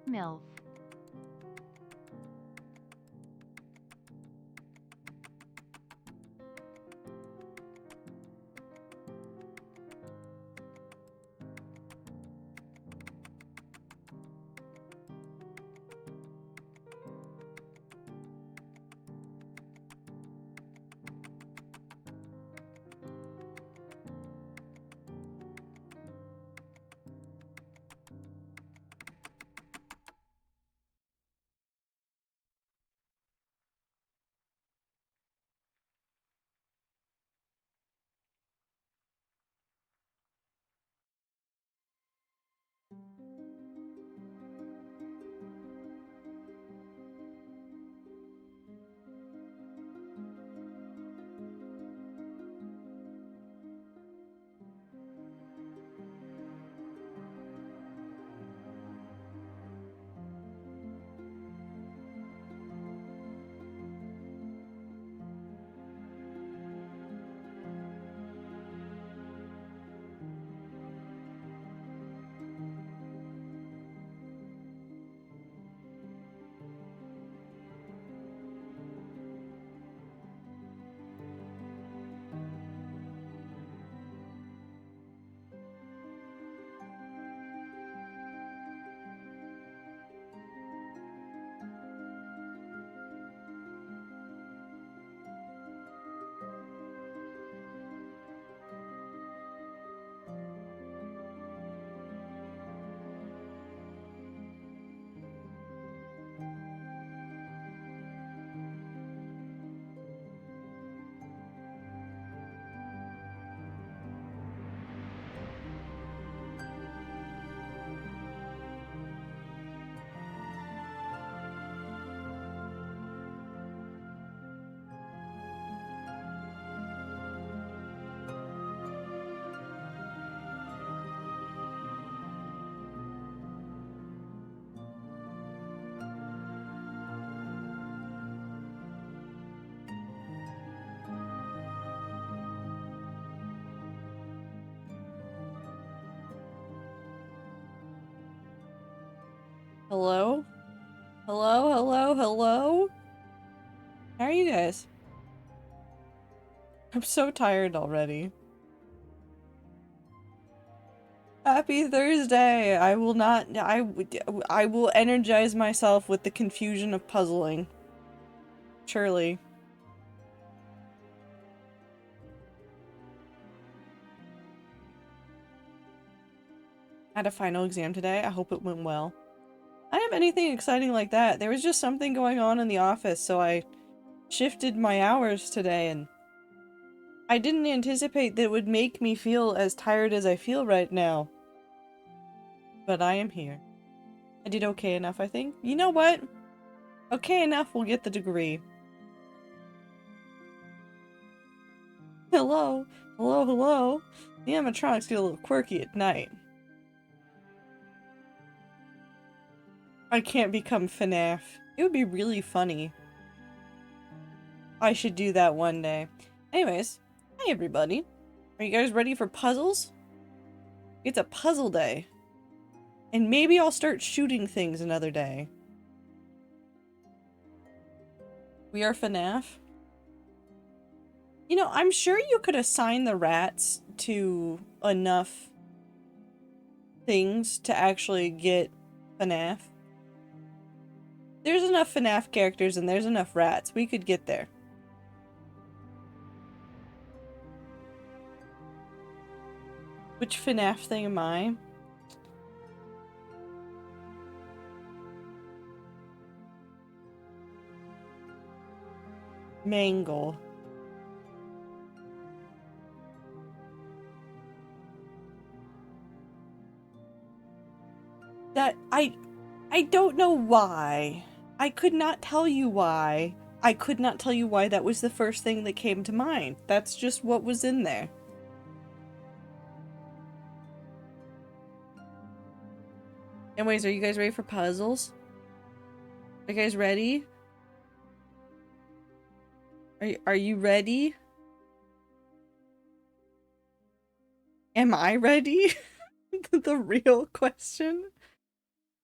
MILF. Hello? Hello, hello, hello? How are you guys? I'm so tired already. Happy Thursday! I will not- I will energize myself with the confusion of puzzling. Surely. I had a final exam today. I hope it went well. I didn't have anything exciting like that. There was just something going on in the office, so I shifted my hours today, and I didn't anticipate that it would make me feel as tired as I feel right now. But I am here. I did okay enough, I think. You know what? Okay enough will get the degree. Hello? Hello, hello? The animatronics get a little quirky at night. I can't become FNAF. It would be really funny. I should do that one day. Anyways, hi everybody. Are you guys ready for puzzles? It's a puzzle day. And maybe I'll start shooting things another day. We are FNAF. You know, I'm sure you could assign the rats to enough things to actually get FNAF. There's enough FNAF characters and there's enough rats. We could get there. Which FNAF thing am I? Mangle. That I don't know why. I could not tell you why. I could not tell you why that was the first thing that came to mind. That's just what was in there. Anyways, are you guys ready for puzzles? Are you guys ready? Are you ready? Am I ready? The real question.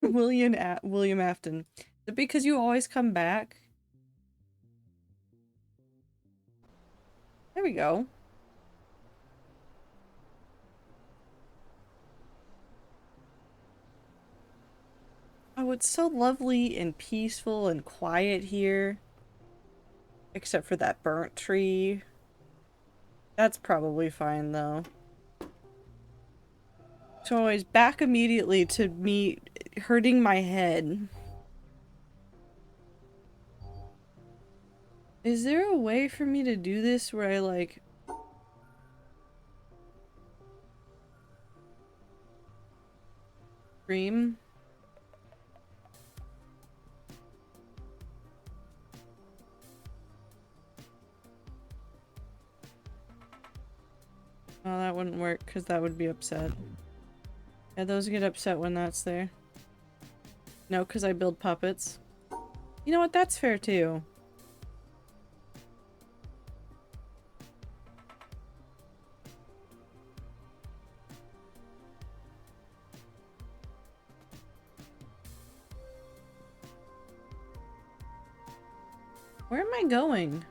William Afton. Is it because you always come back? There we go. Oh, it's so lovely and peaceful and quiet here. Except for that burnt tree. That's probably fine, though. So always back immediately to me hurting my head. Is there a way for me to do this where I, like... scream? Oh, that wouldn't work, because that would be upset. Yeah, those get upset when that's there. No, because I build puppets. You know what? That's fair, too. Where am I going?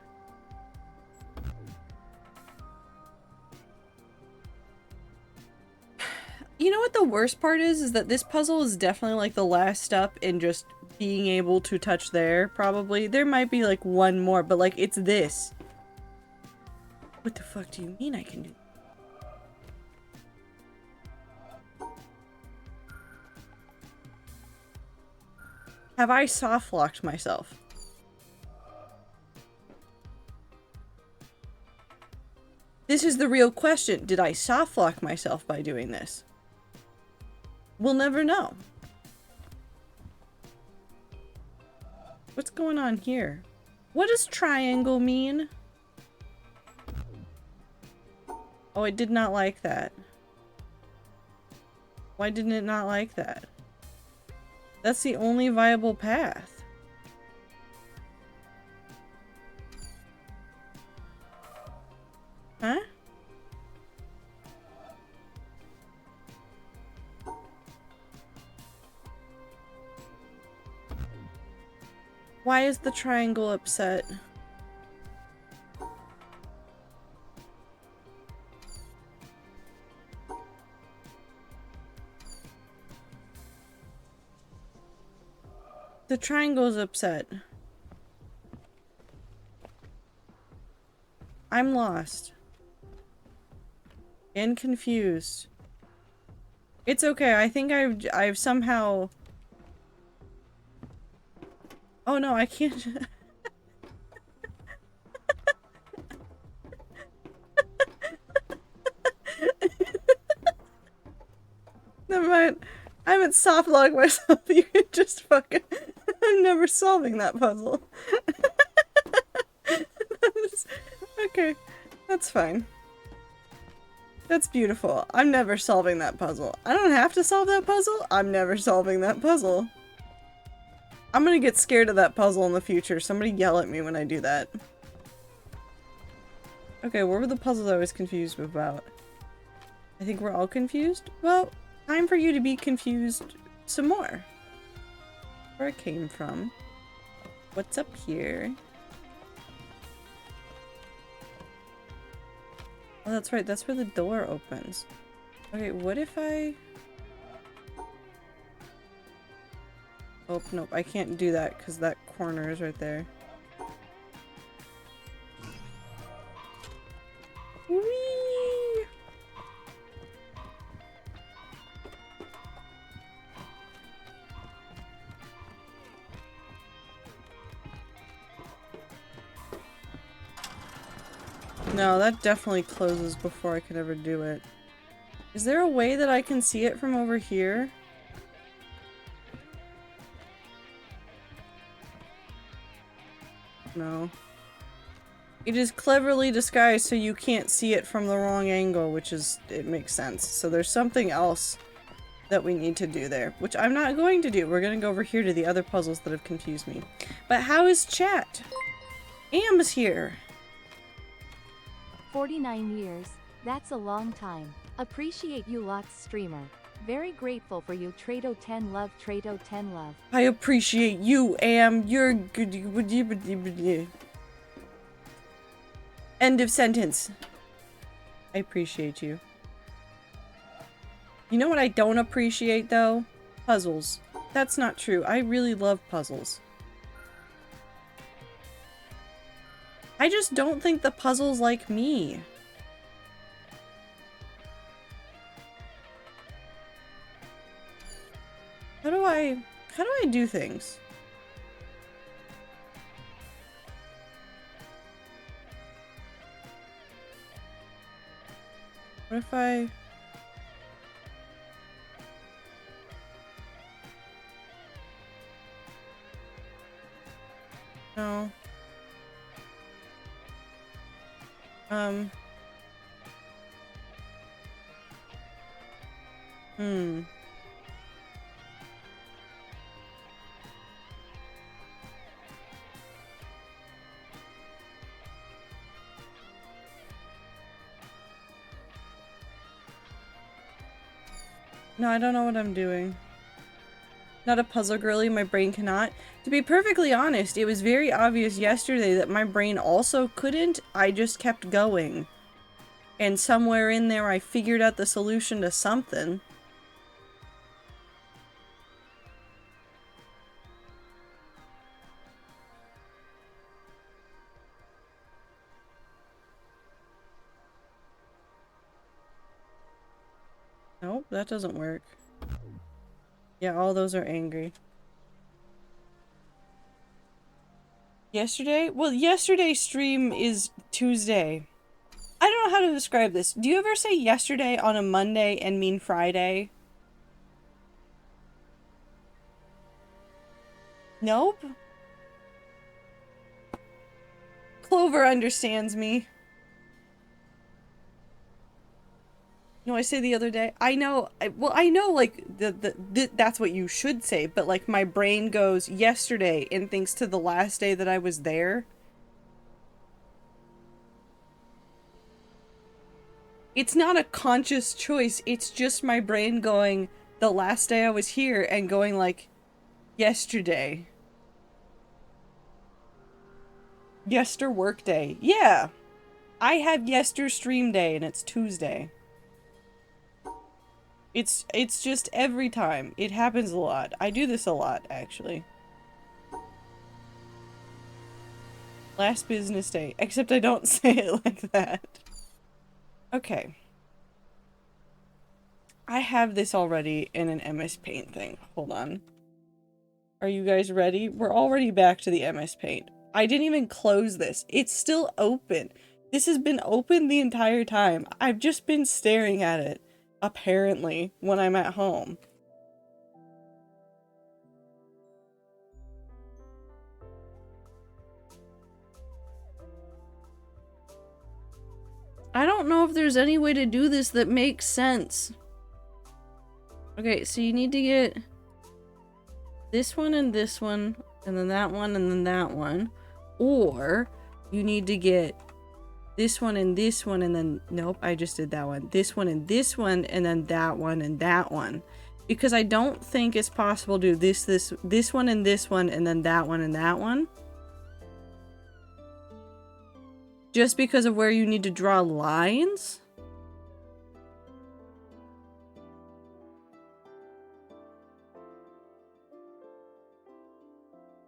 You know what the worst part is that this puzzle is definitely like the last step in just being able to touch there, probably. There might be like one more, but like it's this. What the fuck do you mean I can do? Have I soft locked myself? This is the real question. Did I soft lock myself by doing this? We'll never know. What's going on here? What does triangle mean? Oh, it did not like that. Why didn't it not like that? That's the only viable path. Huh? Why is the triangle upset? The triangle's upset. I'm lost. And confused. It's okay, I think I've somehow... Oh no, I can't... I haven't soft locked myself. You can just fucking. I'm never solving that puzzle. Okay, that's fine. That's beautiful. I'm never solving that puzzle. I don't have to solve that puzzle. I'm never solving that puzzle. I'm gonna get scared of that puzzle in the future. Somebody yell at me when I do that. Okay, what were the puzzles I was confused about? I think we're all confused? Well, time for you to be confused some more. Where it came from. What's up here? Oh, that's right. That's where the door opens. Okay, what if I... Oh, nope. I can't do that because that corner is right there. Whee! No, that definitely closes before I could ever do it. Is there a way that I can see it from over here? No. It is cleverly disguised so you can't see it from the wrong angle, which is, it makes sense. So there's something else that we need to do there, which I'm not going to do. We're gonna go over here to the other puzzles that have confused me. But how is chat? Am's here. 49 years. That's a long time. Appreciate you lots, streamer. Very grateful for you, Trado 10 love, Trado 10 love. I appreciate you, Am. You're good. End of sentence. I appreciate you. You know what I don't appreciate, though? Puzzles. That's not true. I really love puzzles. I just don't think the puzzles like me. How do I do things? What if I... No. No, I don't know what I'm doing. Not a puzzle girly, my brain cannot. To be perfectly honest, it was very obvious yesterday that my brain also couldn't. I just kept going. And somewhere in there I figured out the solution to something. Nope, that doesn't work. Yeah, all those are angry. Yesterday? Well, yesterday's stream is Tuesday. I don't know how to describe this. Do you ever say yesterday on a Monday and mean Friday? Nope. Clover understands me. No, I say the other day. I know. Well, I know. Like that's what you should say. But like my brain goes yesterday and thinks to the last day that I was there. It's not a conscious choice. It's just my brain going the last day I was here and going like yesterday. Yester work day. Yeah. I have yester stream day and it's Tuesday. It's just every time. It happens a lot. I do this a lot, actually. Last business day. Except I don't say it like that. Okay. I have this already in an MS Paint thing. Hold on. Are you guys ready? We're already back to the MS Paint. I didn't even close this. It's still open. This has been open the entire time. I've just been staring at it. Apparently, when I'm at home. I don't know if there's any way to do this that makes sense. Okay, so you need to get this one, and then that one, and then that one. Or you need to get this one, and then... Nope, I just did that one. This one, and then that one, and that one. Because I don't think it's possible to do this one, and then that one, and that one. Just because of where you need to draw lines?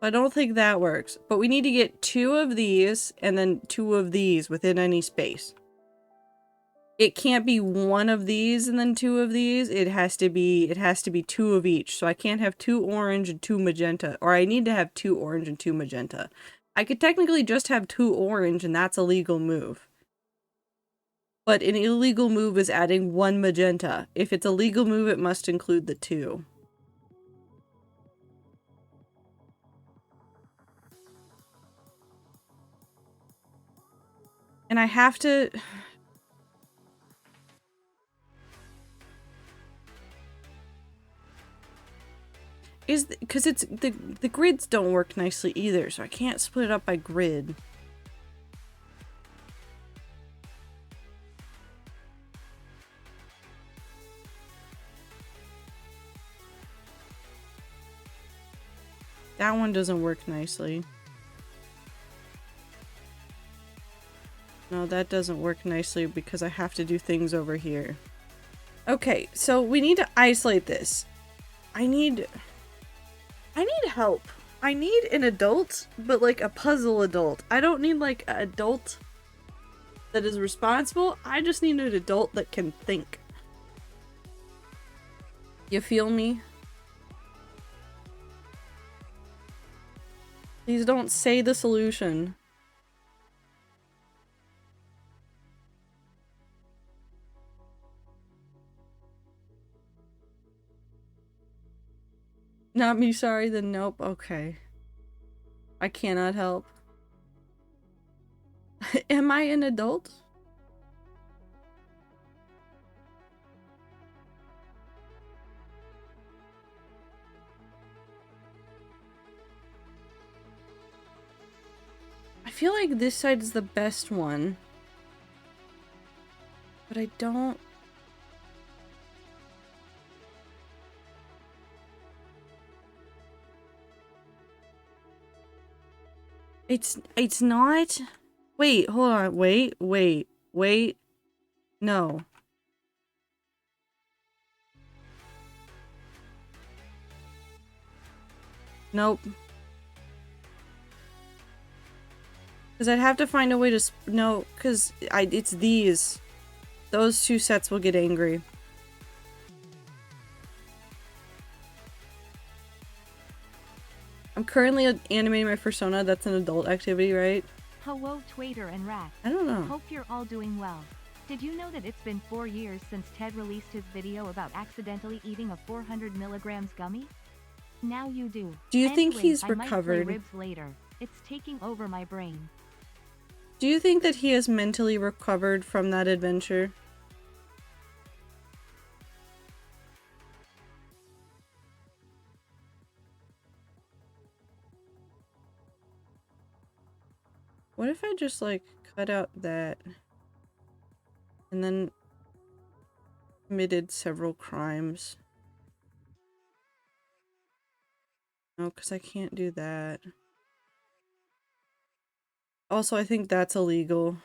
I don't think that works. But we need to get 2 of these and then 2 of these within any space. It can't be 1 of these and then 2 of these. It has to be 2 of each. So I can't have 2 orange and 2 magenta. Or I need to have 2 orange and 2 magenta. I could technically just have 2 orange and that's a legal move. But an illegal move is adding 1 magenta. If it's a legal move, it must include the 2. And I have to... because it's the grids don't work nicely either, so I can't split it up by grid. That one doesn't work nicely. No, that doesn't work nicely because I have to do things over here. Okay, so we need to isolate this. I need help. I need an adult, but like a puzzle adult. I don't need like an adult that is responsible. I just need an adult that can think. You feel me? Please don't say the solution. Not me, sorry, then nope, okay. I cannot help. Am I an adult? I feel like this side is the best one. But I don't... It's not... Wait, hold on, wait. No. Nope. Because I'd have to find a way to... No, because it's these. Those 2 sets will get angry. I'm currently animating my persona. That's an adult activity, right? Hello, Twader and Rat. I don't know. Hope you're all doing well. Did you know that it's been 4 years since Ted released his video about accidentally eating a 400 milligrams gummy? Now you do. Do you think he's I might play recovered? ribs later. It's taking over my brain. Do you think that he has mentally recovered from that adventure? What if I just like cut out that and then committed several crimes? No, because I can't do that. Also, I think that's illegal.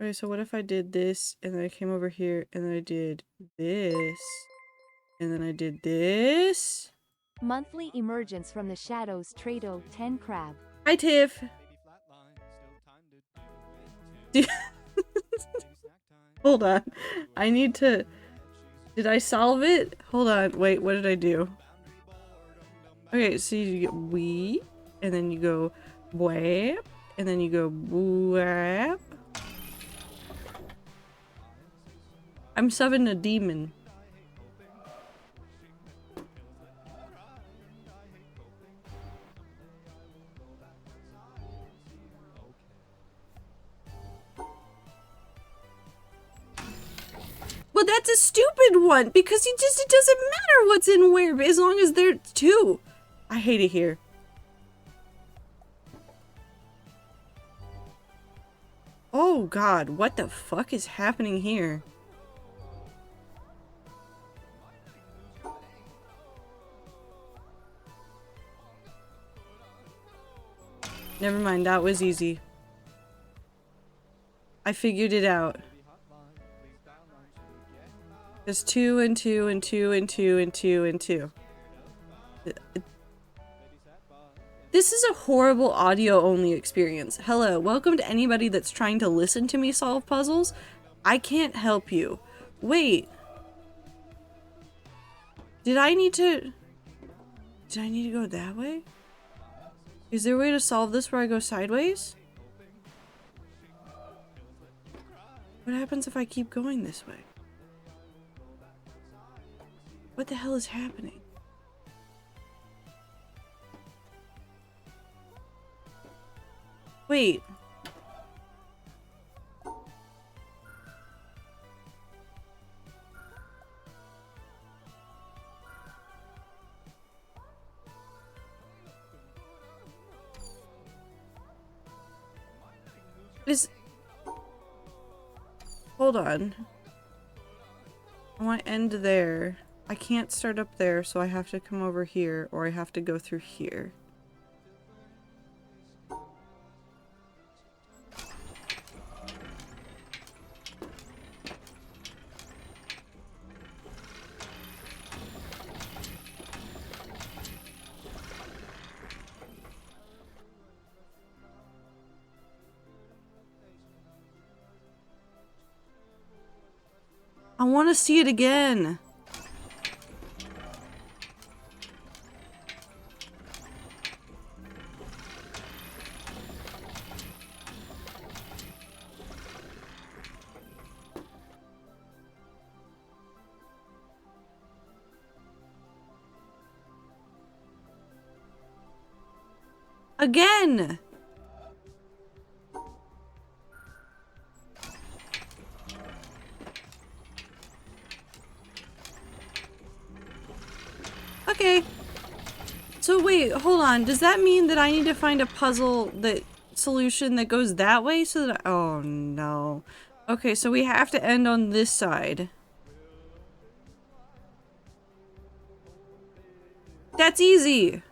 Okay, so what if I did this and then I came over here and then I did this and then I did this? Monthly emergence from the shadows, Trado 10 Crab. Hi, Tiff. Hold on. I need to... Did I solve it? Hold on. Wait, what did I do? Okay, so you get wee, and then you go whap, and then you go whap. I'm summoning a demon. That's a stupid one because it doesn't matter what's in where as long as there's two. I hate it here. Oh god, what the fuck is happening here? Never mind, that was easy. I figured it out. There's 2 and 2 and 2 and 2 and 2 and 2. This is a horrible audio-only experience. Hello, welcome to anybody that's trying to listen to me solve puzzles. I can't help you. Wait. Did I need to go that way? Is there a way to solve this where I go sideways? What happens if I keep going this way? What the hell is happening? Wait. Hold on. I want to end there. I can't start up there, so I have to come over here, or I have to go through here. I want to see it again. Again! Okay. So wait, hold on. Does that mean that I need to find a puzzle solution that goes that way so that oh no. Okay, so we have to end on this side. That's easy.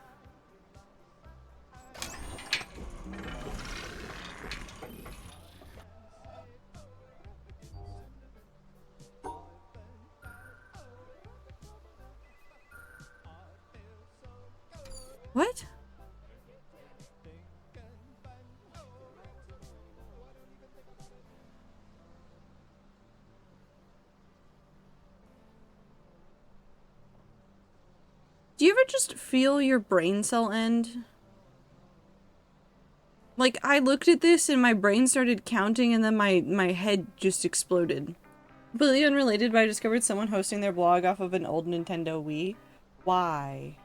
What? Do you ever just feel your brain cell end? Like, I looked at this and my brain started counting and then my head just exploded. Completely unrelated, but I discovered someone hosting their blog off of an old Nintendo Wii. Why?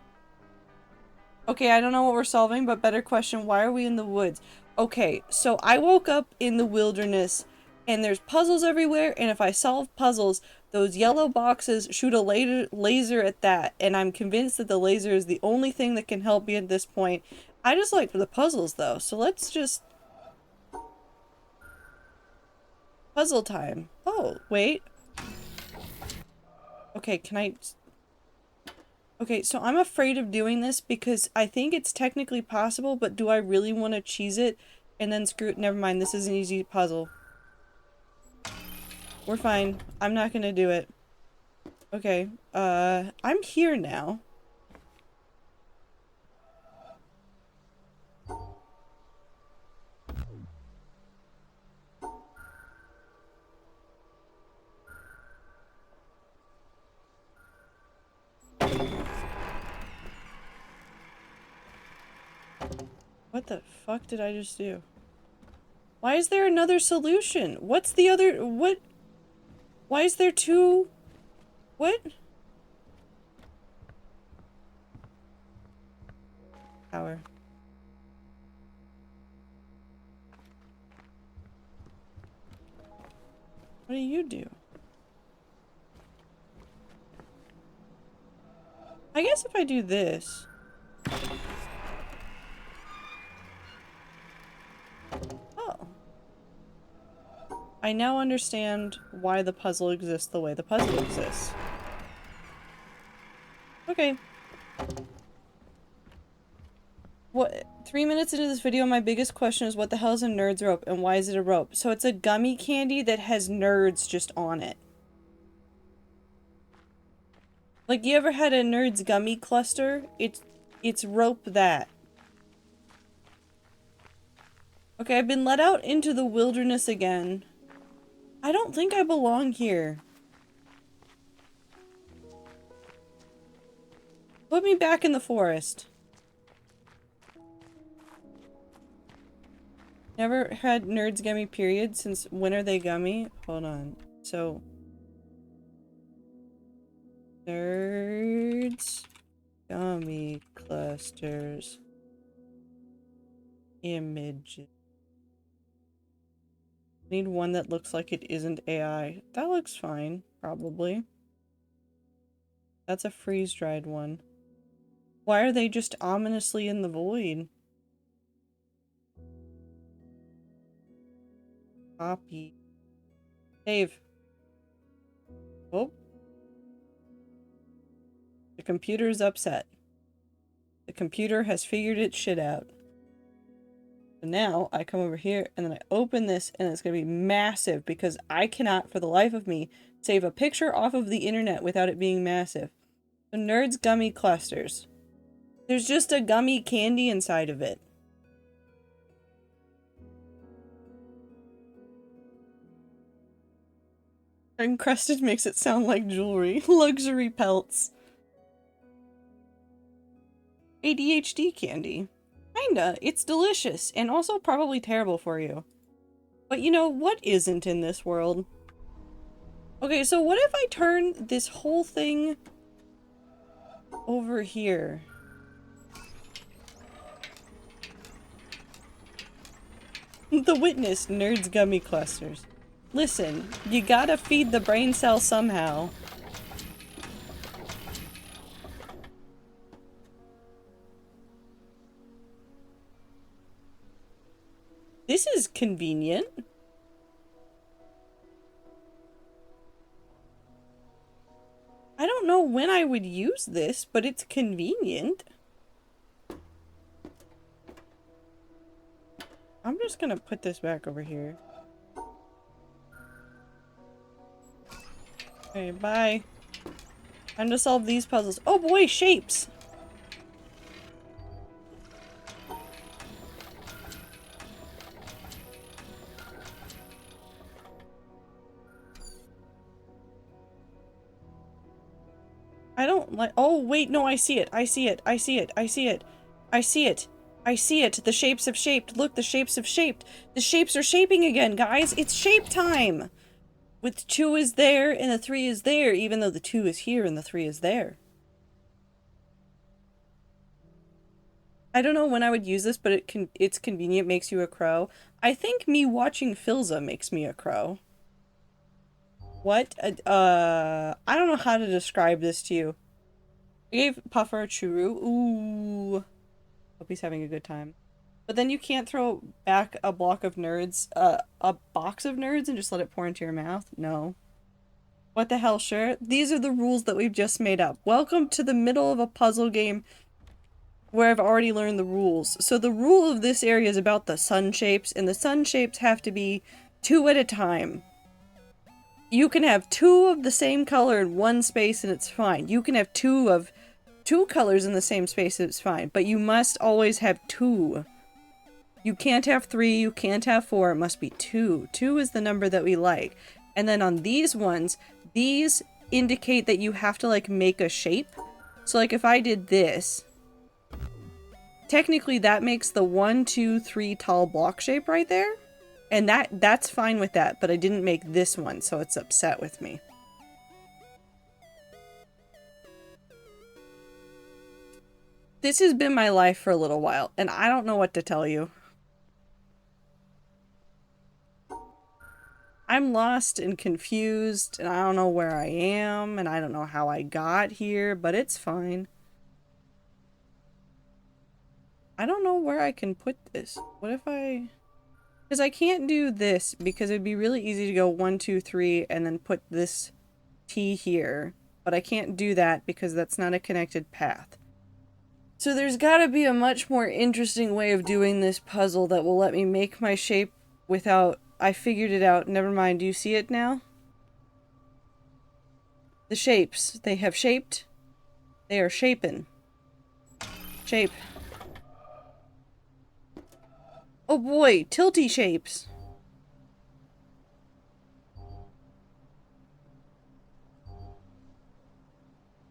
Okay, I don't know what we're solving, but better question, why are we in the woods? Okay, so I woke up in the wilderness and there's puzzles everywhere, and if I solve puzzles, those yellow boxes shoot a laser at that, and I'm convinced that the laser is the only thing that can help me at this point. I just like the puzzles though, so let's just... Puzzle time. Oh, wait. Okay, can I... Okay, so I'm afraid of doing this because I think it's technically possible, but do I really want to cheese it and then screw it? Never mind, this is an easy puzzle. We're fine. I'm not gonna do it. Okay, I'm here now. What the fuck did I just do? Why is there another solution? What's the other- what? Why is there two? What? Power. What do you do? I guess if I do this... Oh. I now understand why the puzzle exists the way the puzzle exists. Okay. What? 3 minutes into this video, my biggest question is what the hell is a Nerds rope and why is it a rope? So it's a gummy candy that has nerds just on it. Like, you ever had a Nerds gummy cluster? It's rope that. Okay, I've been let out into the wilderness again. I don't think I belong here. Put me back in the forest. Never had Nerds gummy period since when are they gummy? Hold on. So... Nerds gummy clusters images. Need one that looks like it isn't AI. That looks fine, probably. That's a freeze-dried one. Why are they just ominously in the void? Copy. Save. Oh. The computer is upset. The computer has figured its shit out. So now I come over here and then I open this and it's going to be massive because I cannot for the life of me save a picture off of the internet without it being massive. So Nerds gummy clusters. There's just a gummy candy inside of it. Encrusted makes it sound like jewelry. Luxury pelts. ADHD candy. Kinda. It's delicious, and also probably terrible for you. But you know, what isn't in this world? Okay, so what if I turn this whole thing over here? The Witness, Nerds gummy clusters. Listen, you gotta feed the brain cell somehow. This is convenient. I don't know when I would use this, but it's convenient. I'm just gonna put this back over here. Okay, bye. Time to solve these puzzles. Oh boy, shapes! I don't like- oh wait, no, I see it. I see it. I see it. I see it. I see it. I see it. The shapes have shaped. Look, the shapes have shaped. The shapes are shaping again, guys. It's shape time! With 2 is there and the 3 is there, even though the 2 is here and the 3 is there. I don't know when I would use this, but it's convenient, makes you a crow. I think me watching Philza makes me a crow. What? I don't know how to describe this to you. I gave Puffer a churu. Ooh. Hope he's having a good time. But then you can't throw back a block of nerds, a box of nerds and just let it pour into your mouth? No. What the hell, sure? These are the rules that we've just made up. Welcome to the middle of a puzzle game where I've already learned the rules. So the rule of this area is about the sun shapes, and the sun shapes have to be 2 at a time. You can have 2 of the same color in one space and it's fine. You can have 2 of 2 colors in the same space and it's fine. But you must always have 2. You can't have 3, you can't have 4, it must be 2. 2 is the number that we like. And then on these ones, these indicate that you have to like make a shape. So like if I did this, technically that makes the 1, 2, 3 tall block shape right there. And that's fine with that, but I didn't make this one, so it's upset with me. This has been my life for a little while, and I don't know what to tell you. I'm lost and confused, and I don't know where I am, and I don't know how I got here, but it's fine. I don't know where I can put this. What if I... Because I can't do this because it'd be really easy to go 1, 2, 3 and then put this T here. But I can't do that because that's not a connected path. So there's gotta be a much more interesting way of doing this puzzle that will let me make my shape without... I figured it out. Never mind. Do you see it now? The shapes. They have shaped. They are shapen. Shape. Oh boy, tilty shapes.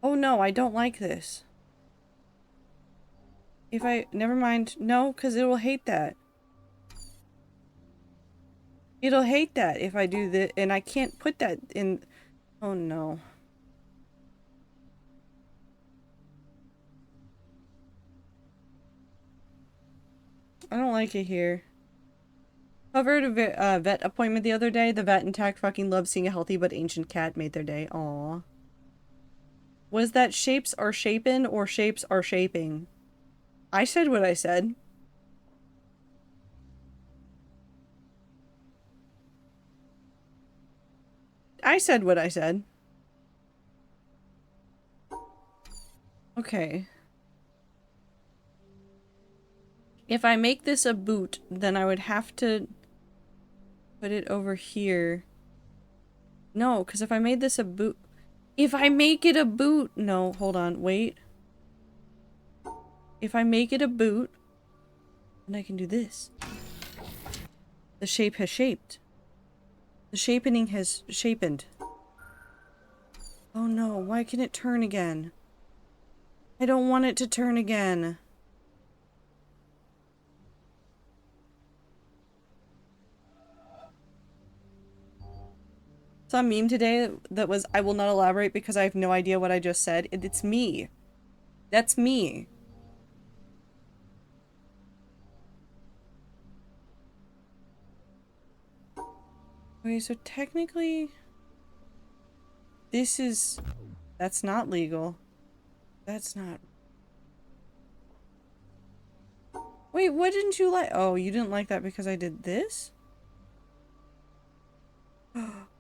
Oh no, I don't like this. If I... Never mind. No, because it will hate that. It'll hate that if I do this, and I can't put that in... Oh no. I don't like it here. Covered a vet appointment the other day. The vet and Tack fucking loved seeing a healthy but ancient cat made their day. Aww. Was that shapes are shapen or shapes are shaping? I said what I said. I said what I said. Okay. If I make this a boot, then I would have to put it over here. No, because if I made this a boot... If I make it a boot... No, hold on, wait. If I make it a boot, then I can do this. The shape has shaped. The shapening has shapened. Oh no, why can it turn again? I don't want it to turn again. Saw a meme today that was, I will not elaborate because I have no idea what I just said. It's me. That's me. Okay, so technically... This is... That's not legal. That's not... Wait, what didn't you like? Oh, you didn't like that because I did this?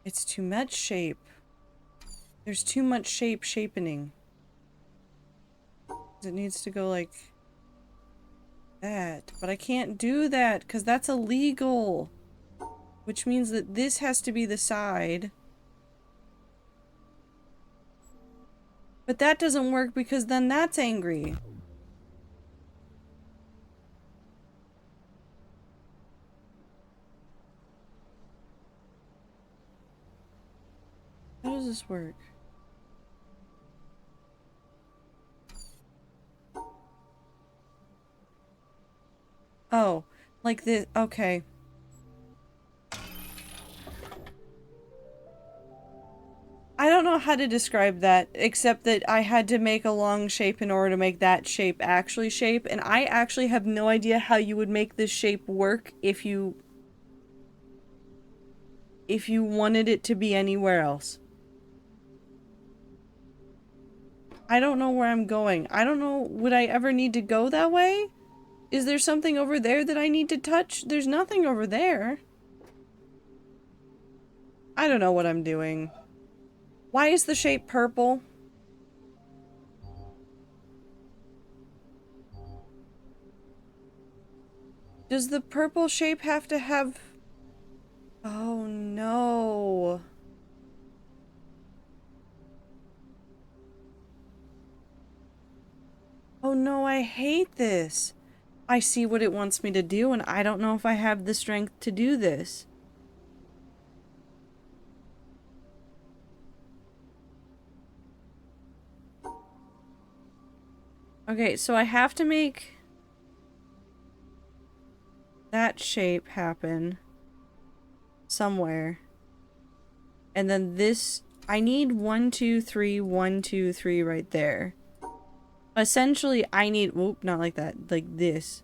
It's too much shape. There's too much shapening. It needs to go like that. But I can't do that because that's illegal. Which means that this has to be the side. But that doesn't work because then that's angry. How does this work? Oh, like this. Okay. I don't know how to describe that, except that I had to make a long shape in order to make that shape actually shape, and I actually have no idea how you would make this shape work if you wanted it to be anywhere else. I don't know where I'm going. I don't know, would I ever need to go that way? Is there something over there that I need to touch? There's nothing over there. I don't know what I'm doing. Why is the shape purple? Does the purple shape have to have... Oh no. Oh no, I hate this. I see what it wants me to do and I don't know if I have the strength to do this. Okay, so I have to make that shape happen somewhere. And then this, I need 1, 2, 3, 1, 2, 3 right there. Essentially, I need, whoop, not like that, like this.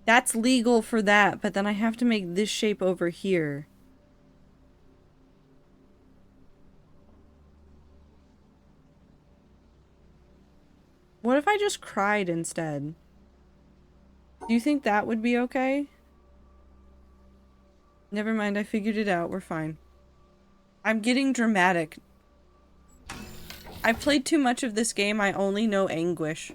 That's legal for that, but then I have to make this shape over here. What if I just cried instead? Do you think that would be okay? Never mind, I figured it out. We're fine. I'm getting dramatic. I've played too much of this game. I only know anguish.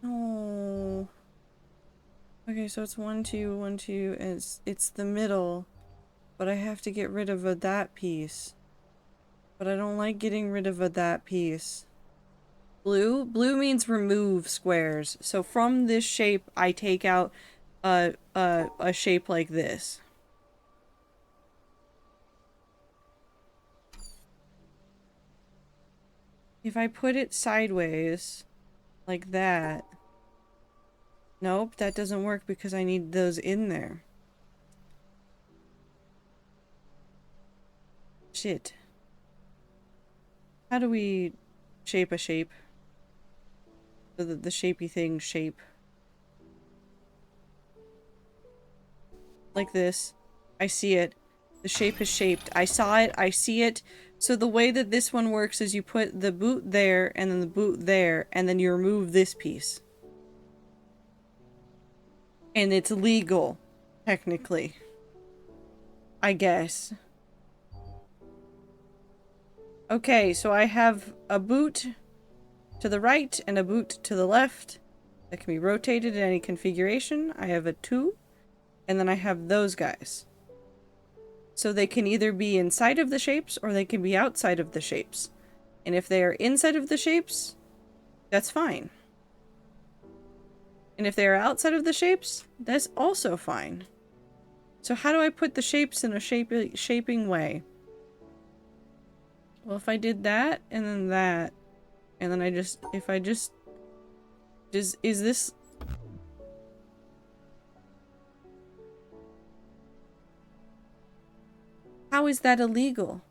Oh. Okay, so it's 1, 2, 1, 2, and it's the middle. But I have to get rid of that piece. But I don't like getting rid of that piece. Blue? Blue means remove squares. So from this shape, I take out a shape like this. If I put it sideways, like that. Nope, that doesn't work because I need those in there. Shit. How do we shape a shape? So that the shapey thing shape. Like this. I see it. The shape is shaped. I saw it. I see it. So the way that this one works is you put the boot there, and then the boot there, and then you remove this piece. And it's legal, technically. I guess. Okay, so I have a boot to the right and a boot to the left that can be rotated in any configuration. I have a 2, and then I have those guys. So they can either be inside of the shapes or they can be outside of the shapes. And if they are inside of the shapes, that's fine. And if they are outside of the shapes, that's also fine. So how do I put the shapes in a shaping way? Well, if I did that, and then that, and then is this... How is that illegal?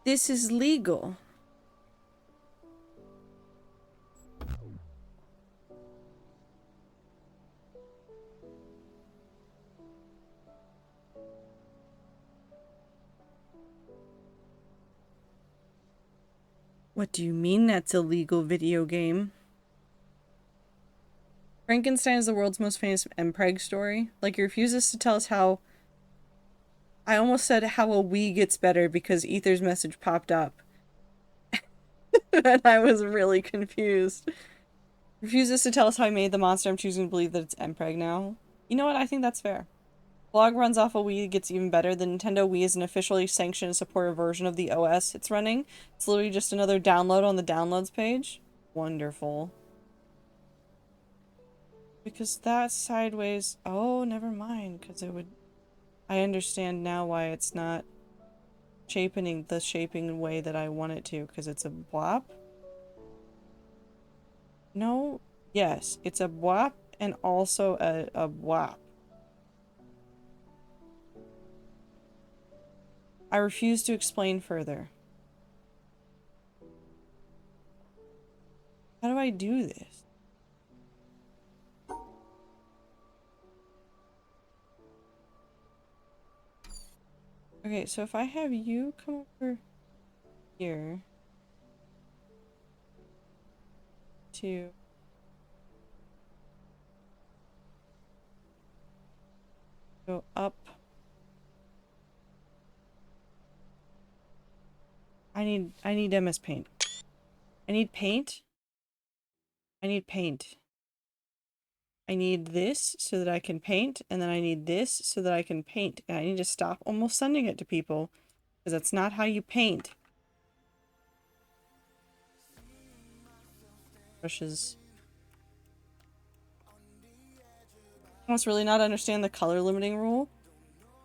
This is legal. What do you mean that's a legal video game? Frankenstein is the world's most famous Mpreg story. Like, he refuses to tell us how... I almost said how a Wii gets better because Ether's message popped up. And I was really confused. Refuses to tell us how he made the monster. I'm choosing to believe that it's Mpreg now. You know what? I think that's fair. Blog runs off a Wii, gets even better. The Nintendo Wii is an officially sanctioned and supported version of the OS it's running. It's literally just another download on the downloads page. Wonderful. Because that's sideways. Oh, never mind. Because it would... I understand now why it's not shaping the shaping way that I want it to. Because it's a BWAP. No. Yes. It's a BWAP and also a BWAP. I refuse to explain further. How do I do this? Okay, so if I have you come over here to go up. I need MS Paint. I need paint. I need paint. I need this so that I can paint, and then I need this so that I can paint. And I need to stop almost sending it to people, because that's not how you paint. Brushes. I must really not understand the color limiting rule.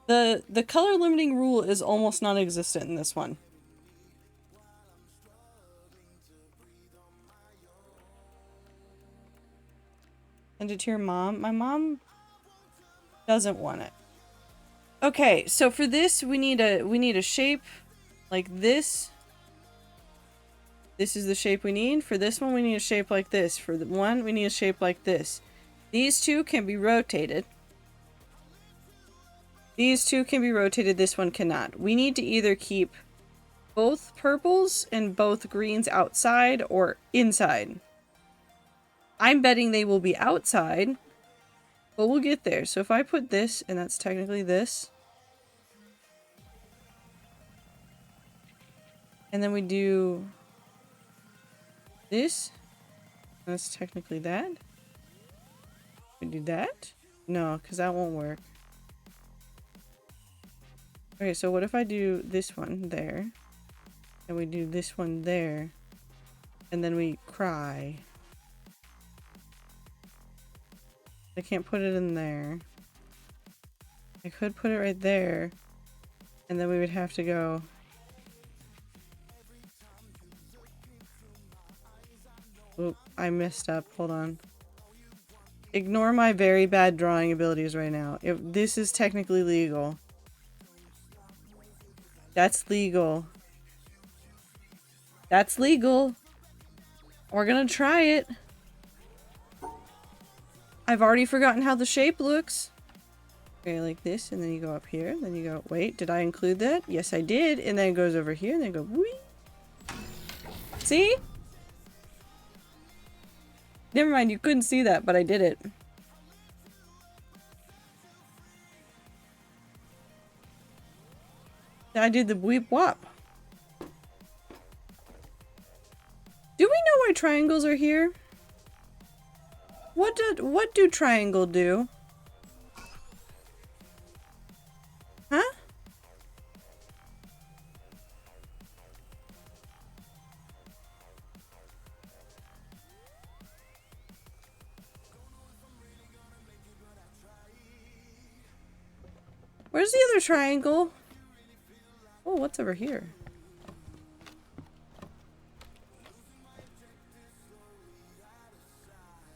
The color limiting rule is almost non-existent in this one. Send it to your mom. My mom doesn't want it. Okay, so for this we need a shape like this. This is the shape we need. For this one we need a shape like this. For the one we need a shape like this. These two can be rotated. These two can be rotated. This one cannot. We need to either keep both purples and both greens outside or inside. I'm betting they will be outside, but we'll get there. So if I put this, and that's technically this, and then we do this, that's technically that. We do that? No, because that won't work. Okay, so what if I do this one there, and we do this one there, and then we cry? I can't put it in there. I could put it right there, and then we would have to go. Oop, I messed up. Hold on. Ignore my very bad drawing abilities right now. This is technically legal. That's legal. That's legal. We're gonna try it. I've already forgotten how the shape looks. Okay, like this, and then you go up here, and then you go, wait, did I include that? Yes, I did. And then it goes over here, and then go, whee. See? Never mind, you couldn't see that, but I did it. I did the weep wop. Do we know why triangles are here? What do triangle do? Huh? Where's the other triangle? Oh, what's over here?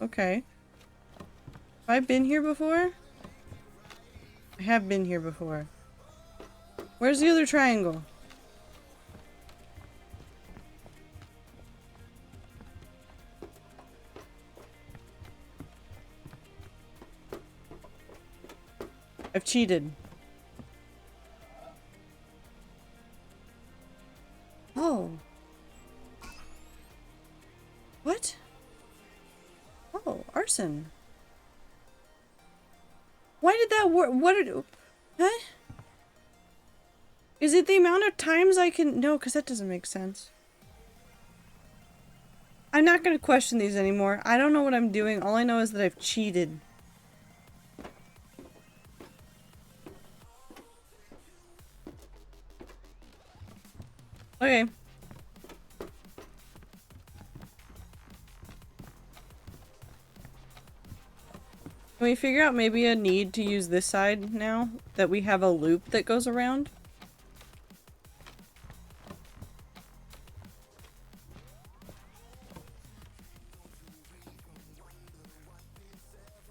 Okay. Have I been here before? I have been here before. Where's the other triangle? I've cheated. Oh. What? Oh, arson. Why did that work? What did... Huh? Is it the amount of times I can... No, because that doesn't make sense. I'm not going to question these anymore. I don't know what I'm doing. All I know is that I've cheated. Okay. Can we figure out maybe a need to use this side now that we have a loop that goes around?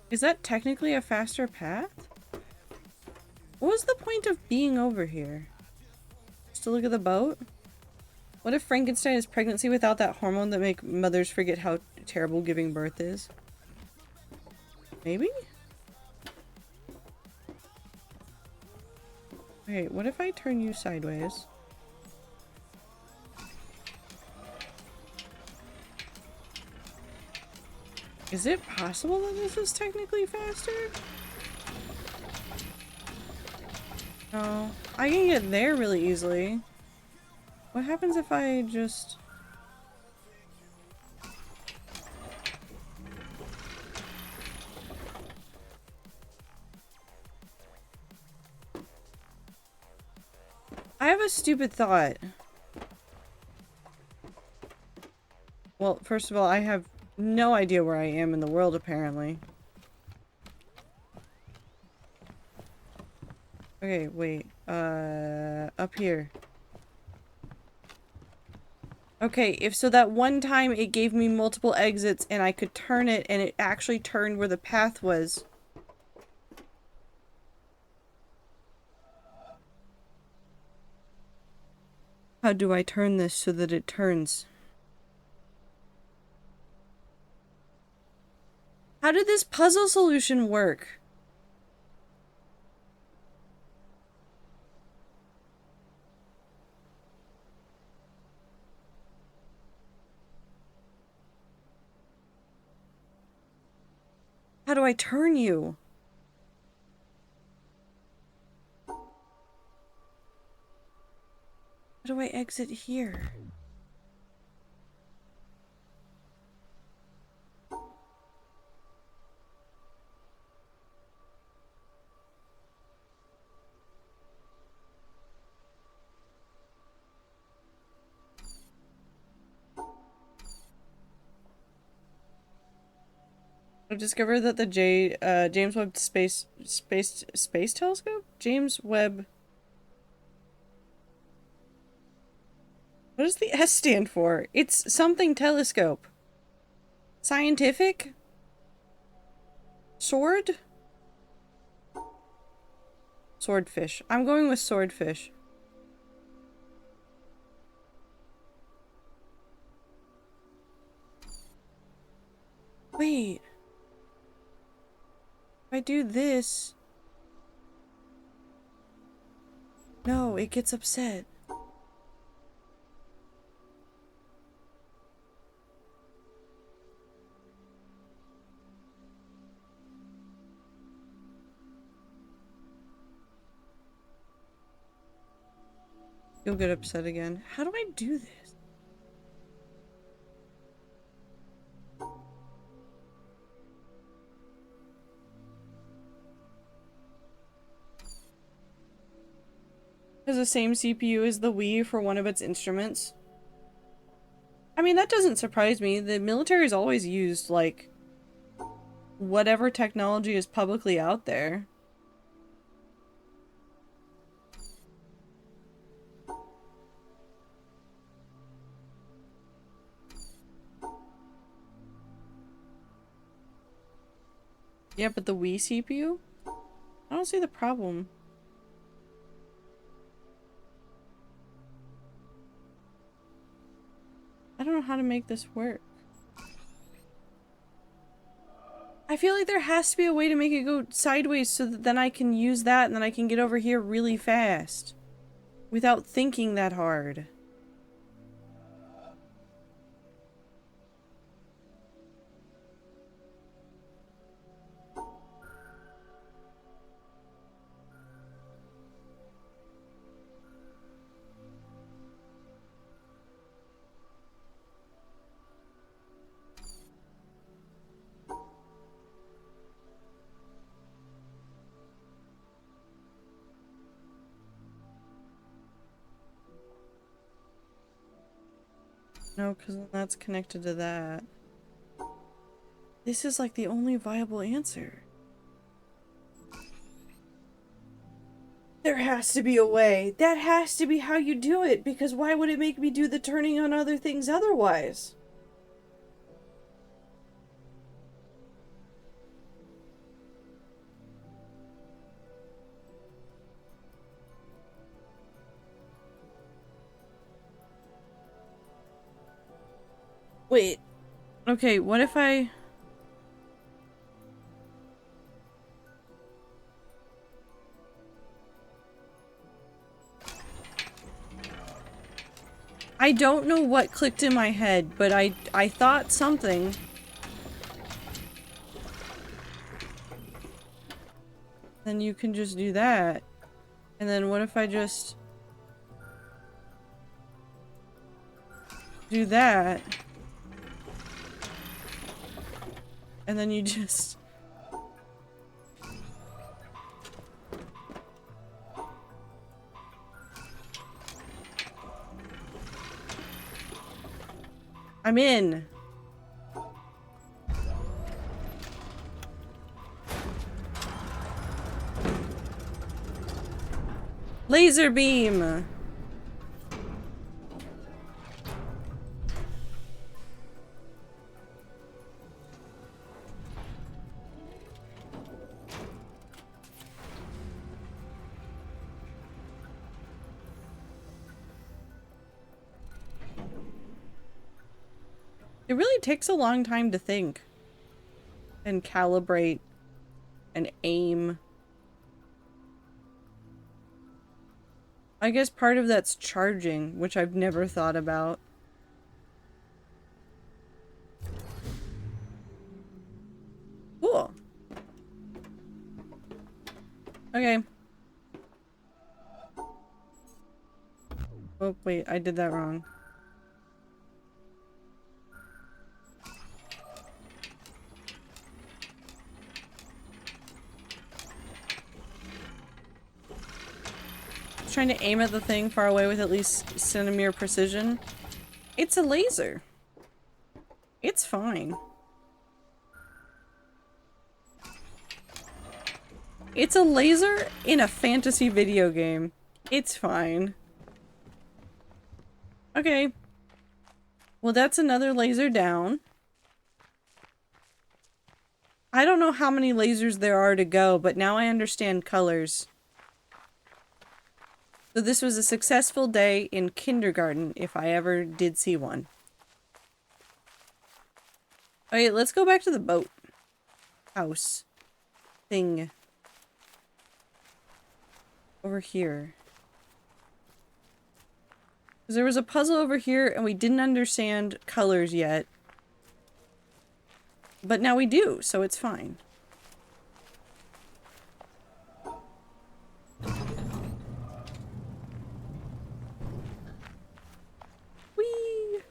Is that technically a faster path? What was the point of being over here? Just to look at the boat? What if Frankenstein is pregnancy without that hormone that make mothers forget how terrible giving birth is? Maybe? Okay, what if I turn you sideways? Is it possible that this is technically faster? No, I can get there really easily. What happens if I just... I have a stupid thought. Well, first of all, I have no idea where I am in the world, apparently. Okay, wait. Up here. Okay, if so that one time it gave me multiple exits and I could turn it and it actually turned where the path was. How do I turn this so that it turns? How did this puzzle solution work? How do I turn you? How do I exit here? I've discovered that the James Webb Space Telescope? James Webb. What does the S stand for? It's something telescope. Scientific? Sword? Swordfish. I'm going with swordfish. Wait. If I do this... No, it gets upset. You'll get upset again. How do I do this? Has the same CPU as the Wii for one of its instruments. I mean, that doesn't surprise me. The military's always used, like, whatever technology is publicly out there. Yeah, but the Wii CPU? I don't see the problem. I don't know how to make this work. I feel like there has to be a way to make it go sideways so that then I can use that and then I can get over here really fast. Without thinking that hard. No, because that's connected to that. This is like the only viable answer. There has to be a way. That has to be how you do it, because why would it make me do the turning on other things otherwise? Wait. Okay, what if I... I don't know what clicked in my head, but I thought something. Then you can just do that. And then what if I just... do that? And then you just... I'm in. Laser beam. It really takes a long time to think and calibrate and aim. I guess part of that's charging, which I've never thought about. Cool. Okay. Oh, wait, I did that wrong. Trying to aim at the thing far away with at least centimeter precision. It's a laser. It's fine. It's a laser in a fantasy video game. It's fine. Okay. Well, that's another laser down. I don't know how many lasers there are to go, but now I understand colors. So this was a successful day in kindergarten, if I ever did see one. Okay, let's go back to the boat. House. Thing. Over here. Because there was a puzzle over here and we didn't understand colors yet. But now we do, so it's fine. Whee!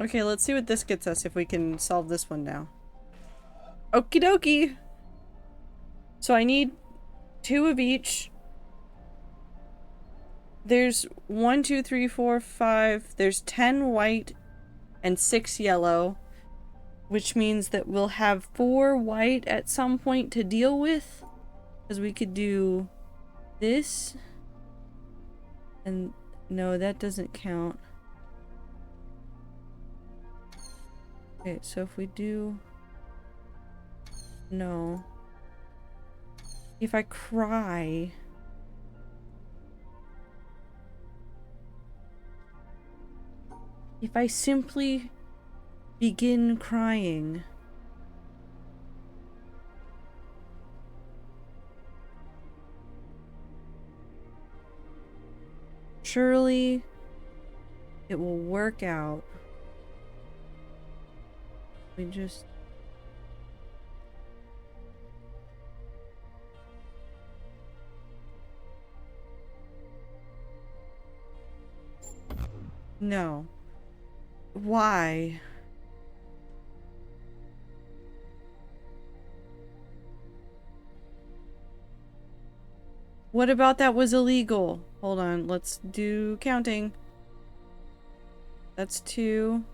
Okay, let's see what this gets us if we can solve this one now. Okie dokie! So I need 2 of each. There's 1, 2, 3, 4, 5. There's 10 white and 6 yellow. Which means that we'll have 4 white at some point to deal with. Because we could do this. And no, that doesn't count. Okay, so if we do... No. If I cry... If I simply begin crying... Surely it will work out. We just... No. Why? What about that was illegal? Hold on, let's do counting. That's 2.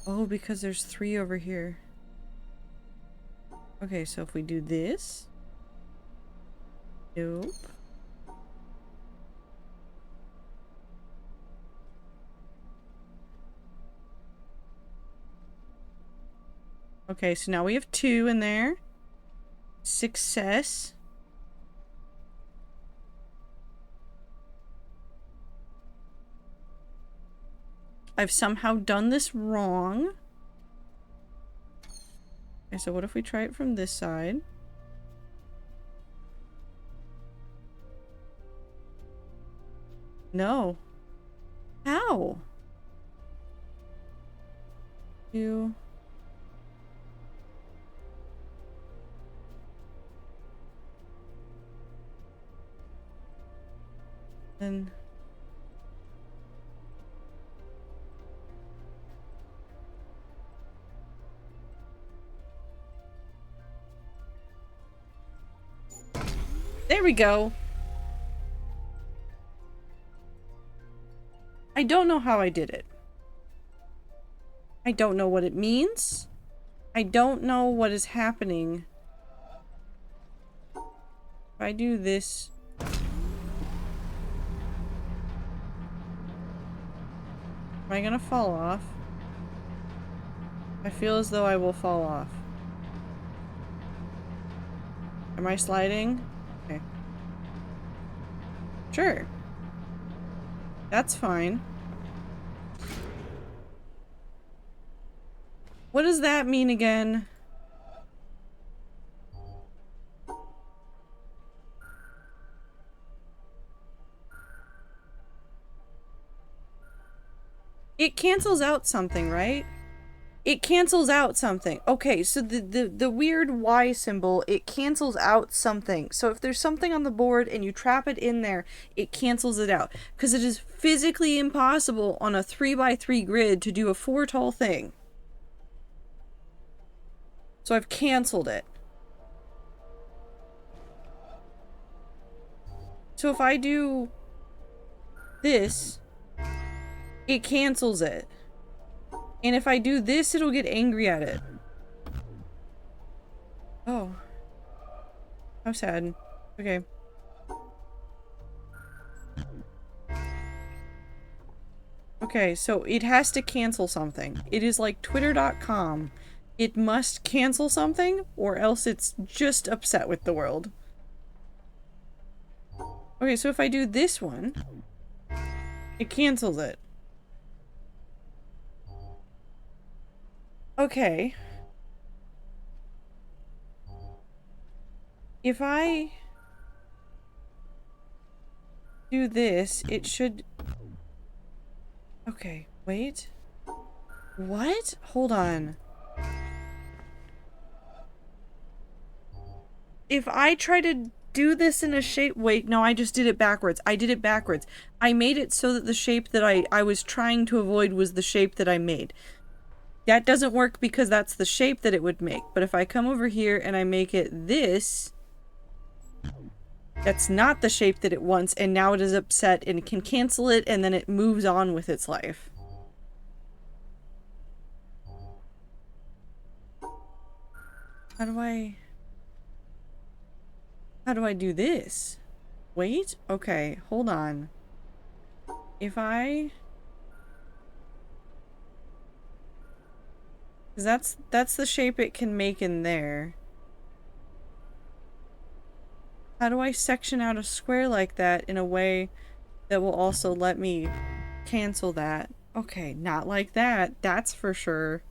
Oh, because there's 3 over here. Okay, so if we do this... Nope. Okay, so now we have 2 in there. Success. I've somehow done this wrong. Okay, so what if we try it from this side? No. How? 2. Then... There we go. I don't know how I did it. I don't know what it means. I don't know what is happening. If I do this... Am I gonna fall off? I feel as though I will fall off. Am I sliding? Okay. Sure. That's fine. What does that mean again? It cancels out something, right? It cancels out something. Okay, so the weird Y symbol, it cancels out something. So if there's something on the board and you trap it in there, it cancels it out. Because it is physically impossible on a 3x3 grid to do a 4 tall thing. So I've canceled it. So if I do this, it cancels it. And if I do this, it'll get angry at it. Oh. How sad. Okay. Okay, so it has to cancel something. It is like Twitter.com. It must cancel something, or else it's just upset with the world. Okay, so if I do this one, it cancels it. Okay. If I do this, it should... Okay, wait. What? Hold on. If I try to do this in a shape... Wait, no, I just did it backwards. I did it backwards. I made it so that the shape that I was trying to avoid was the shape that I made. That doesn't work because that's the shape that it would make. But if I come over here and I make it this... That's not the shape that it wants, and now it is upset and can cancel it, and then it moves on with its life. How do I do this? Wait? Okay, hold on. If I... Because that's the shape it can make in there. How do I section out a square like that in a way that will also let me cancel that? Okay, not like that. That's for sure.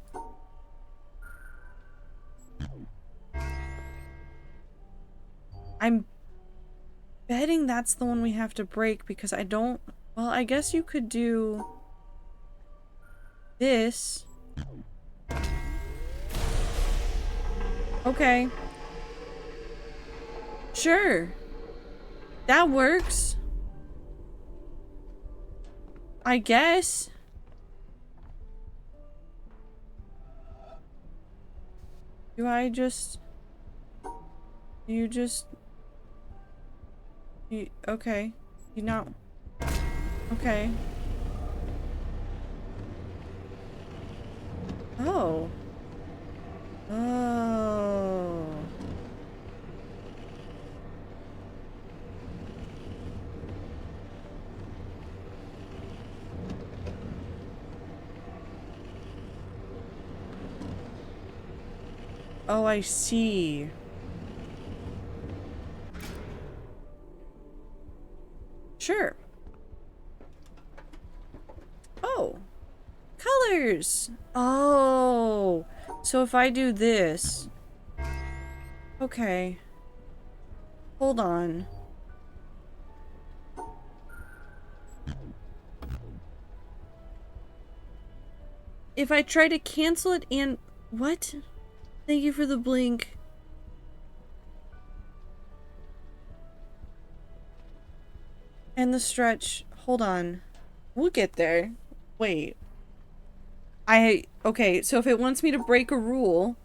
I'm betting that's the one we have to break because I don't... Well, I guess you could do this. Okay. Sure. That works. I guess. Do I just... You just... You... Okay. You not... Okay. Oh. Oh. Oh, I see. Sure. Oh. Colors! Oh. So if I do this... Okay. Hold on. If I try to cancel it and... What? Thank you for the blink. And the stretch. Hold on. We'll get there. Wait. Okay, so if it wants me to break a rule...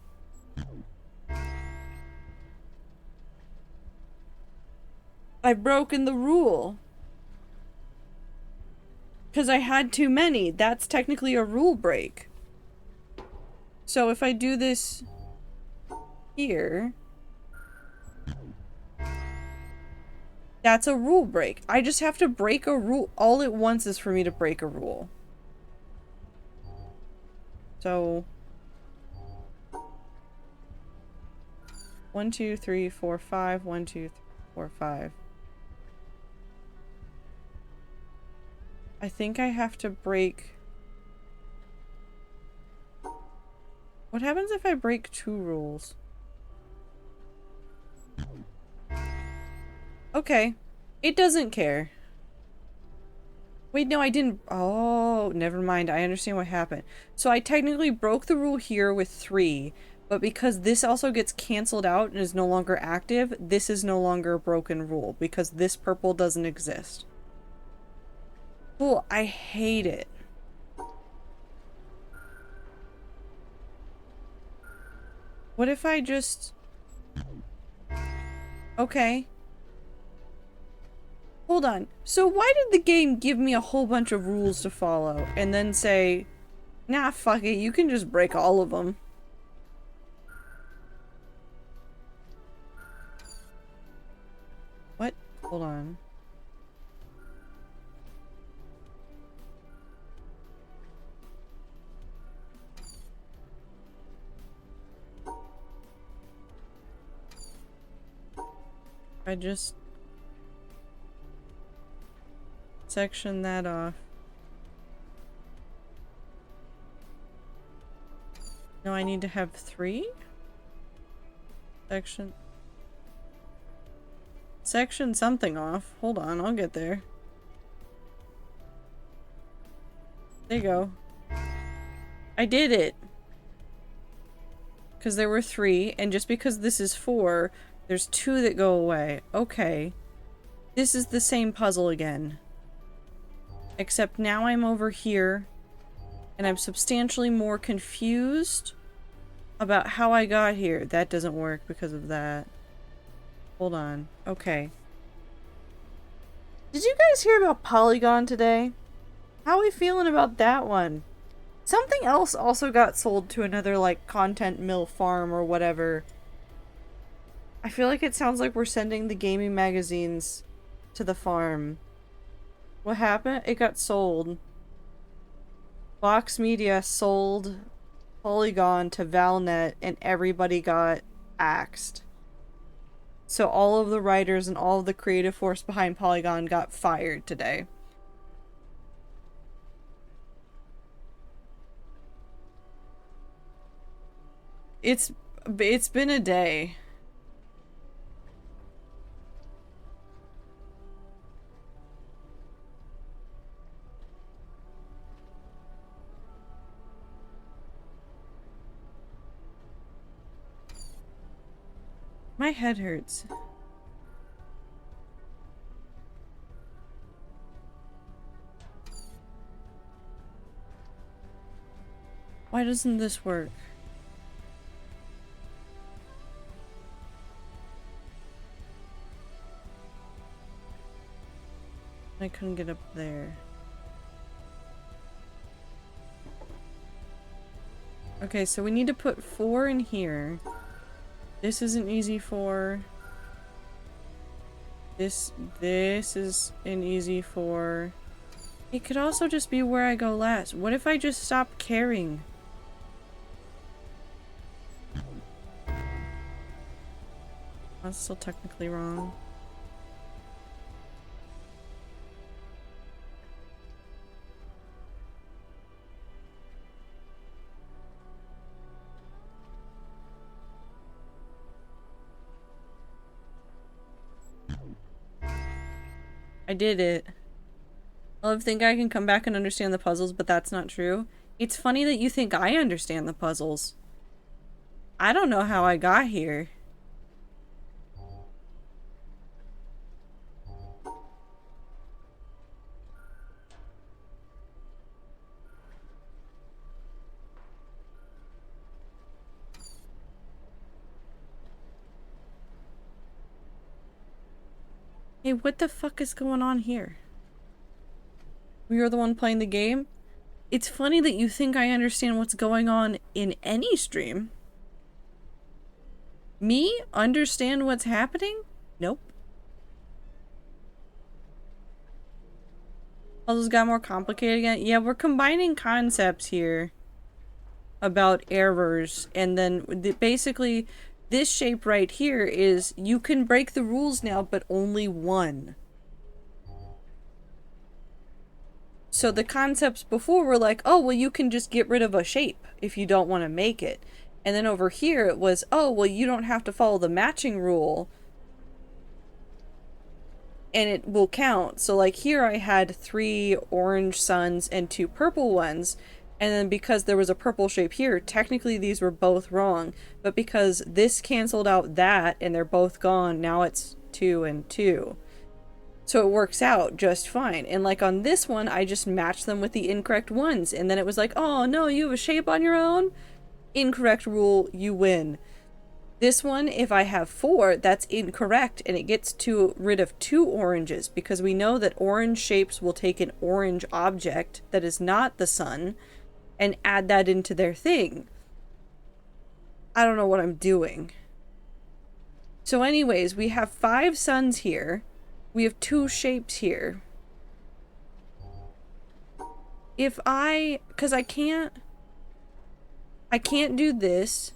I've broken the rule. Because I had too many. That's technically a rule break. So if I do this here, that's a rule break. I just have to break a rule. All it wants is for me to break a rule. So 1, 2, 3, 4, 5. 1, 2, 3, 4, 5. I think I have to break... What happens if I break 2 rules? Okay. It doesn't care. Wait, no, I didn't. Oh, never mind. I understand what happened. So I technically broke the rule here with 3, but because this also gets canceled out and is no longer active, this is no longer a broken rule because this purple doesn't exist. Cool, I hate it. What if I just... Okay. Hold on. So why did the game give me a whole bunch of rules to follow and then say, nah, fuck it, you can just break all of them? What? Hold on. I just section that off. No, I need to have 3? Section something off. Hold on, I'll get there. There you go. I did it! Because there were 3, and just because this is 4, there's 2 that go away. Okay. This is the same puzzle again. Except now I'm over here, and I'm substantially more confused about how I got here. That doesn't work because of that. Hold on. Okay. Did you guys hear about Polygon today? How are we feeling about that one? Something else also got sold to another, like, content mill farm or whatever. I feel like it sounds like we're sending the gaming magazines to the farm. What happened? It got sold. Vox Media sold Polygon to Valnet and everybody got axed. So all of the writers and all of the creative force behind Polygon got fired today. It's been a day. My head hurts. Why doesn't this work? I couldn't get up there. Okay, so we need to put 4 in here. This is an easy 4. This is an easy 4. It could also just be where I go last. What if I just stop caring? That's still technically wrong. I did it. I think I can come back and understand the puzzles, but that's not true. It's funny that you think I understand the puzzles. I don't know how I got here. Hey, what the fuck is going on here? We are the one playing the game? It's funny that you think I understand what's going on in any stream. Me? Understand what's happening? Nope. Puzzles got more complicated again. Yeah, we're combining concepts here about errors, and then basically this shape right here is you can break the rules now, but only 1. So the concepts before were like, oh, well, you can just get rid of a shape if you don't want to make it. And then over here it was, oh, well, you don't have to follow the matching rule. and it will count. So like here I had 3 orange suns and 2 purple ones, and then because there was a purple shape here, technically these were both wrong, but because this canceled out that and they're both gone, now it's 2 and 2. So it works out just fine. And like on this one, I just matched them with the incorrect ones, and then it was like, oh no, you have a shape on your own? Incorrect rule, you win. This one, if I have 4, that's incorrect, and it gets rid of 2 oranges, because we know that orange shapes will take an orange object that is not the sun and add that into their thing. I don't know what I'm doing. So anyways, we have 5 suns here. We have 2 shapes here. Because I can't do this.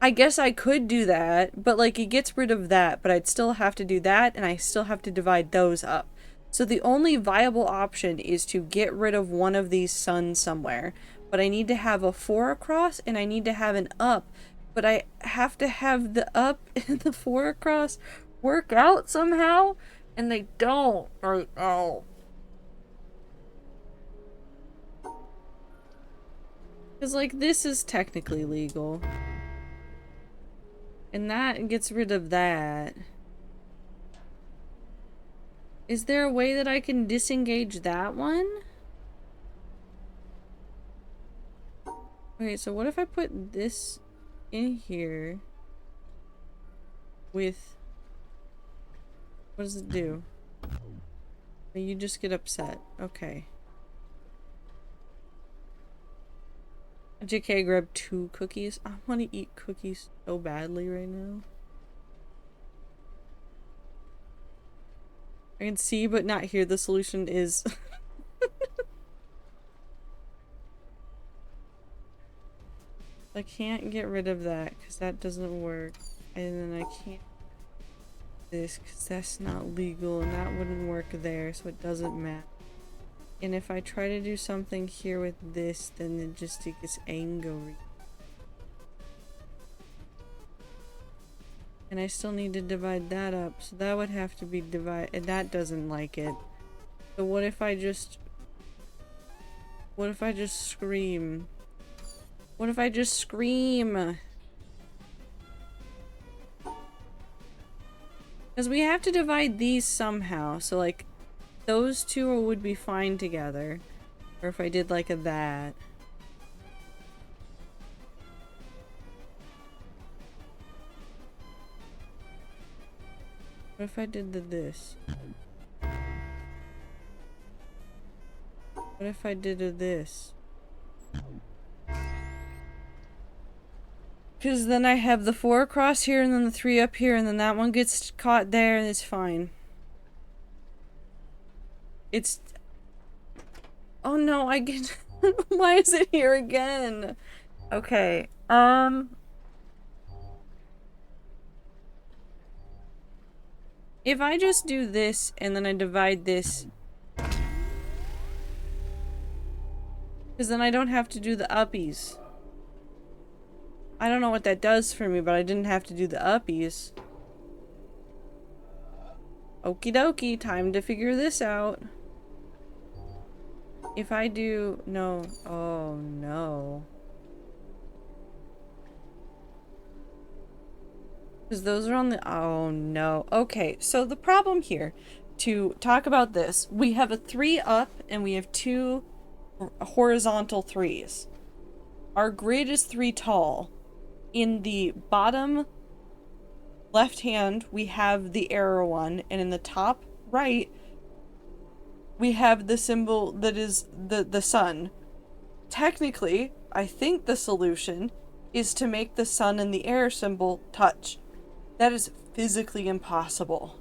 I guess I could do that, but like it gets rid of that, but I'd still have to do that, and I still have to divide those up. So the only viable option is to get rid of one of these suns somewhere, but I need to have a 4 across, and I need to have an up, but I have to have the up and the 4 across work out somehow, and they don't right now. Because like this is technically legal. And that gets rid of that. Is there a way that I can disengage that one? Okay, so what if I put this in here with... What does it do? You just get upset. Okay. JK, grab 2 cookies. I want to eat cookies so badly right now. I can see but not hear the solution is... I can't get rid of that because that doesn't work. And then I can't this because that's not legal and that wouldn't work there, so it doesn't matter. And if I try to do something here with this, then it gets angry. And I still need to divide that up, so that would have to be divided, and that doesn't like it. So what if I just scream? What if I just scream? Because we have to divide these somehow, so like those 2 would be fine together. Or if I did like that. What if I did this? What if I did this? Because then I have the 4 across here and then the 3 up here and then that one gets caught there and it's fine. It's... Oh no, I get... Why is it here again? Okay, if I just do this and then I divide this... Because then I don't have to do the uppies. I don't know what that does for me, but I didn't have to do the uppies. Okie dokie, time to figure this out. If I do... No. Oh, no. Because those are on the... Oh, no. Okay, so the problem here, to talk about this, we have a 3 up and we have 2 horizontal 3s. Our grid is 3 tall. In the bottom left hand, we have the arrow one, and in the top right, we have the symbol that is the sun. Technically, I think the solution is to make the sun and the air symbol touch. That is physically impossible.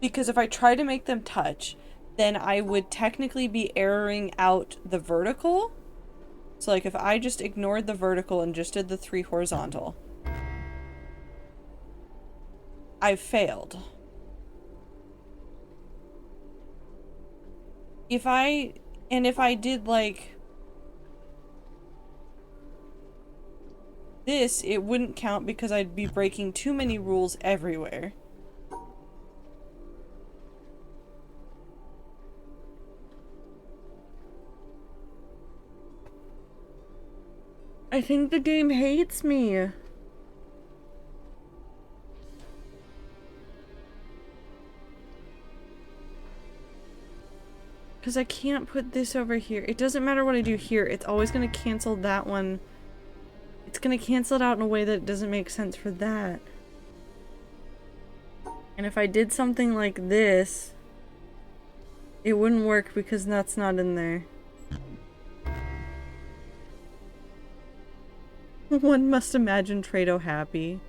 Because if I try to make them touch, then I would technically be erroring out the vertical. So like if I just ignored the vertical and just did the 3 horizontal, I've failed. If I did like... this, it wouldn't count because I'd be breaking too many rules everywhere. I think the game hates me. Because I can't put this over here. It doesn't matter what I do here. It's always going to cancel that one. It's going to cancel it out in a way that doesn't make sense for that. And if I did something like this, it wouldn't work because that's not in there. One must imagine Trado happy.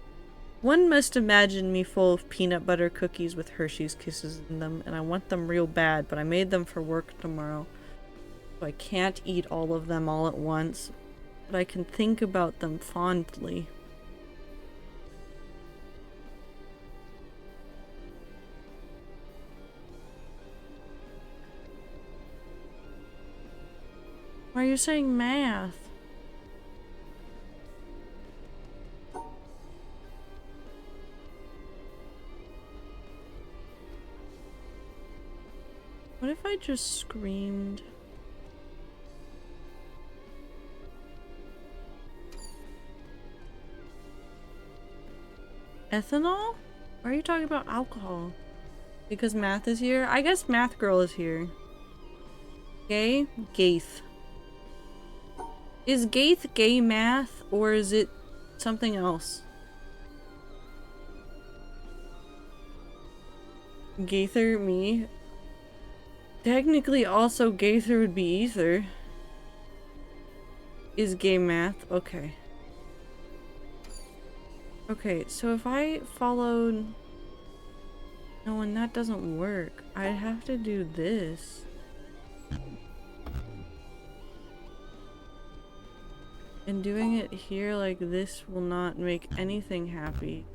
One must imagine me full of peanut butter cookies with Hershey's Kisses in them, and I want them real bad, but I made them for work tomorrow. So I can't eat all of them all at once, but I can think about them fondly. Why are you saying math? What if I just screamed? Ethanol? Why are you talking about alcohol? Because math is here? I guess math girl is here. Gay? Gaith. Is Gaith gay math or is it something else? Gaither, me? Technically also Gaither would be ether. Is gay math? Okay. Okay, so if I followed... No, and that doesn't work. I'd have to do this. And doing it here like this will not make anything happy.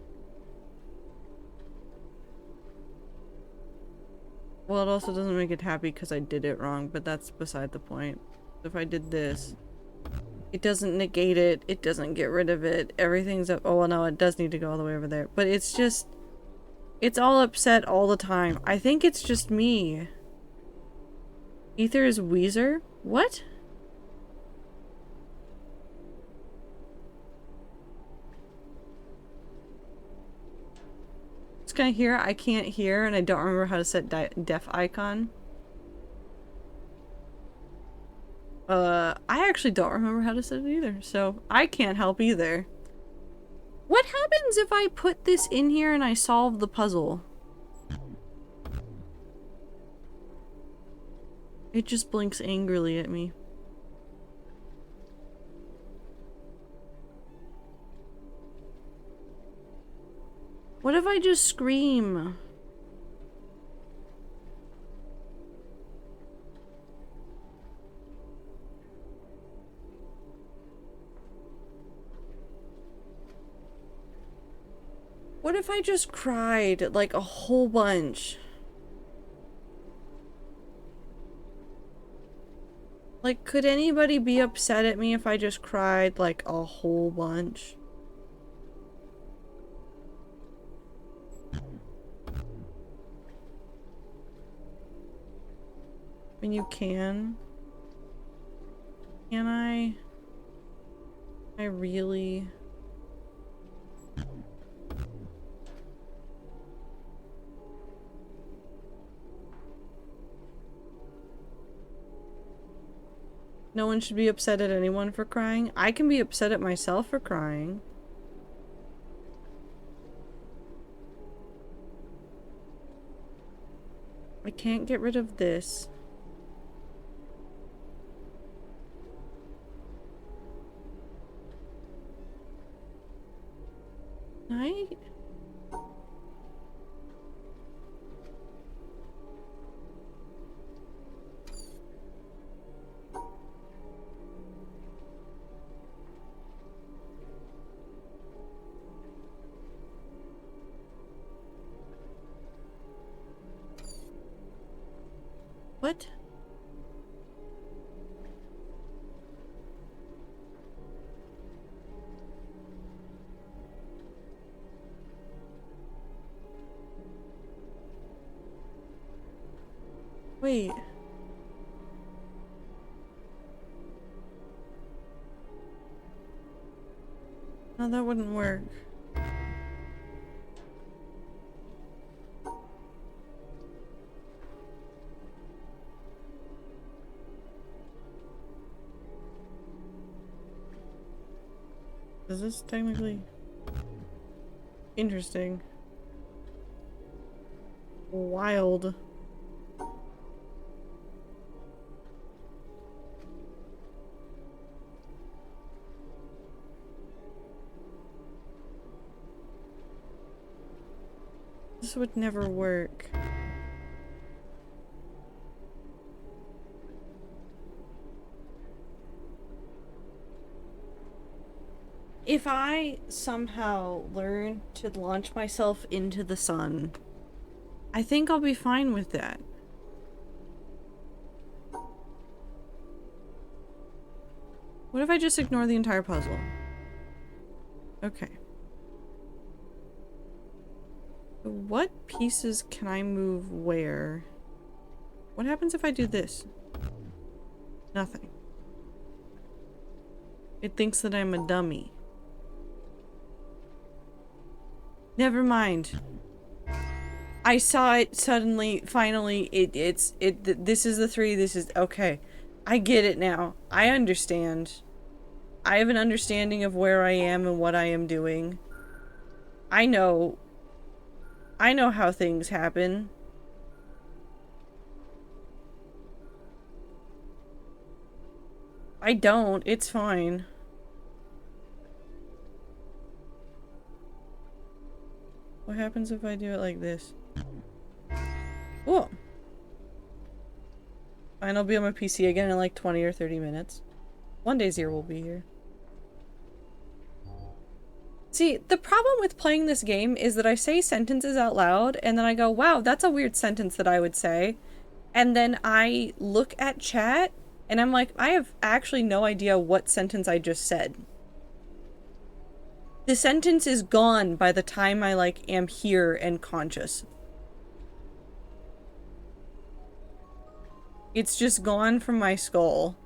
Well, it also doesn't make it happy because I did it wrong, but that's beside the point. If I did this, it doesn't negate it, it doesn't get rid of it, everything's up- oh well, no, it does need to go all the way over there. But it's just... It's all upset all the time. I think it's just me. Ether is Weezer? What? Can I hear? I can't hear, and I don't remember how to set deaf icon. I actually don't remember how to set it either, so I can't help either. What happens if I put this in here and I solve the puzzle? It just blinks angrily at me. What if I just scream? What if I just cried, like, a whole bunch? Like, could anybody be upset at me if I just cried, like, a whole bunch? I mean, you can. Can I? I really... No one should be upset at anyone for crying. I can be upset at myself for crying. I can't get rid of this. I... What? Wait. No, that wouldn't work. Is this technically interesting? Wild. This would never work. If I somehow learn to launch myself into the sun, I think I'll be fine with that. What if I just ignore the entire puzzle? Okay. What pieces can I move where? What happens if I do this? Nothing. It thinks that I'm a dummy. Never mind. I saw it suddenly, finally. This is the 3, this is, okay. I get it now. I understand. I have an understanding of where I am and what I am doing. I know how things happen. I don't, it's fine. What happens if I do it like this? Cool. Fine, I'll be on my PC again in like 20 or 30 minutes. One day Zero will be here. See, the problem with playing this game is that I say sentences out loud, and then I go, wow, that's a weird sentence that I would say. And then I look at chat, and I'm like, I have actually no idea what sentence I just said. The sentence is gone by the time I, like, am here and conscious. It's just gone from my skull.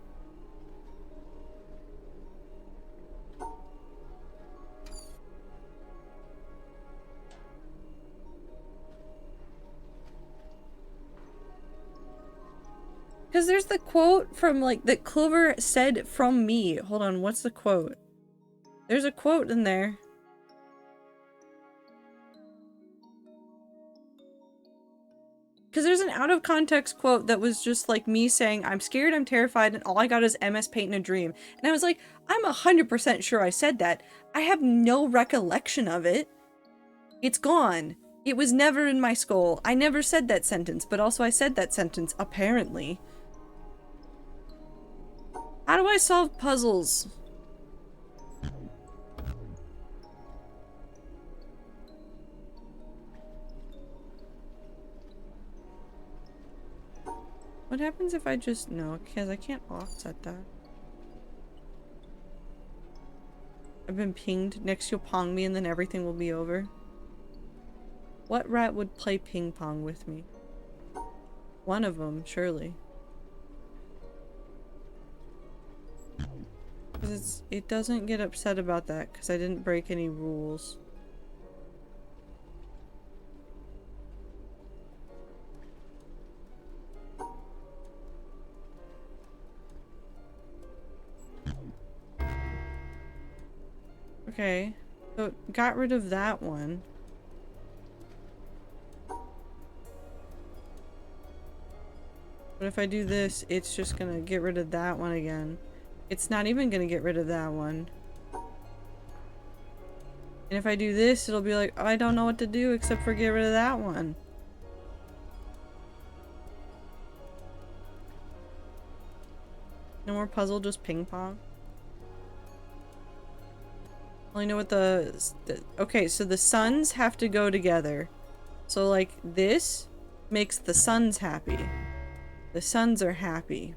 Because there's the quote from, like, that Clover said from me. Hold on, what's the quote? There's a quote in there. Because there's an out-of-context quote that was just, like, me saying, I'm scared, I'm terrified, and all I got is MS Paint in a dream. And I was like, I'm 100% sure I said that. I have no recollection of it. It's gone. It was never in my skull. I never said that sentence, but also I said that sentence, apparently. How do I solve puzzles? What happens if I just... No, because I can't offset that. I've been pinged. Next you'll pong me and then everything will be over. What rat would play ping pong with me? One of them, surely. Because it doesn't get upset about that because I didn't break any rules. Okay, so it got rid of that one. But if I do this, it's just gonna get rid of that one again. It's not even gonna get rid of that one. And if I do this, it'll be like, oh, I don't know what to do except for get rid of that one. No more puzzle, just ping pong. Only know what okay, so the suns have to go together. So like this makes the suns happy. The suns are happy.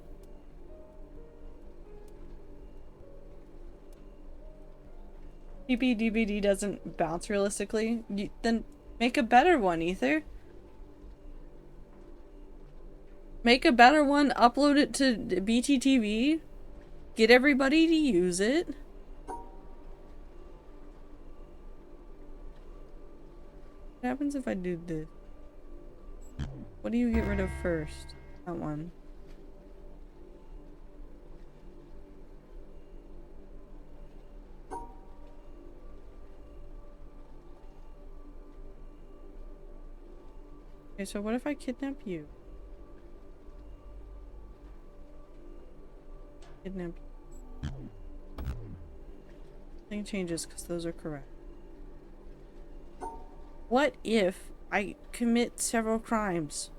PPDBD doesn't bounce realistically. Then make a better one, Ether. Make a better one, upload it to BTTV, get everybody to use it. What happens if I do this? What do you get rid of first? That one. Okay, so what if I kidnap you? Kidnap you. Nothing changes because those are correct. What if I commit several crimes?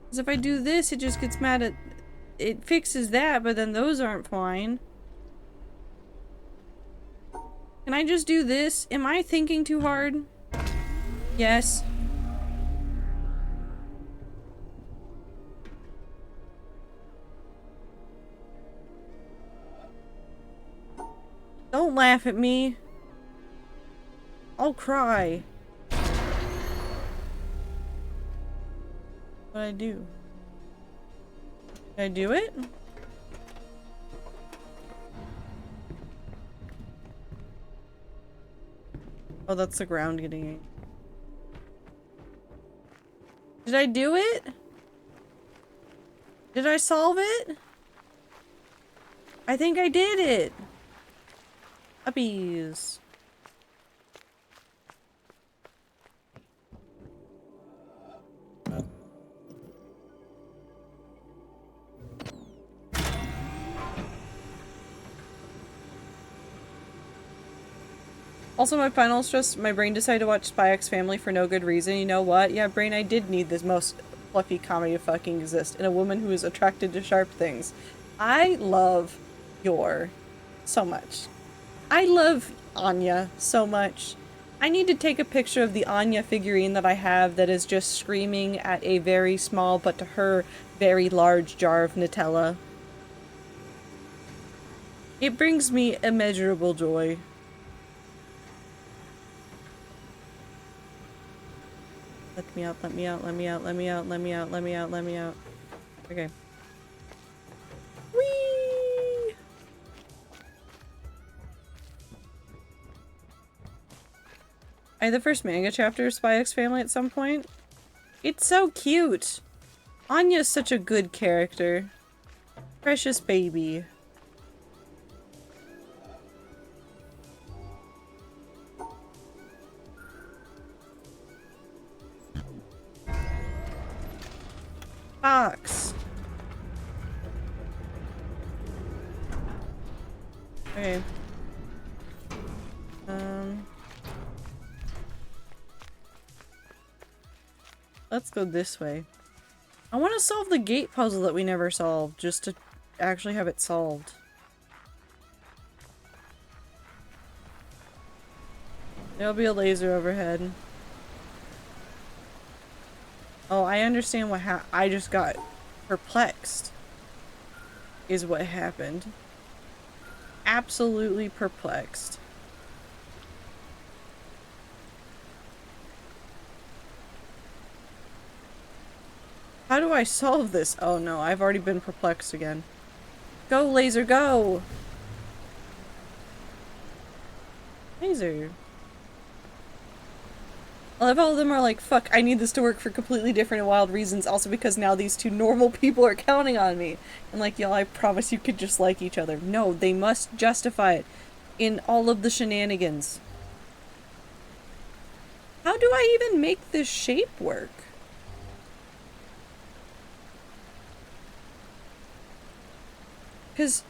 Because if I do this, it just gets mad at... It fixes that, but then those aren't fine. Can I just do this? Am I thinking too hard? Yes. Don't laugh at me. I'll cry. What'd I do? Did I do it? Oh, that's the ground getting it. Did I do it? Did I solve it? I think I did it. Puppies. Also, my final stress, my brain decided to watch Spy X Family for no good reason. You know what? Yeah, brain, I did need this most fluffy comedy to fucking exist in a woman who is attracted to sharp things. I love Yor so much. I love Anya so much. I need to take a picture of the Anya figurine that I have that is just screaming at a very small, but to her, very large jar of Nutella. It brings me immeasurable joy. Let me out, let me out, let me out, let me out, let me out, let me out, let me out. Okay. Whee! I had the first manga chapter of Spy X Family at some point. It's so cute! Anya's such a good character. Precious baby. Fox. Okay. Let's go this way. I want to solve the gate puzzle that we never solved, just to actually have it solved. There'll be a laser overhead. Oh, I understand what I just got perplexed. Is what happened. Absolutely perplexed. How do I solve this? Oh no, I've already been perplexed again. Go, laser, go! Laser. I love all of them are like, fuck, I need this to work for completely different and wild reasons, also because now these two normal people are counting on me. And like, y'all, I promise you could just like each other. No, they must justify it in all of the shenanigans. How do I even make this shape work? Because...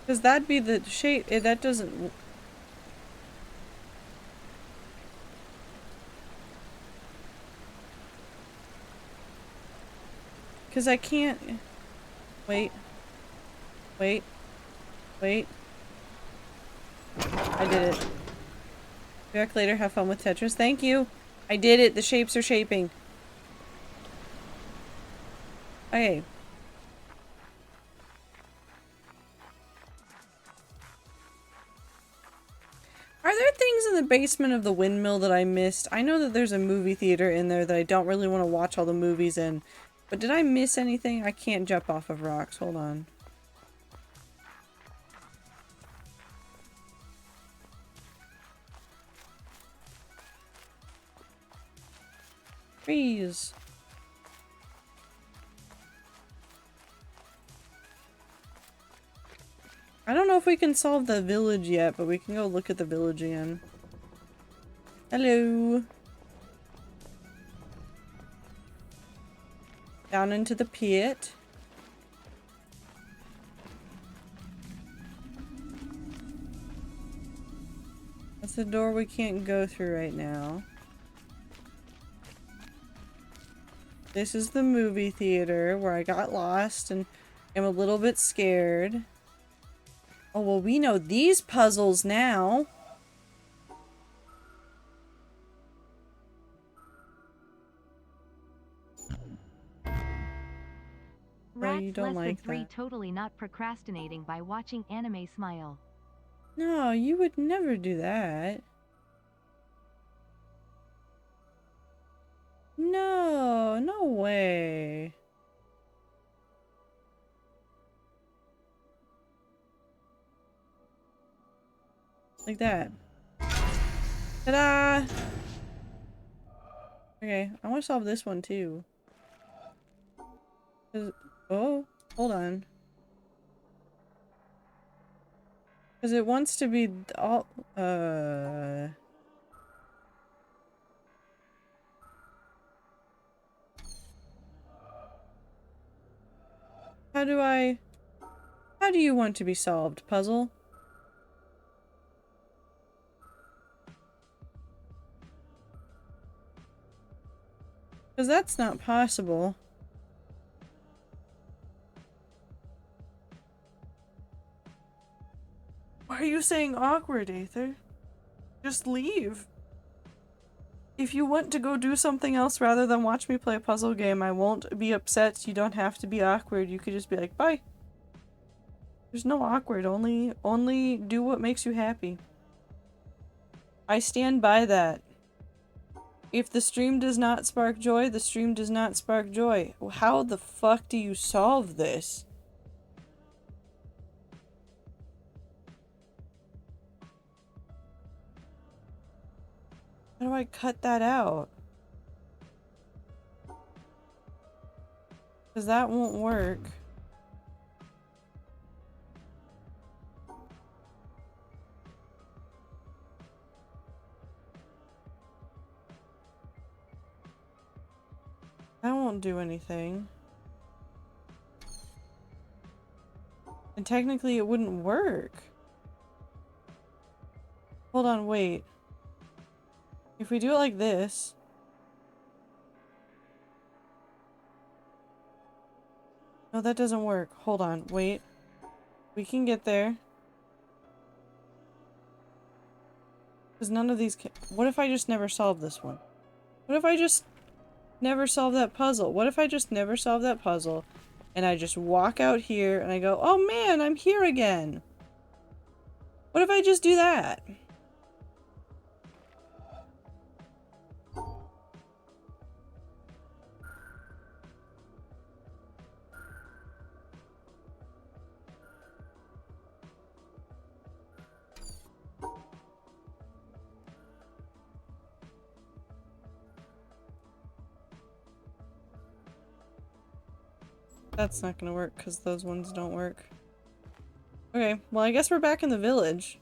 Because that'd be the shape. That doesn't... Because I can't... Wait. Wait. Wait. I did it. Be back later. Have fun with Tetris. Thank you. I did it. The shapes are shaping. Okay. Are there things in the basement of the windmill that I missed? I know that there's a movie theater in there that I don't really want to watch all the movies in. But did I miss anything? I can't jump off of rocks. Hold on. Freeze. I don't know if we can solve the village yet, but we can go look at the village again. Hello. Down into the pit. That's the door we can't go through right now. This is the movie theater where I got lost and am a little bit scared. Oh, well, we know these puzzles now. Rats you don't less like than 3 that. totally not procrastinating by watching anime smile. No, you would never do that. No, no way. Like that. Ta-da! Okay, I want to solve this one too. Oh, hold on. Because it wants to be all... How do you want to be solved, puzzle? Because that's not possible. Why are you saying awkward, Aether? Just leave. If you want to go do something else rather than watch me play a puzzle game, I won't be upset. You don't have to be awkward. You could just be like, bye. There's no awkward. Only do what makes you happy. I stand by that. If the stream does not spark joy, the stream does not spark joy. How the fuck do you solve this? How do I cut that out? Because that won't work. That won't do anything. And technically it wouldn't work. Hold on, wait. If we do it like this... No, that doesn't work. Hold on, wait. We can get there. Because none of these can... What if I just never solve this one? What if I just never solve that puzzle? What if I just never solve that puzzle and I just walk out here and I go, oh man, I'm here again? What if I just do that? That's not gonna work because those ones don't work. Okay, well I guess we're back in the village.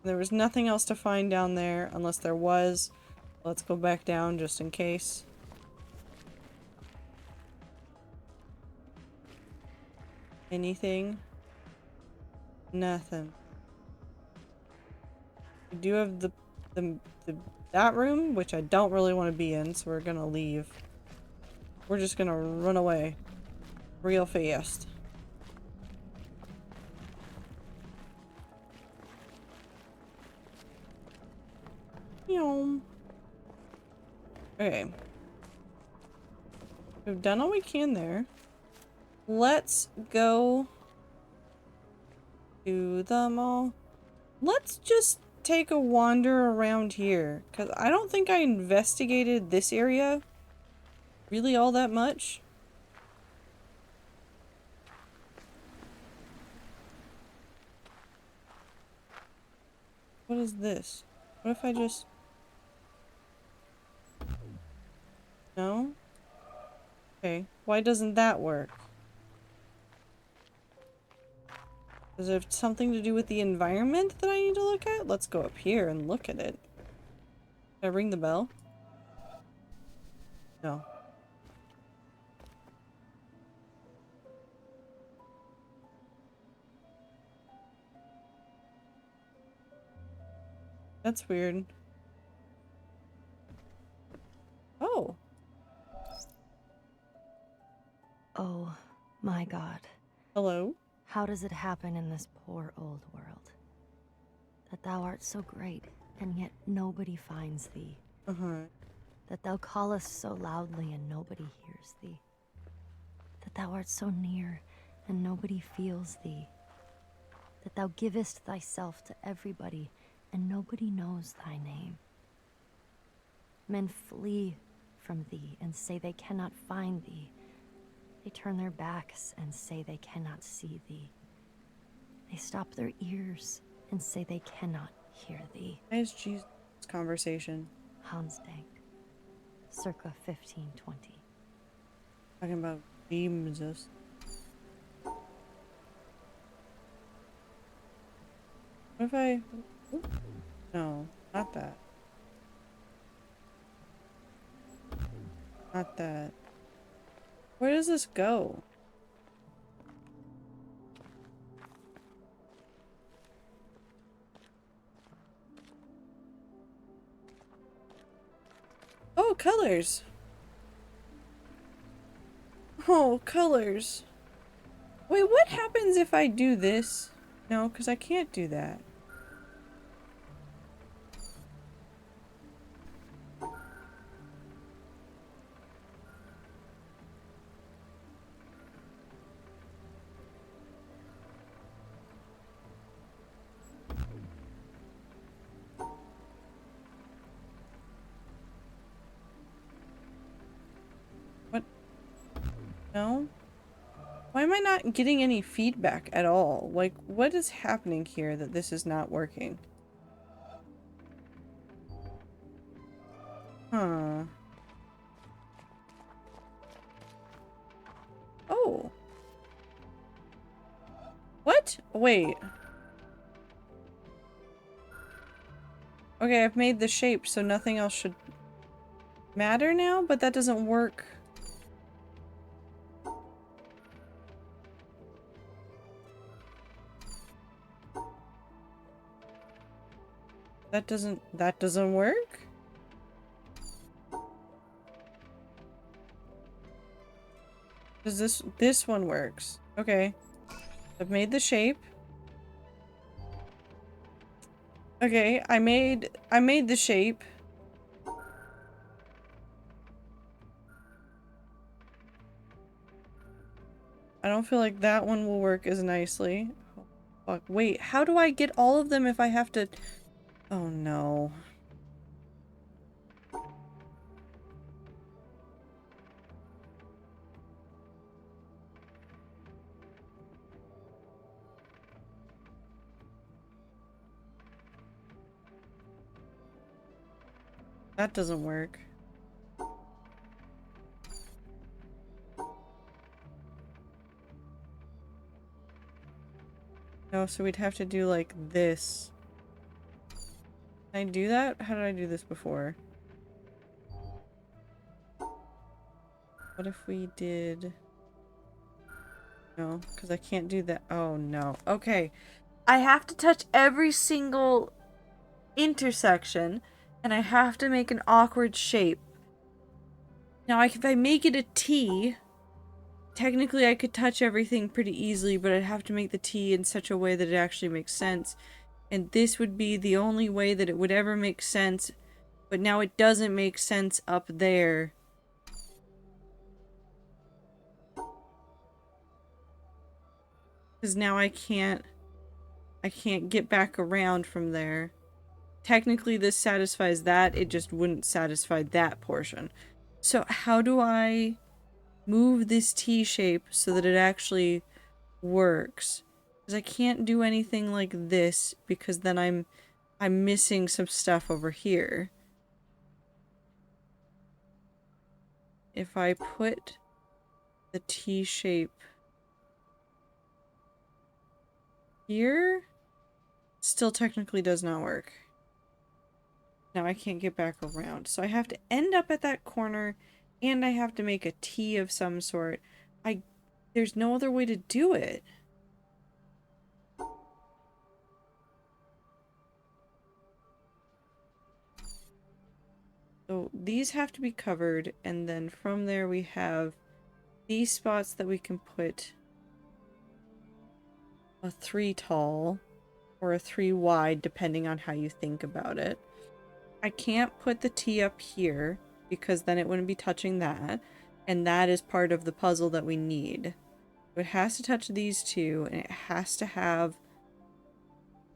There was nothing else to find down there, unless there was. Let's go back down just in case. Anything? Nothing. We do have that room, which I don't really want to be in, so we're gonna leave. we're just gonna run away real fast. Okay. We've done all we can there. Let's go to the mall. Let's just take a wander around here, because I don't think I investigated this area really all that much. What is this? What if I just... No? Okay. Why doesn't that work? Does it have something to do with the environment that I need to look at? Let's go up here and look at it. Did I ring the bell? No. That's weird. Oh. Oh, my God. Hello? How does it happen in this poor old world? That thou art so great, and yet nobody finds thee. Uh-huh. That thou callest so loudly, and nobody hears thee. That thou art so near, and nobody feels thee. That thou givest thyself to everybody, and nobody knows thy name. Men flee from thee, and say they cannot find thee. They turn their backs and say they cannot see thee. They stop their ears and say they cannot hear thee. Why is Jesus' conversation? Hansdank, circa 1520. Talking about Jesus. What if I... Oop. No, not that. Not that. Where does this go? Oh, colors! Oh, colors. Wait, what happens if I do this? No, because I can't do that. No? Why am I not getting any feedback at all? Like, what is happening here that this is not working? Huh. Oh. What? Wait. Okay, I've made the shape, so nothing else should matter now, but that doesn't work. That doesn't work? Does this one works? Okay. I've made the shape. Okay, I made the shape. I don't feel like that one will work as nicely. Oh, fuck. Wait, how do I get all of them if I have to... Oh no. That doesn't work. No, so we'd have to do like this. Can I do that? How did I do this before? What if we did... No, because I can't do that. Oh no. Okay. I have to touch every single intersection, and I have to make an awkward shape. Now, if I make it a T, technically I could touch everything pretty easily, but I'd have to make the T in such a way that it actually makes sense. And this would be the only way that it would ever make sense, but now it doesn't make sense up there. Because now I can't get back around from there. Technically this satisfies that, it just wouldn't satisfy that portion. So how do I move this T shape so that it actually works? Because I can't do anything like this because then I'm missing some stuff over here. If I put the T shape here, still technically does not work. Now I can't get back around. So I have to end up at that corner and I have to make a T of some sort. There's no other way to do it. So these have to be covered, and then from there we have these spots that we can put a 3 tall or a 3 wide, depending on how you think about it. I can't put the T up here because then it wouldn't be touching that, and that is part of the puzzle that we need. It has to touch these two, and it has to have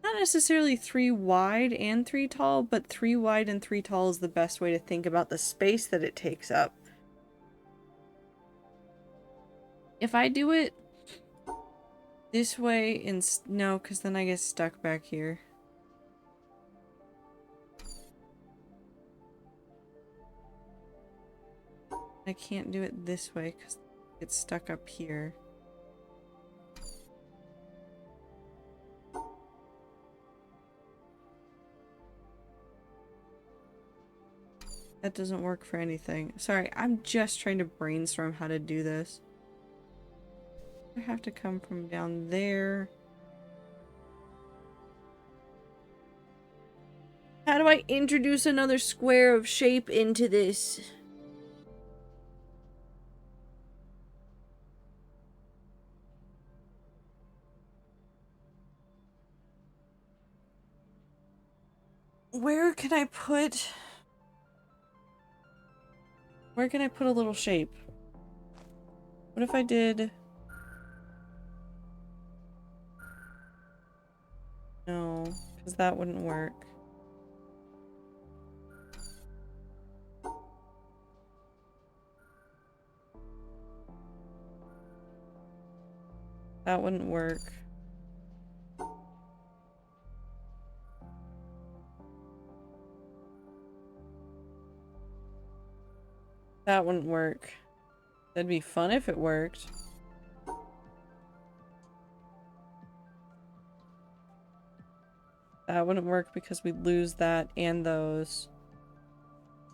not necessarily 3 wide and 3 tall, but 3 wide and 3 tall is the best way to think about the space that it takes up. If I do it this way, no, because then I get stuck back here. I can't do it this way because it's stuck up here. That doesn't work for anything. Sorry, I'm just trying to brainstorm how to do this. I have to come from down there. How do I introduce another square of shape into this? Where can I put a little shape? What if I did... No, because that wouldn't work. That wouldn't work. That wouldn't work. That'd be fun if it worked. That wouldn't work because we'd lose that and those.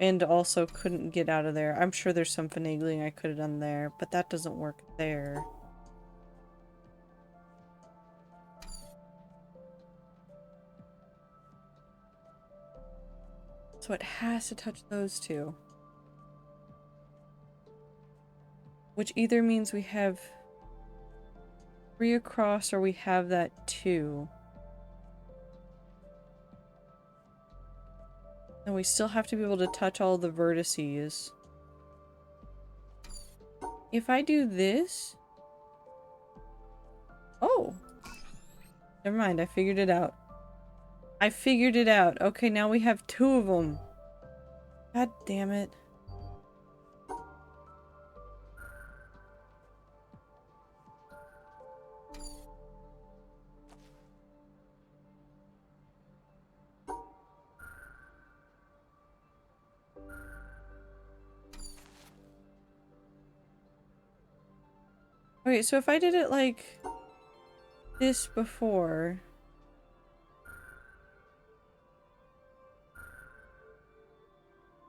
And also couldn't get out of there. I'm sure there's some finagling I could have done there, but that doesn't work there. So it has to touch those two. Which either means we have 3 across or we have that 2. And we still have to be able to touch all the vertices. If I do this... Oh! Never mind, I figured it out. I figured it out. Okay, now we have 2 of them. God damn it. Okay, so if I did it like this before...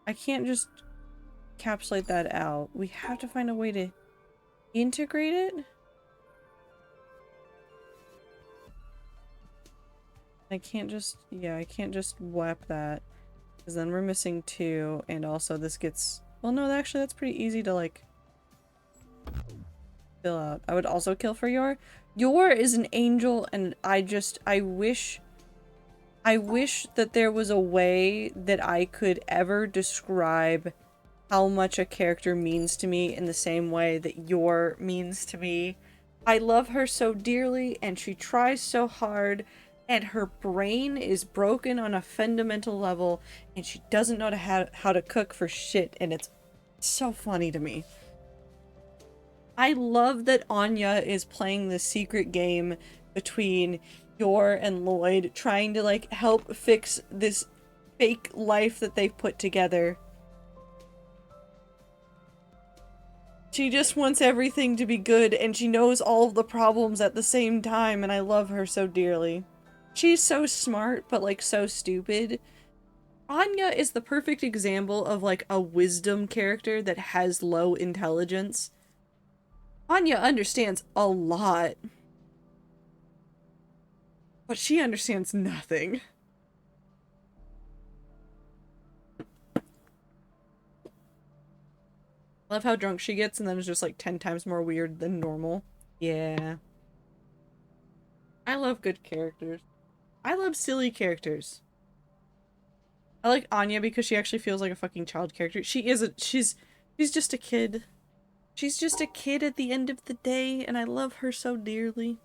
I can't just encapsulate that out. We have to find a way to integrate it. I can't just, yeah, I can't just whap that. Because then we're missing 2, and also this gets Well, no, actually, that's pretty easy to, like, fill out. I would also kill for Yor. Yor is an angel, and I wish that there was a way that I could ever describe how much a character means to me in the same way that Yor means to me. I love her so dearly, and she tries so hard, and her brain is broken on a fundamental level, and she doesn't know how to cook for shit, and it's so funny to me. I love that Anya is playing the secret game between Yor and Lloyd, trying to, like, help fix this fake life that they've put together. She just wants everything to be good, and she knows all of the problems at the same time, and I love her so dearly. She's so smart, but, like, so stupid. Anya is the perfect example of, like, a wisdom character that has low intelligence. Anya understands a lot. But she understands nothing. Love how drunk she gets and then is just like 10 times more weird than normal. Yeah. I love good characters. I love silly characters. I like Anya because she actually feels like a fucking child character. She's just a kid. She's just a kid at the end of the day, and I love her so dearly.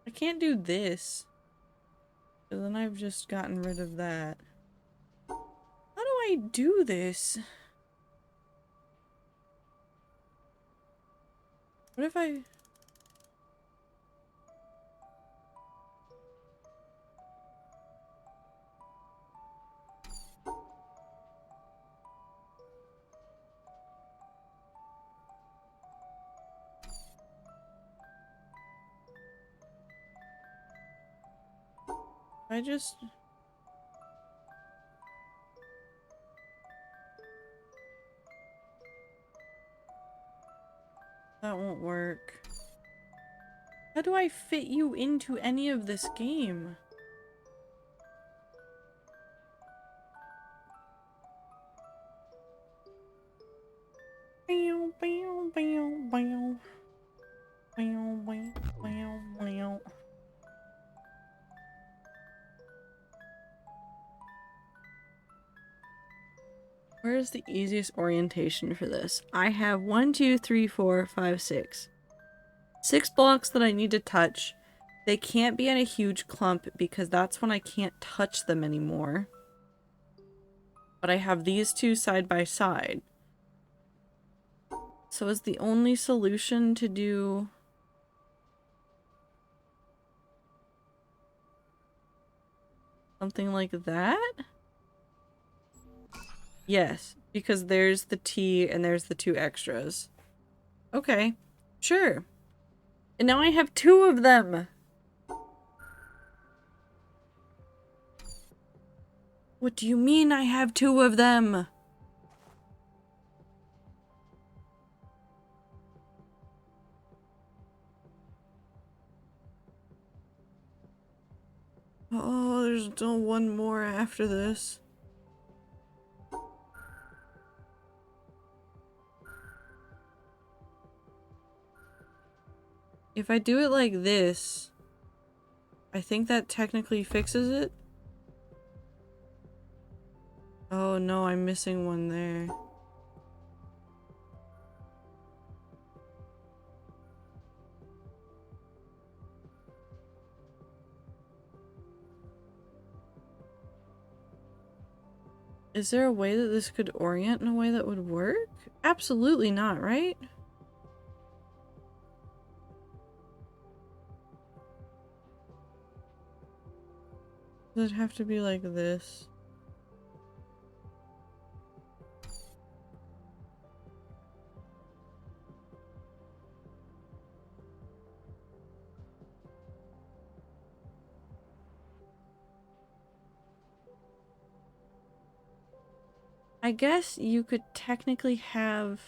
I can't do this. So then I've just gotten rid of that. How do I do this? What if I... I just... That won't work. How do I fit you into any of this game? Bow, bow, bow, bow. Bow, bow, bow, bow. Where is the easiest orientation for this? I have 1, 2, 3, 4, 5, 6. 6 blocks that I need to touch. They can't be in a huge clump because that's when I can't touch them anymore. But I have these two side by side. So is the only solution to do... something like that? Yes, because there's the T and there's the 2 extras. Okay, sure. And now I have 2 of them! What do you mean I have 2 of them? Oh, there's still 1 more after this. If I do it like this, I think that technically fixes it. Oh no, I'm missing 1 there. Is there a way that this could orient in a way that would work? Absolutely not, right? Does it have to be like this? I guess you could technically have...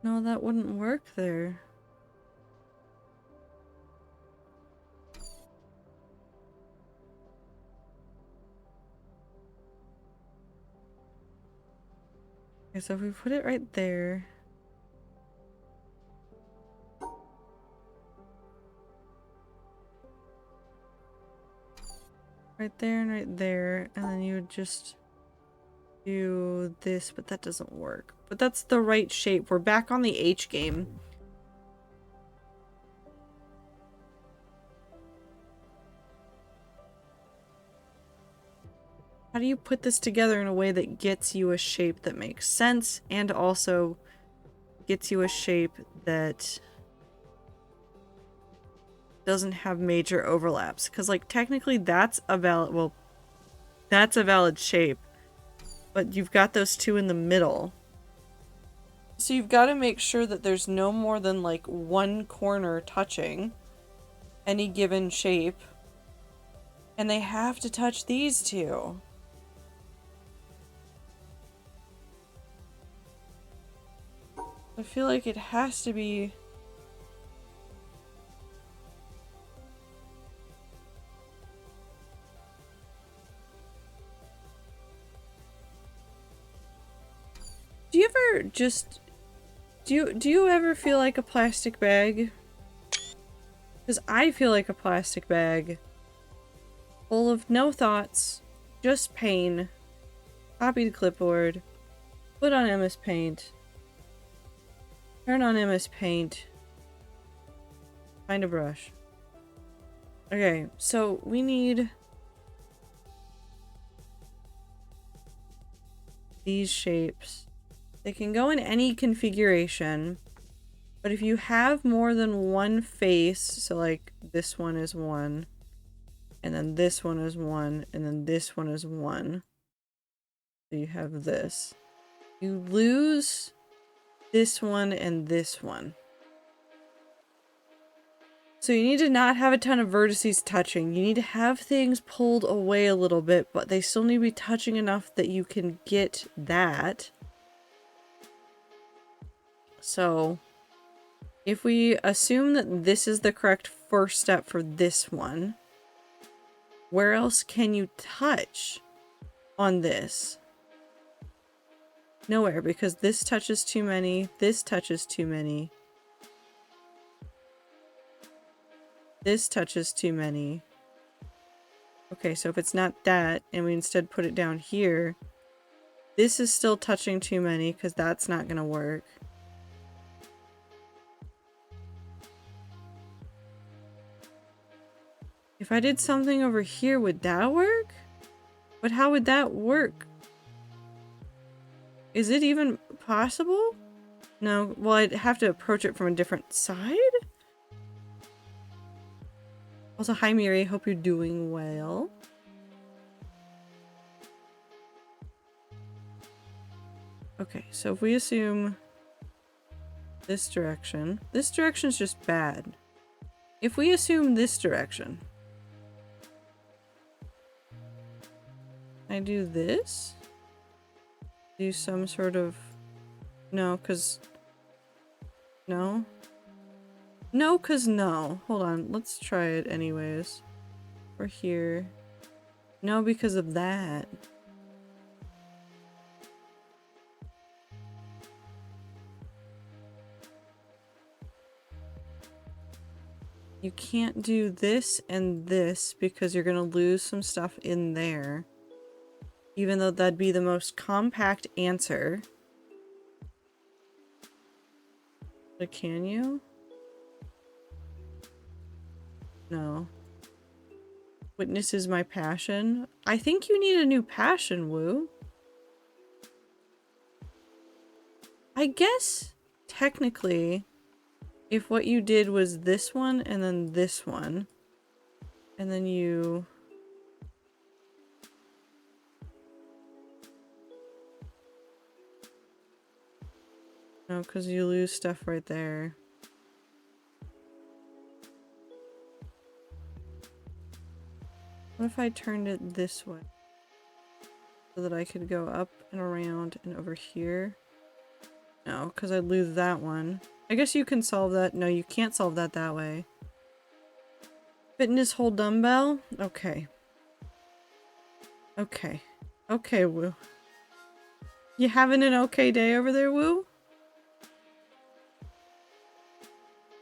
No, that wouldn't work there. Okay, so if we put it right there. Right there and right there, and then you would just do this, but that doesn't work. But that's the right shape. We're back on the H game. How do you put this together in a way that gets you a shape that makes sense and also gets you a shape that doesn't have major overlaps? Because, like, technically that's a valid, well, that's a valid shape, but you've got those two in the middle. So you've got to make sure that there's no more than, like, one corner touching any given shape, and they have to touch these two. I feel like it has to be... Do you ever just... Do you ever feel like a plastic bag? Because I feel like a plastic bag. Full of no thoughts, just pain. Copy the clipboard. Put on MS Paint. Turn on MS Paint. Find a brush. Okay, so we need these shapes. They can go in any configuration, but if you have more than one face, so like this one is one, and then this one is one, and then this one is one, so you have this. You lose this one and this one. So you need to not have a ton of vertices touching. You need to have things pulled away a little bit, but they still need to be touching enough that you can get that. So if we assume that this is the correct first step for this one, where else can you touch on this? Nowhere, because this touches too many, this touches too many. This touches too many. Okay, so if it's not that, and we instead put it down here, this is still touching too many, because that's not gonna work. If I did something over here, would that work? But how would that work? Is it even possible? No, well, I'd have to approach it from a different side? Also, hi Miri, hope you're doing well. Okay, so if we assume this direction's just bad. If we assume this direction, I do this? Do some sort of... No, because... No? No, because no. Hold on, let's try it anyways. We're here. No, because of that. You can't do this and this because you're gonna lose some stuff in there. Even though that'd be the most compact answer. But can you? No. Witness is my passion. I think you need a new passion, Woo. I guess, technically, if what you did was this one and then this one, and then you... No, because you lose stuff right there. What if I turned it this way? So that I could go up and around and over here? No, because I'd lose that one. I guess you can solve that. No, you can't solve that that way. Fitness hold dumbbell? Okay. Okay. Okay, Woo. You having an okay day over there, Woo?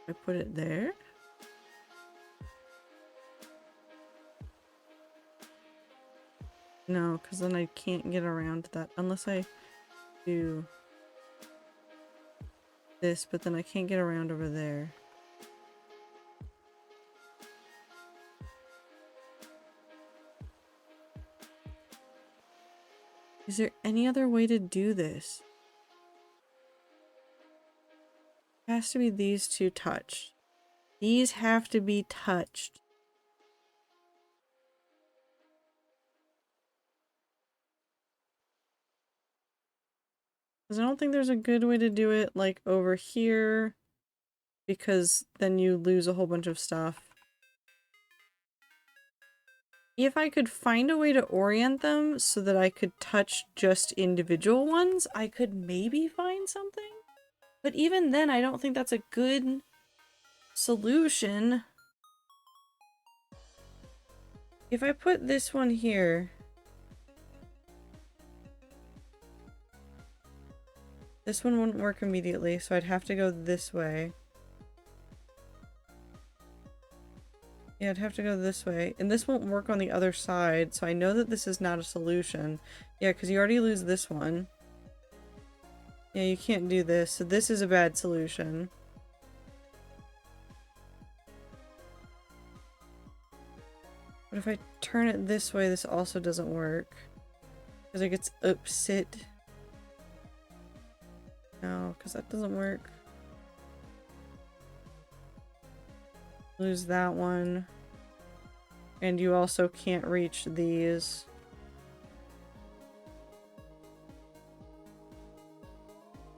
I put it there. No, because then I can't get around that unless I do this, but then I can't get around over there. Is there any other way to do this? It has to be these two touched. These have to be touched. Because I don't think there's a good way to do it like over here, because then you lose a whole bunch of stuff. If I could find a way to orient them so that I could touch just individual ones, I could maybe find something. But even then, I don't think that's a good solution. If I put this one here, this one wouldn't work immediately, so I'd have to go this way. Yeah, I'd have to go this way. And this won't work on the other side, so I know that this is not a solution. Yeah, because you already lose this one. Yeah, you can't do this, so this is a bad solution. But if I turn it this way, this also doesn't work. Because it gets upset. No, because that doesn't work. Lose that one. And you also can't reach these.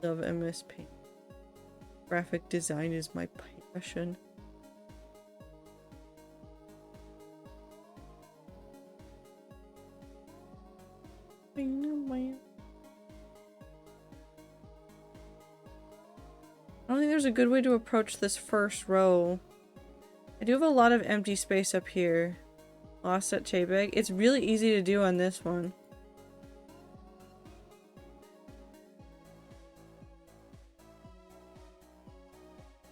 Love MS Paint. Graphic design is my passion. I don't think there's a good way to approach this first row. I do have a lot of empty space up here. Lost at Chapek. It's really easy to do on this one.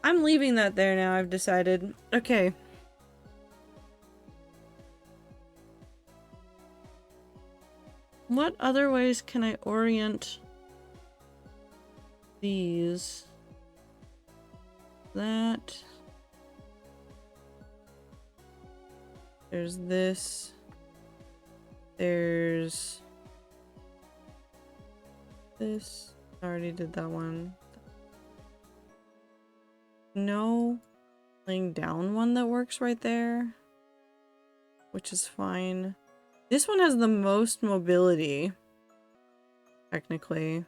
I'm leaving that there now, I've decided. Okay. What other ways can I orient these? That. There's this. There's this. I already did that one. No laying down one that works right there, which is fine. This one has the most mobility, technically.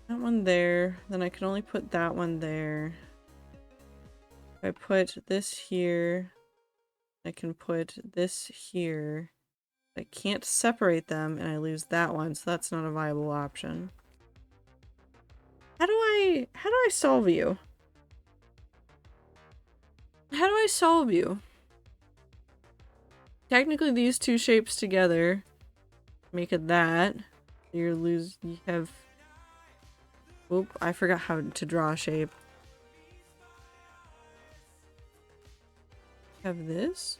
That one there, then I can only put that one there. If I put this here, I can put this here. I can't separate them and I lose that one, so that's not a viable option. How do I solve you? How do I solve you? Technically these two shapes together make it that. You have... Oop, I forgot how to draw a shape. Have this.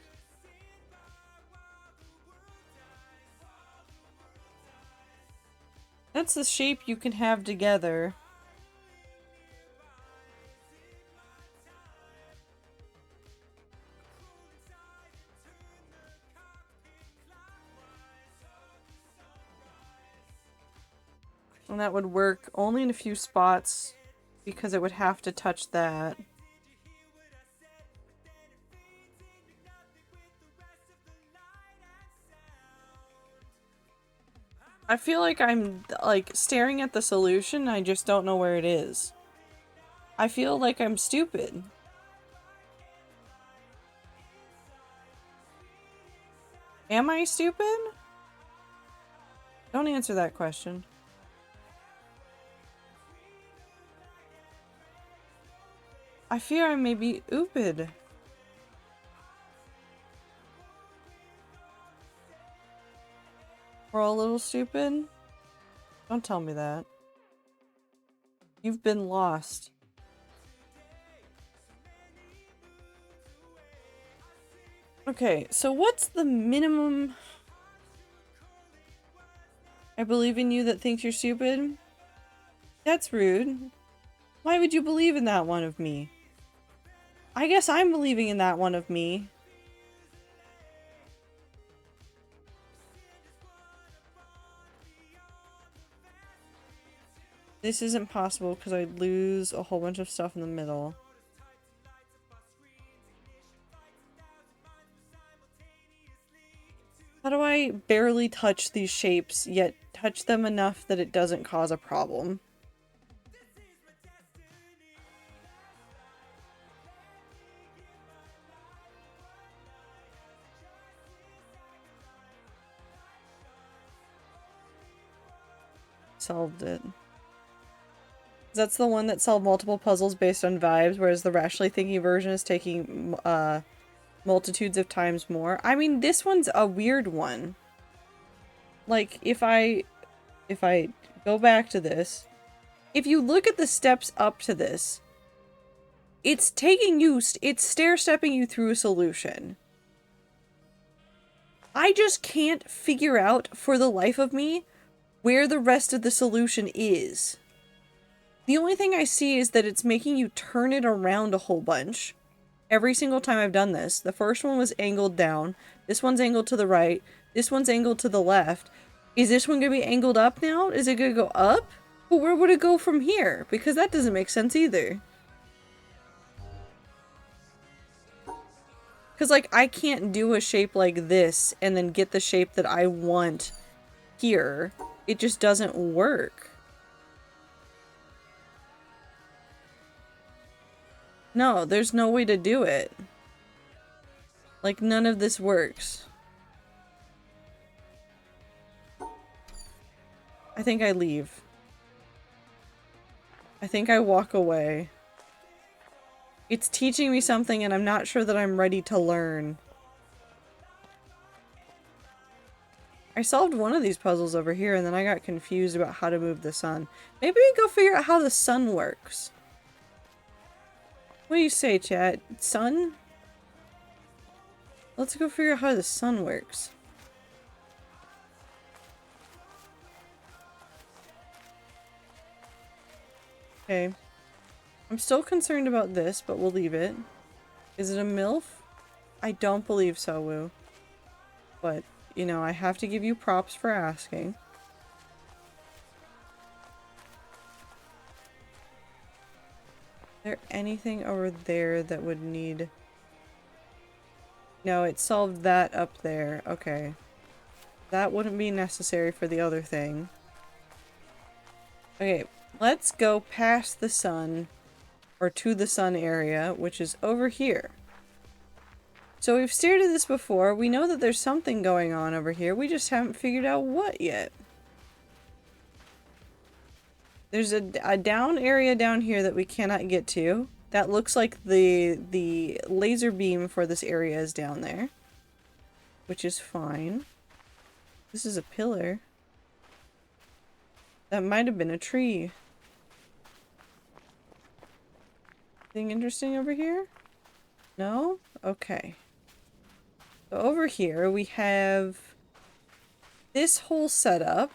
That's the shape you can have together. And that would work only in a few spots because it would have to touch that. I feel like I'm like staring at the solution, I just don't know where it is. I feel like I'm stupid. Am I stupid? Don't answer that question. I fear I may be oopid. We're all a little stupid? Don't tell me that. You've been lost. Okay, so what's the minimum... I believe in you that thinks you're stupid? That's rude. Why would you believe in that one of me? I guess I'm believing in that one of me. This isn't possible because I'd lose a whole bunch of stuff in the middle. How do I barely touch these shapes, yet touch them enough that it doesn't cause a problem? Solved it. That's the one that solved multiple puzzles based on vibes, whereas the rationally thinking version is taking multitudes of times more. I mean, this one's a weird one. Like, if I go back to this, if you look at the steps up to this, it's taking you, it's stair-stepping you through a solution. I just can't figure out, for the life of me, where the rest of the solution is. The only thing I see is that it's making you turn it around a whole bunch. Every single time I've done this. The first one was angled down. This one's angled to the right. This one's angled to the left. Is this one going to be angled up now? Is it going to go up? But where would it go from here? Because that doesn't make sense either. Because, like, I can't do a shape like this and then get the shape that I want here. It just doesn't work. No, there's no way to do it. Like, none of this works. I think I leave. I think I walk away. It's teaching me something and I'm not sure that I'm ready to learn. I solved one of these puzzles over here and then I got confused about how to move the sun. Maybe we can go figure out how the sun works. What do you say, chat? Sun? Let's go figure out how the sun works. Okay. I'm still concerned about this, but we'll leave it. Is it a MILF? I don't believe so, Woo. But, you know, I have to give you props for asking. Is there anything over there that would need... No, it solved that up there. Okay. That wouldn't be necessary for the other thing. Okay, let's go past the sun, or to the sun area, which is over here. So we've stared at this before. We know that there's something going on over here. We just haven't figured out what yet. There's a down area down here that we cannot get to. That looks like the laser beam for this area is down there. Which is fine. This is a pillar. That might have been a tree. Anything interesting over here? No? Okay. So over here we have this whole setup.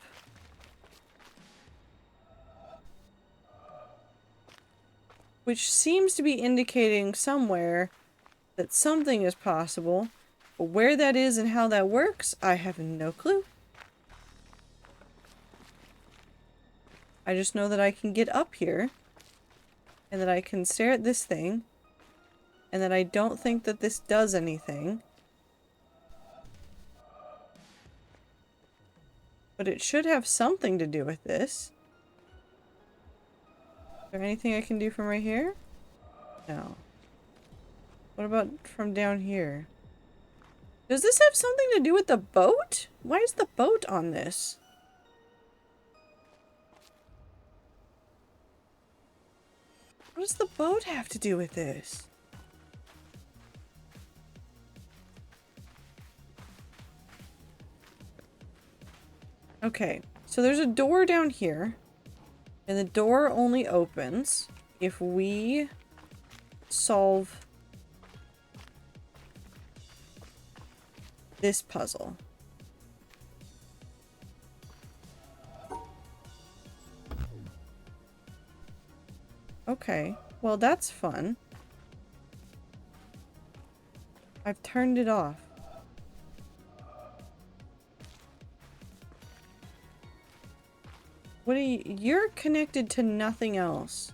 Which seems to be indicating somewhere that something is possible. But where that is and how that works, I have no clue. I just know that I can get up here. And that I can stare at this thing. And that I don't think that this does anything. But it should have something to do with this. there anything I can do from right here? No. What about from down here? Does this have something to do with the boat? Why is the boat on this? What does the boat have to do with this? Okay, so there's a door down here. And the door only opens if we solve this puzzle. Okay, well that's fun. I've turned it off. What are you? You're connected to nothing else.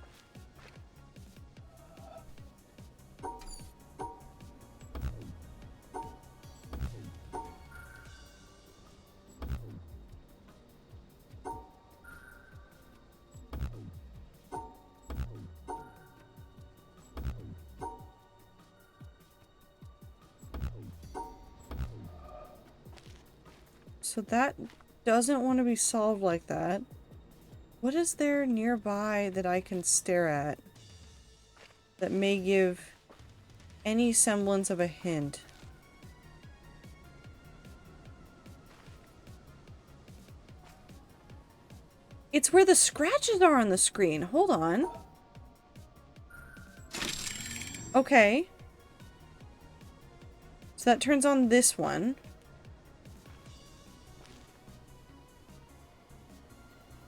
So that doesn't want to be solved like that. What is there nearby that I can stare at that may give any semblance of a hint? It's where the scratches are on the screen. Hold on. Okay. So that turns on this one.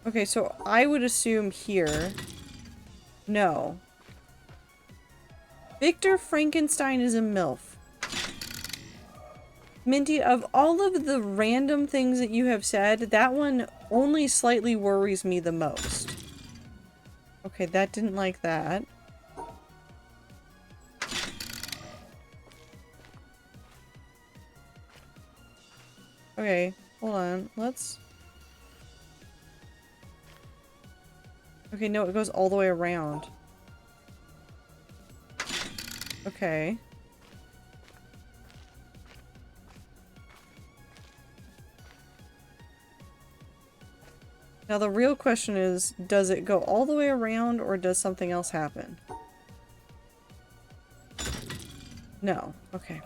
Okay, so I would assume here. No. Victor Frankenstein is a MILF. Minty, of all of the random things that you have said, that one only slightly worries me the most. Okay, that didn't like that. Okay, hold on. Let's... Okay, no, it goes all the way around. Okay. Now the real question is, does it go all the way around or does something else happen? No. Okay.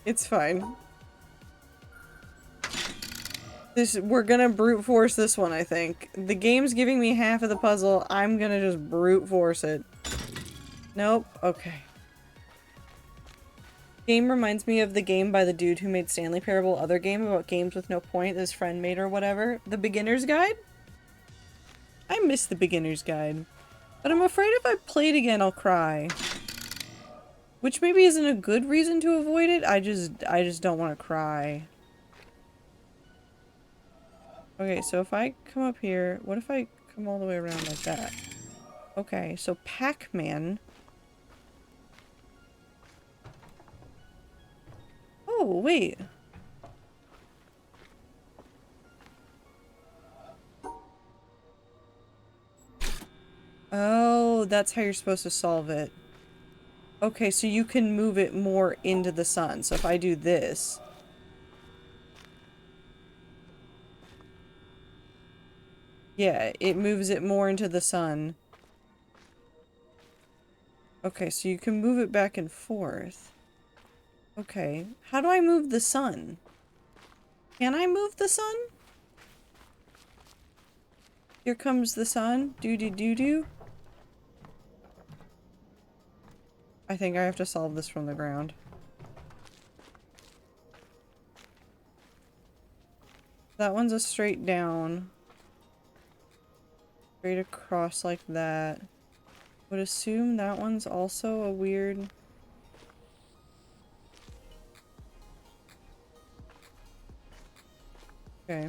It's fine. We're gonna brute force this one, I think. The game's giving me half of the puzzle. I'm gonna just brute force it. Nope. Okay. Game reminds me of the game by the dude who made Stanley Parable, other game about games with no point that his friend made or whatever. The Beginner's Guide? I miss the Beginner's Guide. But I'm afraid if I play it again, I'll cry. Which maybe isn't a good reason to avoid it. I just don't want to cry. Okay, so if I come up here, what if I come all the way around like that? Okay, so Pac-Man. Oh, wait. Oh, that's how you're supposed to solve it. Okay, so you can move it more into the sun. So if I do this... Yeah, it moves it more into the sun. Okay, so you can move it back and forth. Okay, how do I move the sun? Can I move the sun? Here comes the sun. Doo-doo-doo-doo. I think I have to solve this from the ground. That one's a straight down. Straight across like that. Would assume that one's also a weird... Okay.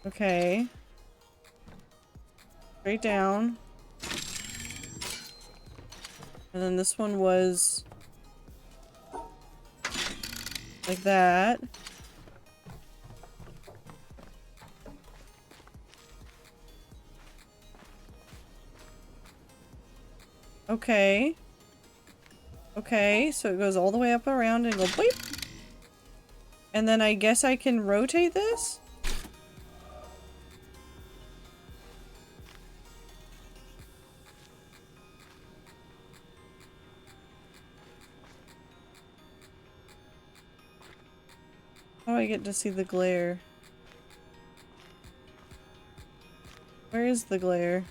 Okay. Straight down. And then this one was... Like that. Okay. Okay, so it goes all the way up around and go bleep. And then I guess I can rotate this? How do I get to see the glare? Where is the glare?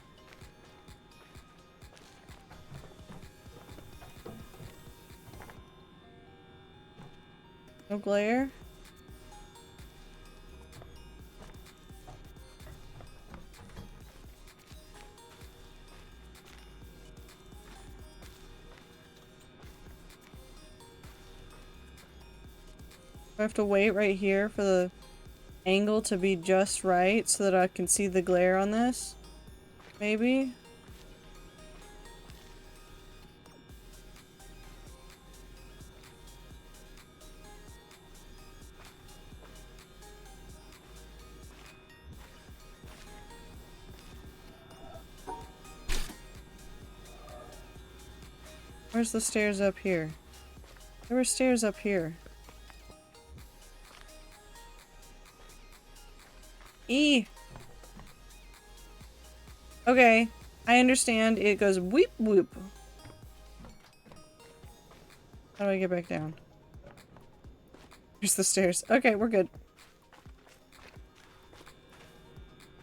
No glare? I have to wait right here for the angle to be just right so that I can see the glare on this? Maybe? Where's the stairs up here? There were stairs up here. E! Okay, I understand. It goes whoop whoop. How do I get back down? Here's the stairs. Okay, we're good.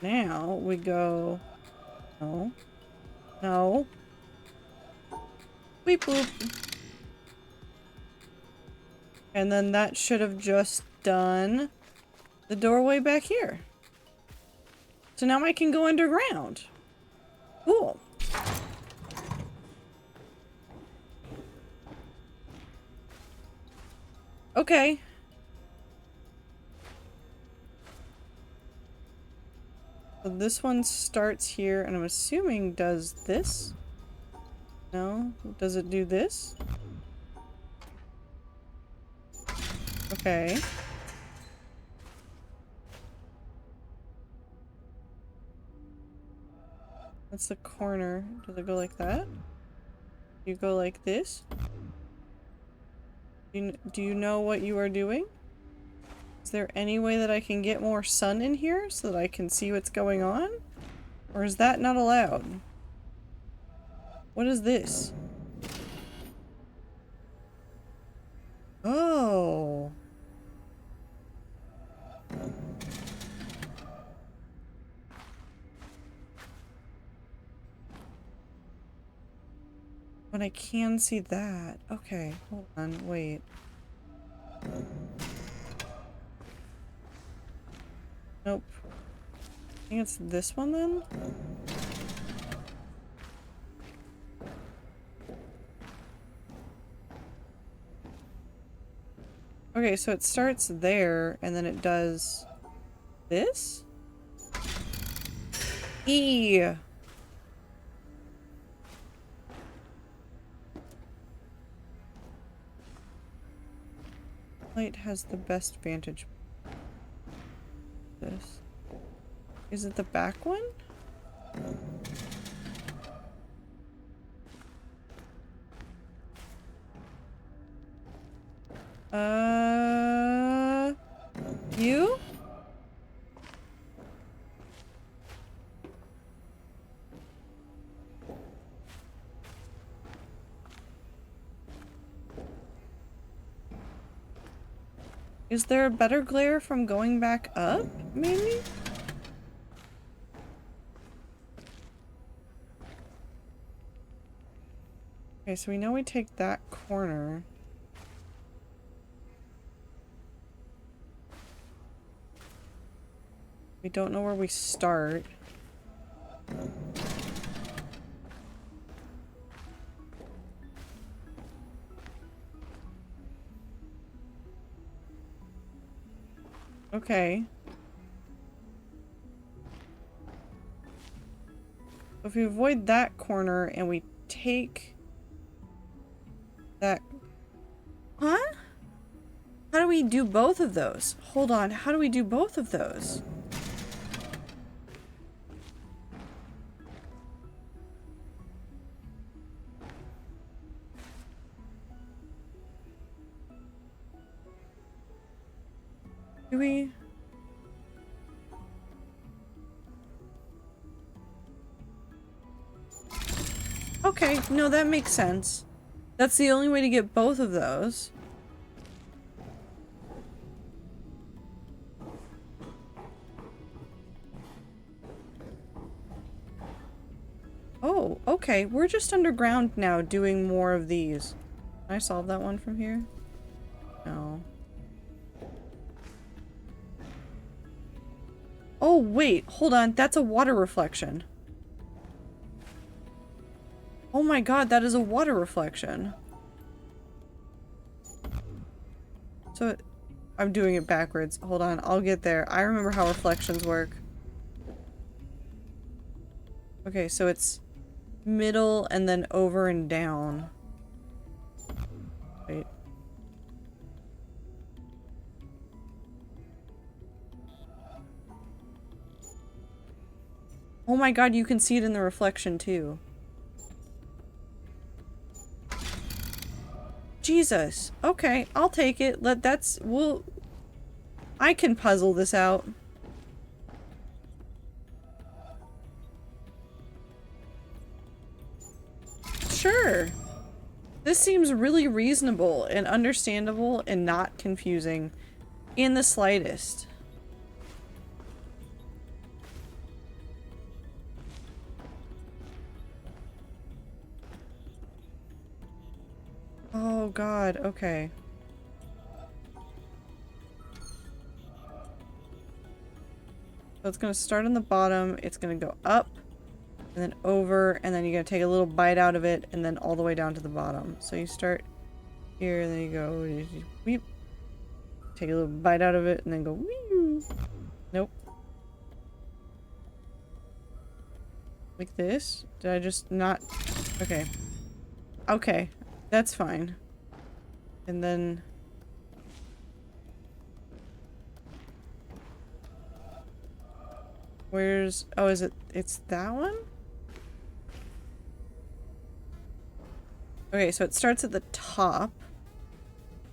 Now we go... No. No. Weep whoop. And then that should have just done the doorway back here. So now I can go underground. Cool. Okay. So this one starts here, and I'm assuming does this? No? Does it do this? Okay. That's the corner. Does it go like that? You go like this? Do you know what you are doing? Is there any way that I can get more sun in here so that I can see what's going on? Or is that not allowed? What is this? Oh. But I can see that. Okay, hold on, wait. Nope. I think it's this one then? Okay, so it starts there, and then it does this? E! Light has the best vantage. This. Is it the back one? You? Is there a better glare from going back up, maybe? Okay, so we know we take that corner. We don't know where we start. Okay. So if we avoid that corner and we take that... Huh? How do we do both of those? Hold on, how do we do both of those? Do we? Okay, no, that makes sense. That's the only way to get both of those. Oh, okay. We're just underground now doing more of these. Can I solve that one from here? No. Oh, wait. Hold on. That's a water reflection. Oh my god, that is a water reflection. So, I'm doing it backwards. Hold on. I'll get there. I remember how reflections work. Okay, so it's middle and then over and down. Wait. Oh my god, you can see it in the reflection too. Jesus. Okay, I'll take it. I can puzzle this out. Sure. This seems really reasonable and understandable and not confusing in the slightest. Oh god, okay. So it's gonna start on the bottom, it's gonna go up, and then over, and then you're gonna take a little bite out of it, and then all the way down to the bottom. So you start here, and then you go, weep. Take a little bite out of it, and then go, wee. Nope. Like this? Did I just not? Okay. Okay. That's fine. And then... Where's... Oh, is it... It's that one? Okay, so it starts at the top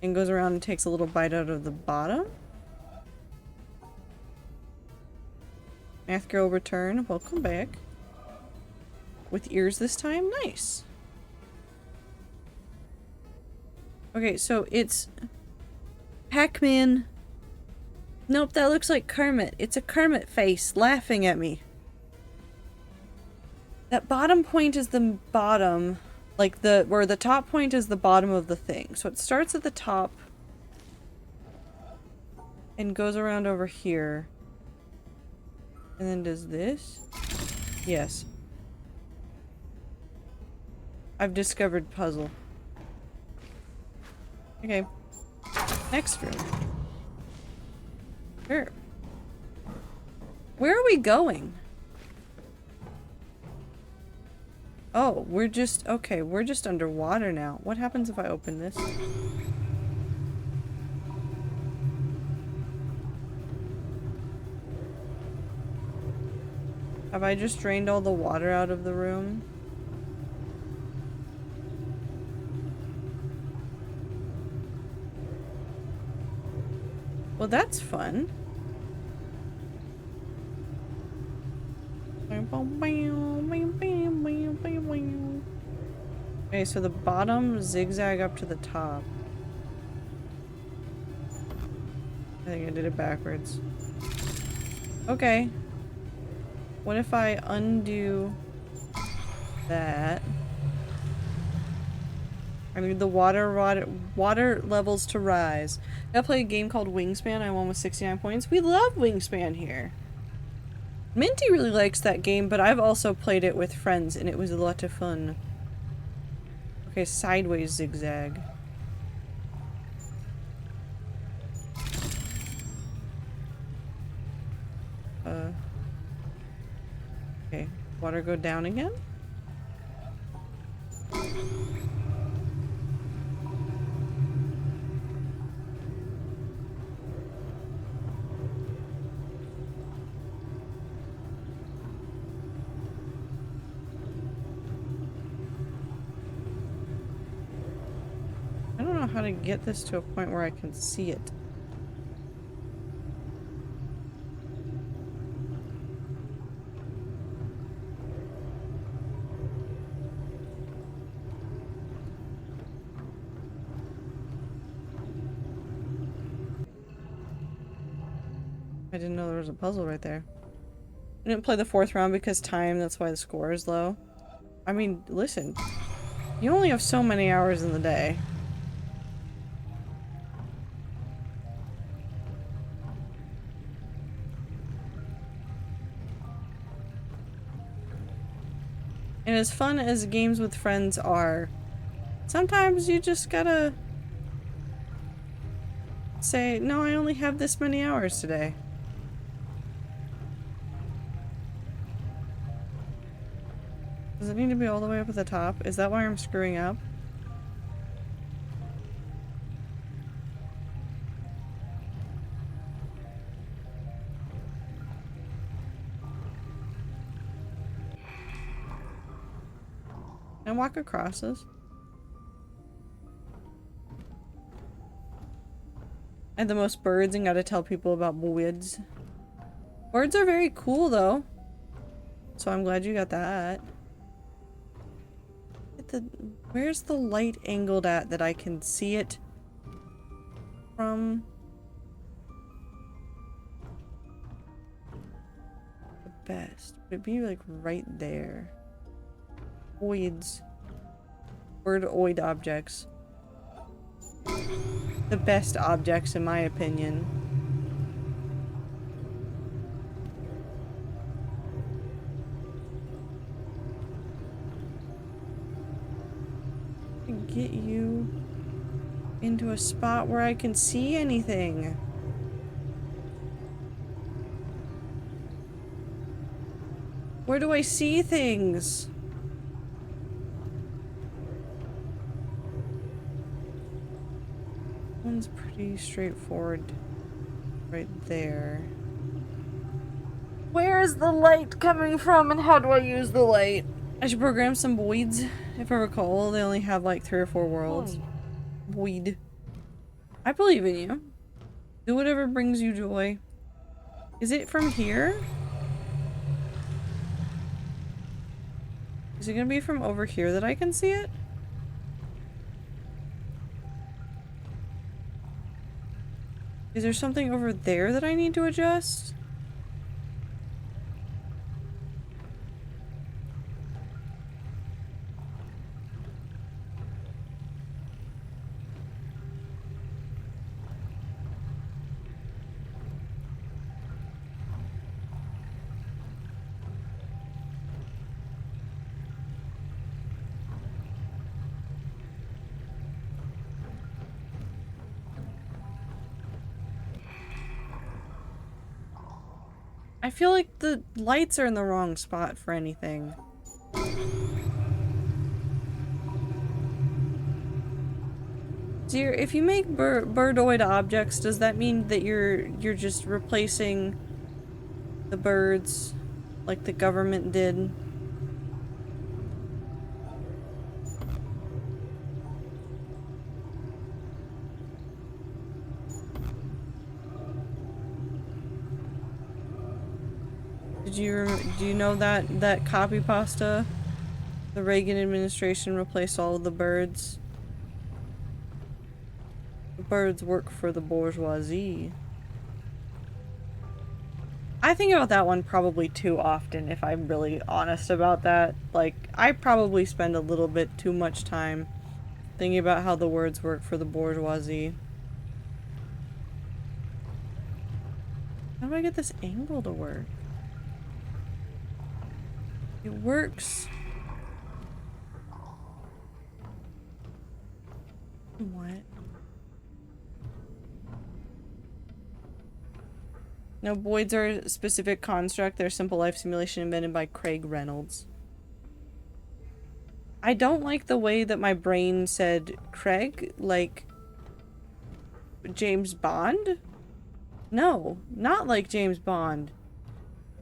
and goes around and takes a little bite out of the bottom. Math Girl return. Welcome back. With ears this time? Nice. Okay, so it's Pac-Man. Nope, that looks like Kermit. It's a Kermit face laughing at me. That bottom point is the bottom, like where the top point is the bottom of the thing. So it starts at the top and goes around over here. And then does this? Yes. I've discovered puzzle. Okay. Next room. Sure. Where are we going? Oh, we're just... Okay, we're just underwater now. What happens if I open this? Have I just drained all the water out of the room? Well, that's fun. Okay, so the bottom zigzag up to the top. I think I did it backwards. Okay. What if I undo that? I need the water levels to rise. I play a game called Wingspan. I won with 69 points. We love Wingspan here. Minty really likes that game, but I've also played it with friends, and it was a lot of fun. Okay, sideways zigzag. Okay, water go down again? how to get this to a point where I can see it. I didn't know there was a puzzle right there. I didn't play the 4th round because time, that's why the score is low. I mean, listen. You only have so many hours in the day. And as fun as games with friends are, sometimes you just gotta say, no, I only have this many hours today. Does it need to be all the way up at the top? Is that why I'm screwing up? And walk across this. And the most birds and gotta tell people about woods. Birds are very cool though. So I'm glad you got that. Where's the light angled at that I can see it from? The best. Would it be like right there? Oids. Bird-oid objects. The best objects in my opinion. Get you into a spot where I can see anything. Where do I see things? One's pretty straightforward right there. Where is the light coming from and how do I use the light? I should program some voids. If I recall, they only have like 3 or 4 worlds. Void. I believe in you. Do whatever brings you joy. Is it from here? Is it gonna be from over here that I can see it? Is there something over there that I need to adjust? I feel like the lights are in the wrong spot for anything. Dear, if you make birdoid objects, does that mean that you're just replacing the birds like the government did? Do you know that copy pasta? The Reagan administration replaced all of the birds. The birds work for the bourgeoisie. I think about that one probably too often, if I'm really honest about that. Like, I probably spend a little bit too much time thinking about how the words work for the bourgeoisie. How do I get this angle to work? It works. What? No, voids are a specific construct. They're a simple life simulation invented by Craig Reynolds. I don't like the way that my brain said Craig, like James Bond? No, not like James Bond.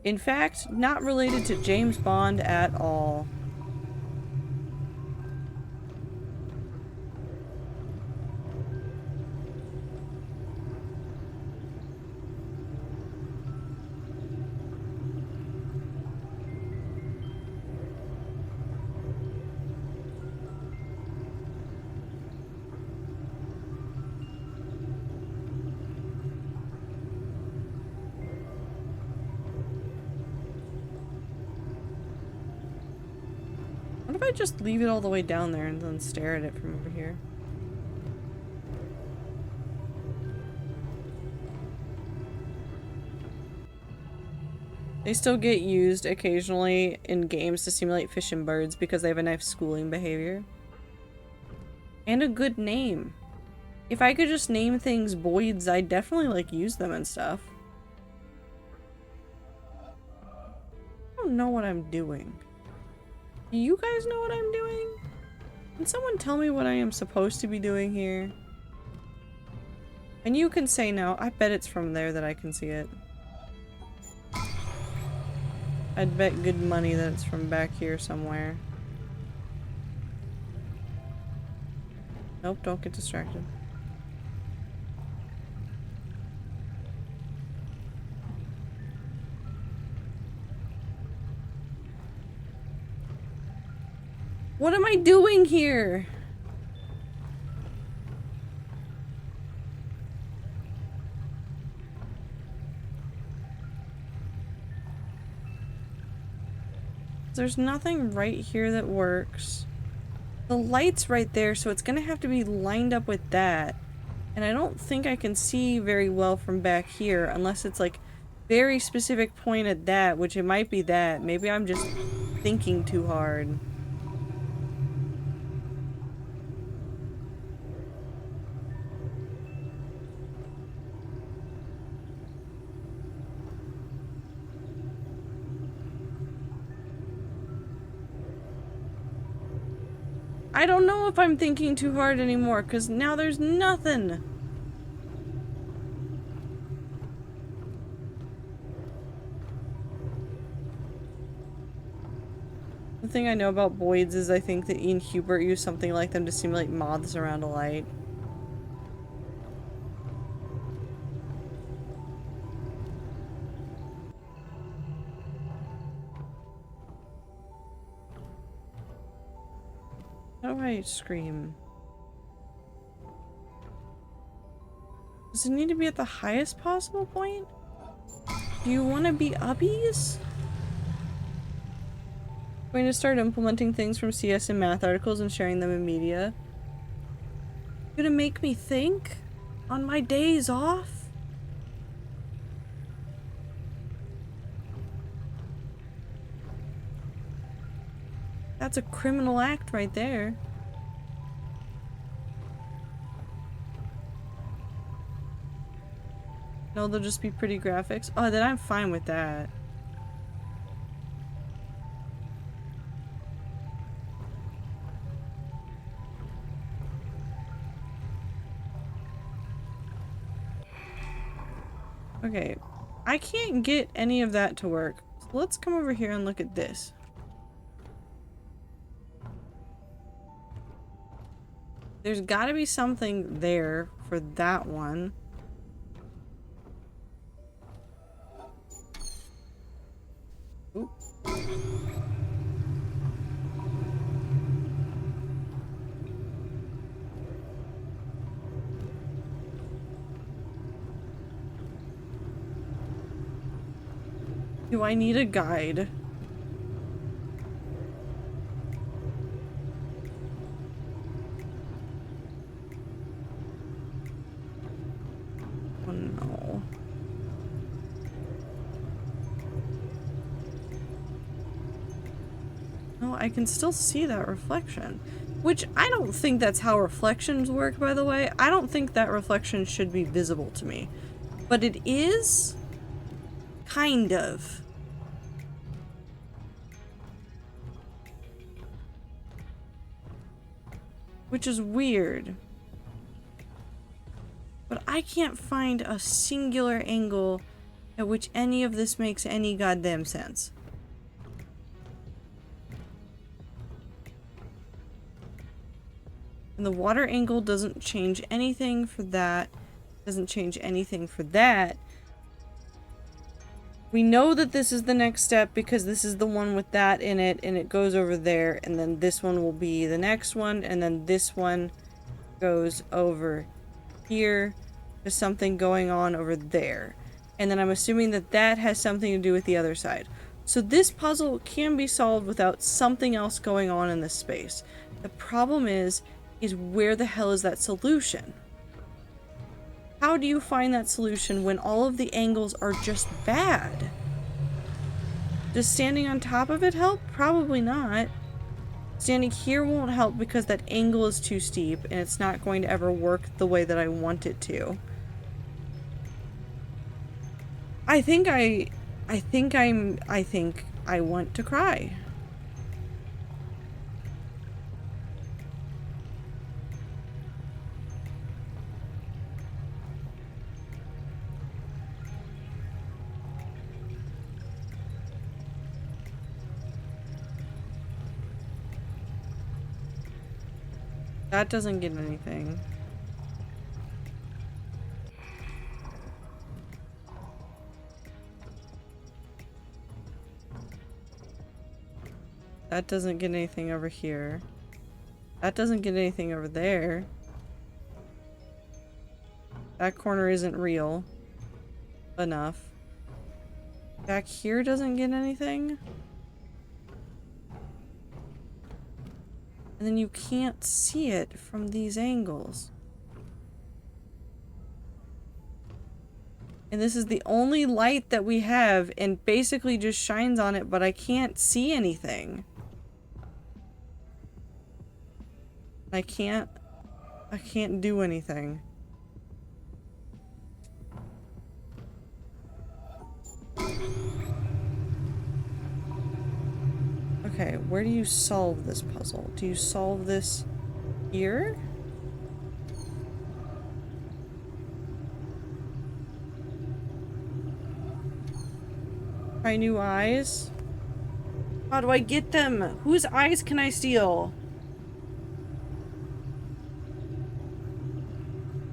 In fact, not related to James Bond at all. I just leave it all the way down there and then stare at it from over here? They still get used occasionally in games to simulate fish and birds because they have a nice schooling behavior. And a good name. If I could just name things Boids, I'd definitely, like, use them and stuff. I don't know what I'm doing. Do you guys know what I'm doing? Can someone tell me what I am supposed to be doing here? And you can say no. I bet it's from there that I can see it. I'd bet good money that it's from back here somewhere. Nope, don't get distracted. What am I doing here? There's nothing right here that works. The light's right there, so it's gonna have to be lined up with that. And I don't think I can see very well from back here unless it's like very specific point at that, which it might be that. Maybe I'm just thinking too hard. I don't know if I'm thinking too hard anymore, because now there's nothing. The thing I know about Boids is I think that Ian Hubert used something like them to simulate moths around a light. How do I scream? Does it need to be at the highest possible point? Do you want to be ubbies? I'm going to start implementing things from CS in math articles and sharing them in media. You're gonna make me think? On my days off? That's a criminal act right there. No, they'll just be pretty graphics. Oh, then I'm fine with that. Okay, I can't get any of that to work. So let's come over here and look at this. There's gotta be something there for that one. Oop. Do I need a guide? Oh no. No, I can still see that reflection. Which, I don't think that's how reflections work, by the way. I don't think that reflection should be visible to me. But it is? Kind of. Which is weird. But I can't find a singular angle at which any of this makes any goddamn sense. And the water angle doesn't change anything for that. Doesn't change anything for that. We know that this is the next step because this is the one with that in it, and it goes over there, and then this one will be the next one, and then this one goes over here. There's something going on over there. And then I'm assuming that that has something to do with the other side. So this puzzle can be solved without something else going on in this space. The problem is where the hell is that solution? How do you find that solution when all of the angles are just bad? Does standing on top of it help? Probably not. Standing here won't help because that angle is too steep and it's not going to ever work the way that I want it to. I think I want to cry. That doesn't get anything. That doesn't get anything over here. That doesn't get anything over there. That corner isn't real enough. Back here doesn't get anything. And then you can't see it from these angles. And this is the only light that we have and basically just shines on it, but I can't see anything. I can't do anything. Okay, where do you solve this puzzle? Do you solve this here? Try new eyes? How do I get them? Whose eyes can I steal?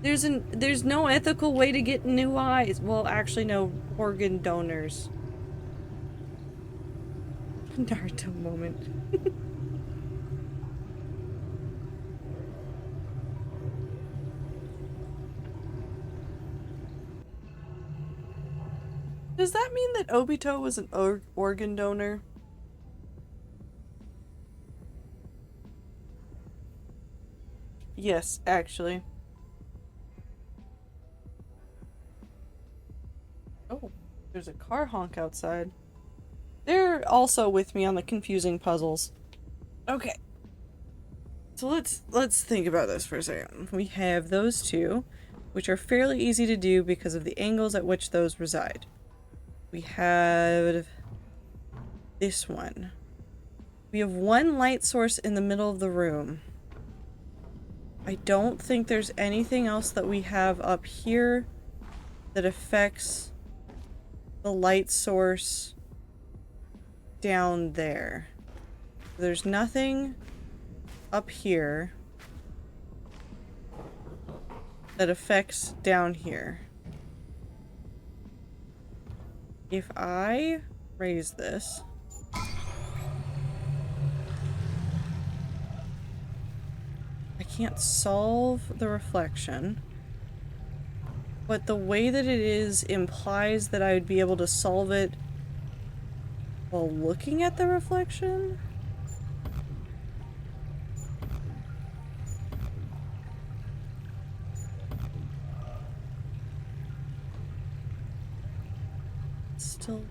There's no ethical way to get new eyes. Well, actually no, organ donors. Naruto moment. Does that mean that Obito was an organ donor? Yes, actually. Oh, there's a car honk outside. They're also with me on the confusing puzzles. Okay. So let's think about this for a second. We have those two, which are fairly easy to do because of the angles at which those reside. We have this one. We have one light source in the middle of the room. I don't think there's anything else that we have up here that affects the light source down there. There's nothing up here that affects down here. If I raise this, I can't solve the reflection, but the way that it is implies that I would be able to solve it while looking at the reflection? Still...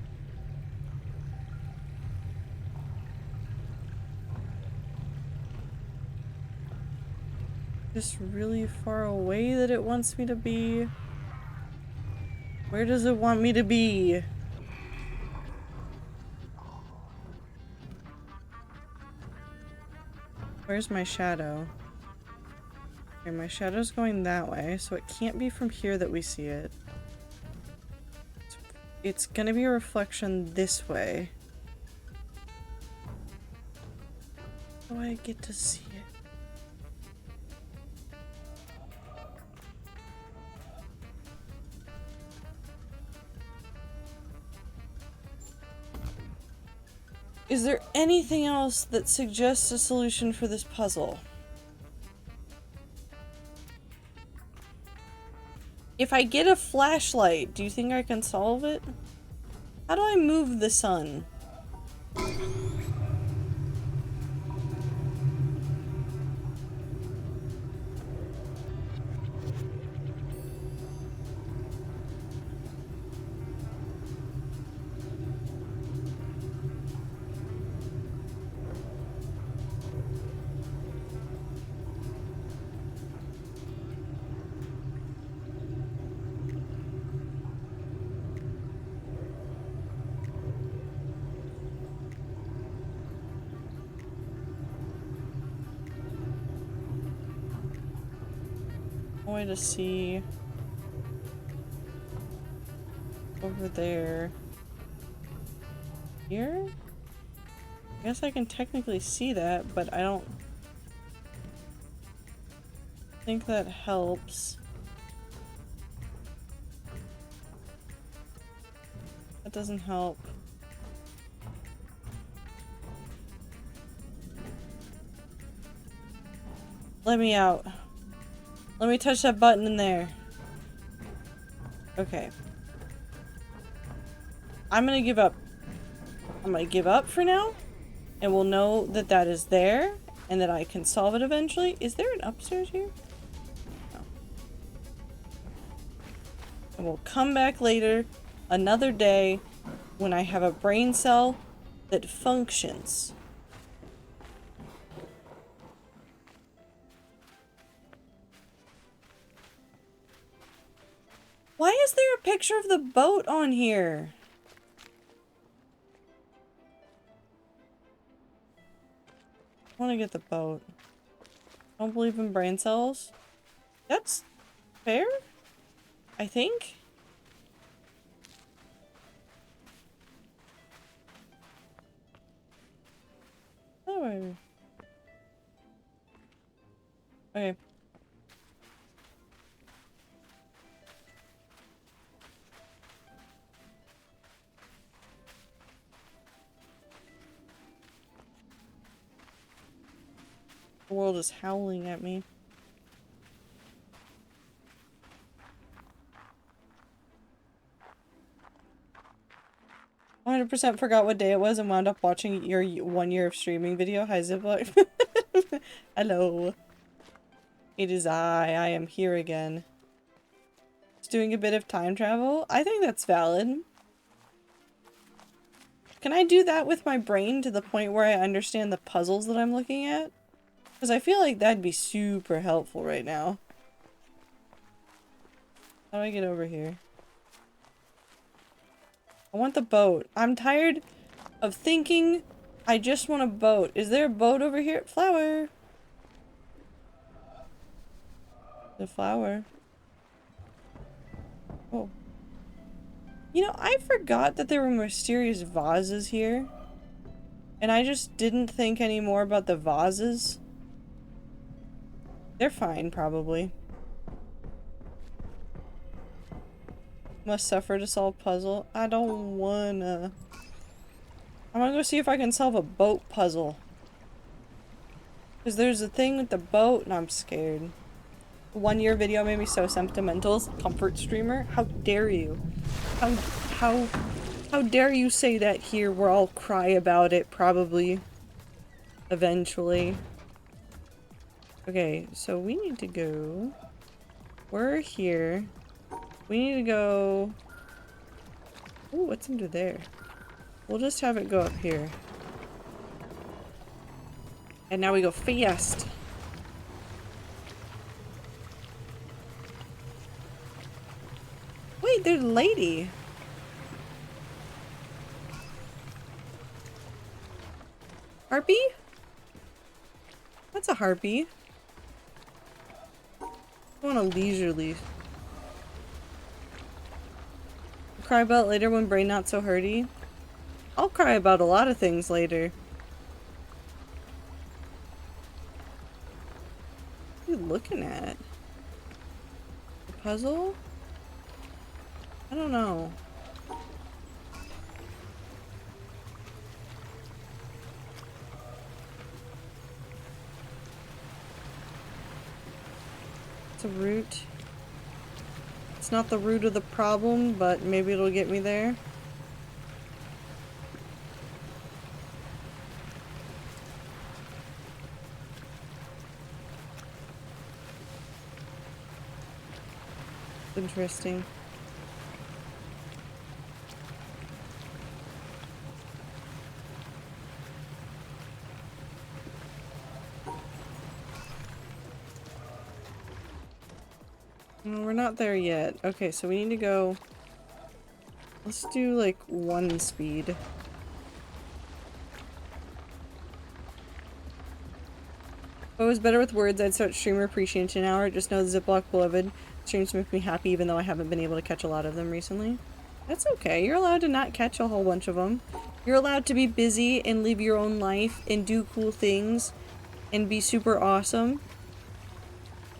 just really far away that it wants me to be. Where does it want me to be? Where's my shadow? Okay, my shadow's going that way, so it can't be from here that we see it. It's gonna be a reflection this way. How do I get to see it? Is there anything else that suggests a solution for this puzzle? If I get a flashlight, do you think I can solve it? How do I move the sun? Way to see over there. Here? I guess I can technically see that, but I don't think that helps. That doesn't help. Let me out. Let me touch that button in there. Okay. I'm gonna give up. I'm gonna give up for now. And we'll know that that is there. And that I can solve it eventually. Is there an upstairs here? No. And we'll come back later. Another day. When I have a brain cell that functions. Why is there a picture of the boat on here? I want to get the boat. I don't believe in brain cells. That's fair, I think. Oh. Okay. The world is howling at me. I 100% forgot what day it was and wound up watching your 1 year of streaming video. Hi, Ziploc. Hello. It is I am here again. Just doing a bit of time travel. I think that's valid. Can I do that with my brain to the point where I understand the puzzles that I'm looking at? Because I feel like that'd be super helpful right now. How do I get over here? I want the boat. I'm tired of thinking I just want a boat. Is there a boat over here? Flower. The flower. Oh. You know, I forgot that there were mysterious vases here. And I just didn't think any more about the vases. They're fine, probably. Must suffer to solve puzzle. I don't wanna. I'm gonna go see if I can solve a boat puzzle. Because there's a thing with the boat and I'm scared. 1 year video made me so sentimental. Comfort streamer? How dare you? How dare you say that here where I'll cry about it probably. Eventually. Okay, so we need to go. We're here. We need to go. Ooh, what's under there? We'll just have it go up here. And now we go fast. Wait, there's a lady. Harpy? That's a harpy. I want a leisurely. Cry about it later when brain not so hurty. I'll cry about a lot of things later. What are you looking at? The puzzle? I don't know. It's a root. It's not the root of the problem, but maybe it'll get me there. Interesting. No, we're not there yet. Okay, so we need to go... Let's do, like, 1 speed. If I was better with words, I'd start Streamer Appreciation Hour. Just know the Ziploc Beloved streams make me happy, even though I haven't been able to catch a lot of them recently. That's okay. You're allowed to not catch a whole bunch of them. You're allowed to be busy and live your own life and do cool things and be super awesome.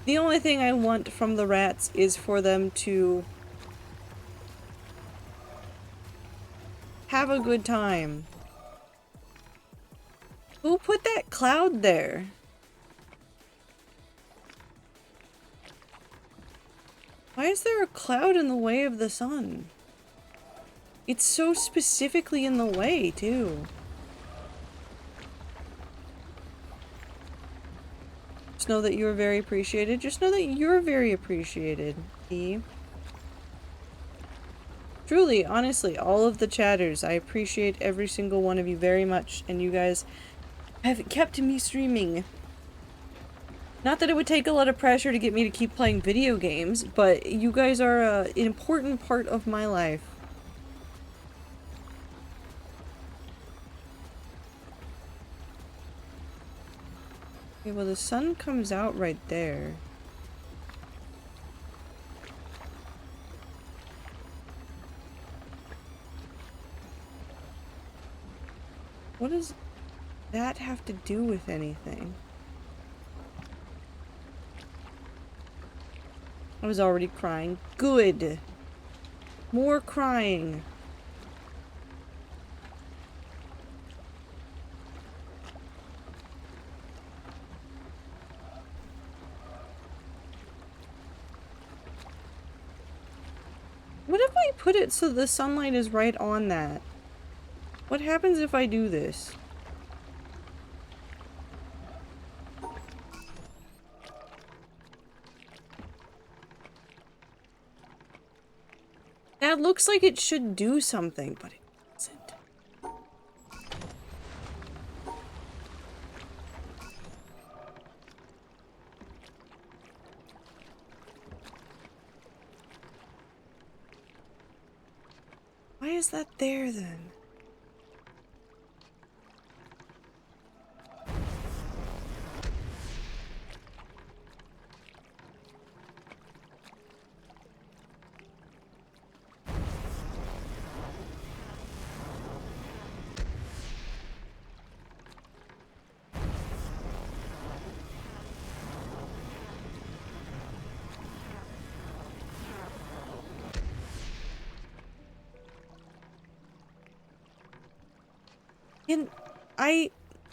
The only thing I want from the rats is for them to have a good time. Who put that cloud there? Why is there a cloud in the way of the sun? It's so specifically in the way, too. Just know that you're very appreciated. Just know that you're very appreciated, E. Truly, honestly, all of the chatters, I appreciate every single one of you very much, and you guys have kept me streaming. Not that it would take a lot of pressure to get me to keep playing video games, but you guys are an important part of my life. Okay, well, the sun comes out right there. What does that have to do with anything? I was already crying. Good. More crying. What if I put it so the sunlight is right on that? What happens if I do this? That looks like it should do something, but it doesn't. Why is that there then?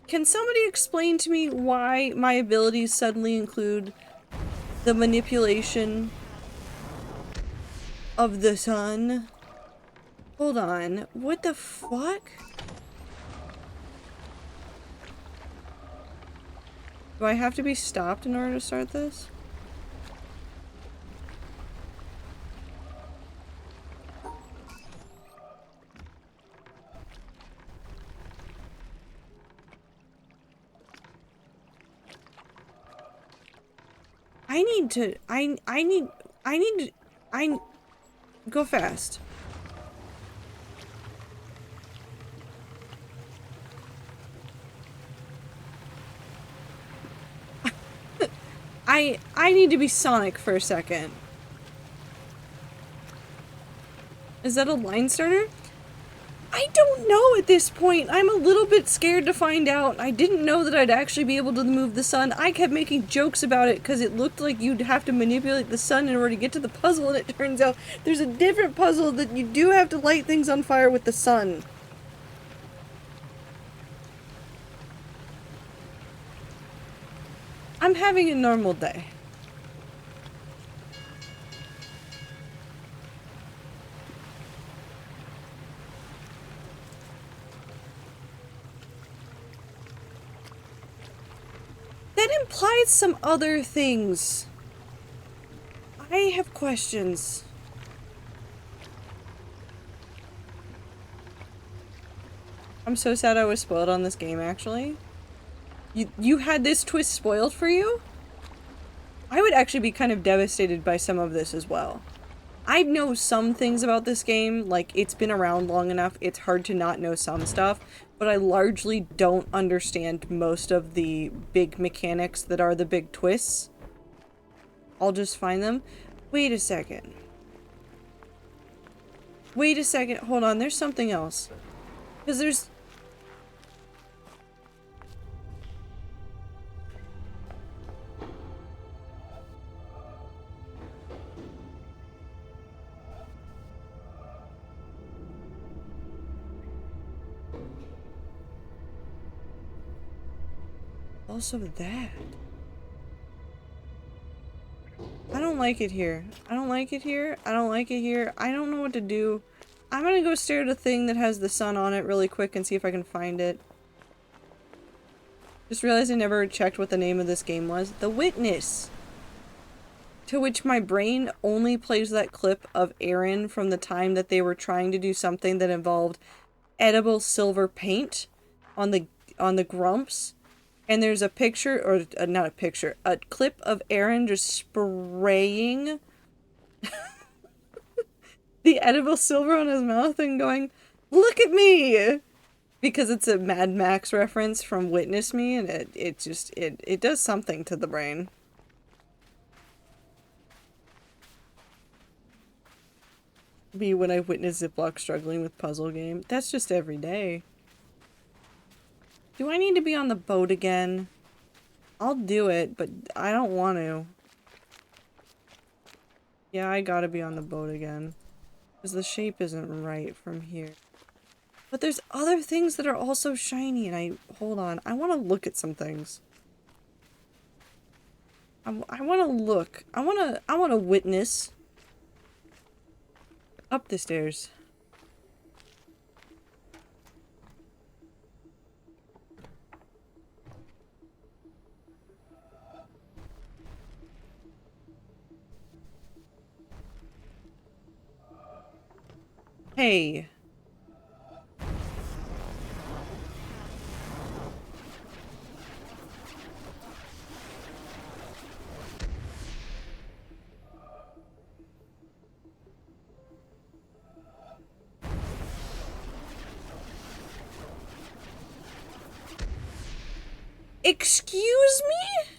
Can somebody explain to me why my abilities suddenly include the manipulation of the sun? Hold on, what the fuck? Do I have to be stopped in order to start this? Go fast. I need to be Sonic for a second. Is that a line starter? I don't know at this point. I'm a little bit scared to find out. I didn't know that I'd actually be able to move the sun. I kept making jokes about it because it looked like you'd have to manipulate the sun in order to get to the puzzle, and it turns out there's a different puzzle that you do have to light things on fire with the sun. I'm having a normal day. That implies some other things. I have questions. I'm so sad I was spoiled on this game, actually. You had this twist spoiled for you? I would actually be kind of devastated by some of this as well. I know some things about this game, like it's been around long enough, it's hard to not know some stuff, but I largely don't understand most of the big mechanics that are the big twists. I'll just find them. Wait a second. Wait a second, hold on, there's something else. Because there's... also that. I don't like it here. I don't like it here. I don't like it here. I don't know what to do. I'm gonna go stare at a thing that has the sun on it really quick and see if I can find it. Just realized I never checked what the name of this game was. The Witness! To which my brain only plays that clip of Aaron from the time that they were trying to do something that involved edible silver paint on the grumps. And there's a picture, or not a picture, a clip of Aaron just spraying the edible silver on his mouth and going, "Look at me!" Because it's a Mad Max reference from Witness Me, and it does something to the brain. Me when I witness Ziploc struggling with puzzle game. That's just every day. Do I need to be on the boat again? I'll do it, but I don't want to. Yeah, I gotta be on the boat again. Because the shape isn't right from here. But there's other things that are also shiny, and hold on, I want to look at some things. I want to look. I want to witness. Up the stairs. Hey. Excuse me?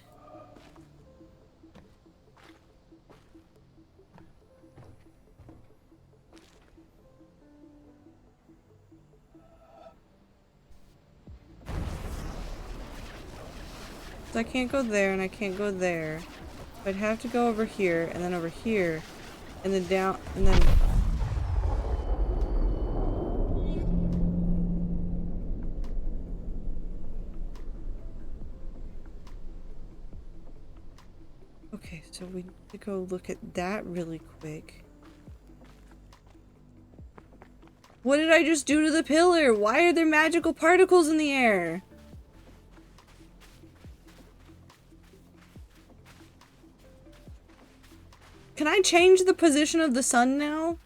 So I can't go there and I can't go there. I'd have to go over here and then over here and then down and then... Okay, so we need to go look at that really quick. What did I just do to the pillar? Why are there magical particles in the air? Can I change the position of the sun now?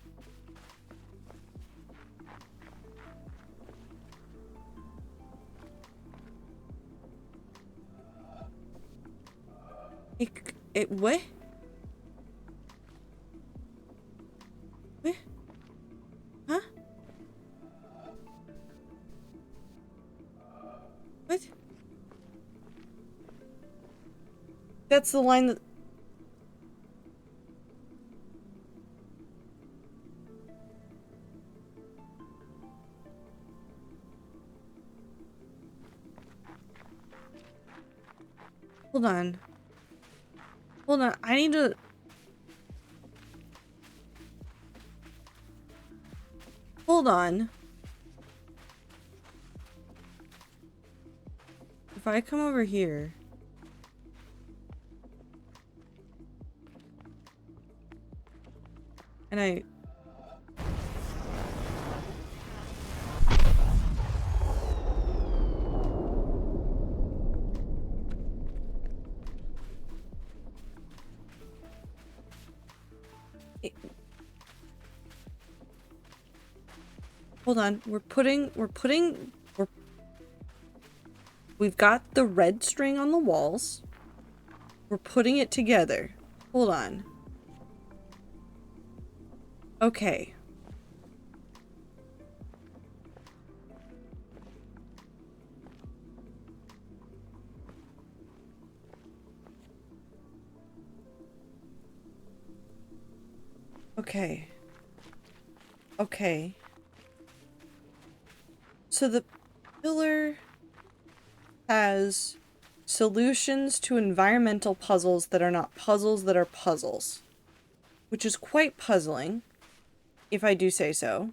It what? What? Huh? What? That's the line that... Hold on. Hold on, I need to... Hold on. If I come over here... And I... Hold on. We've got the red string on the walls. We're putting it together. Hold on. Okay. Okay. Okay. So the pillar has solutions to environmental puzzles that are not puzzles that are puzzles, which is quite puzzling, if I do say so.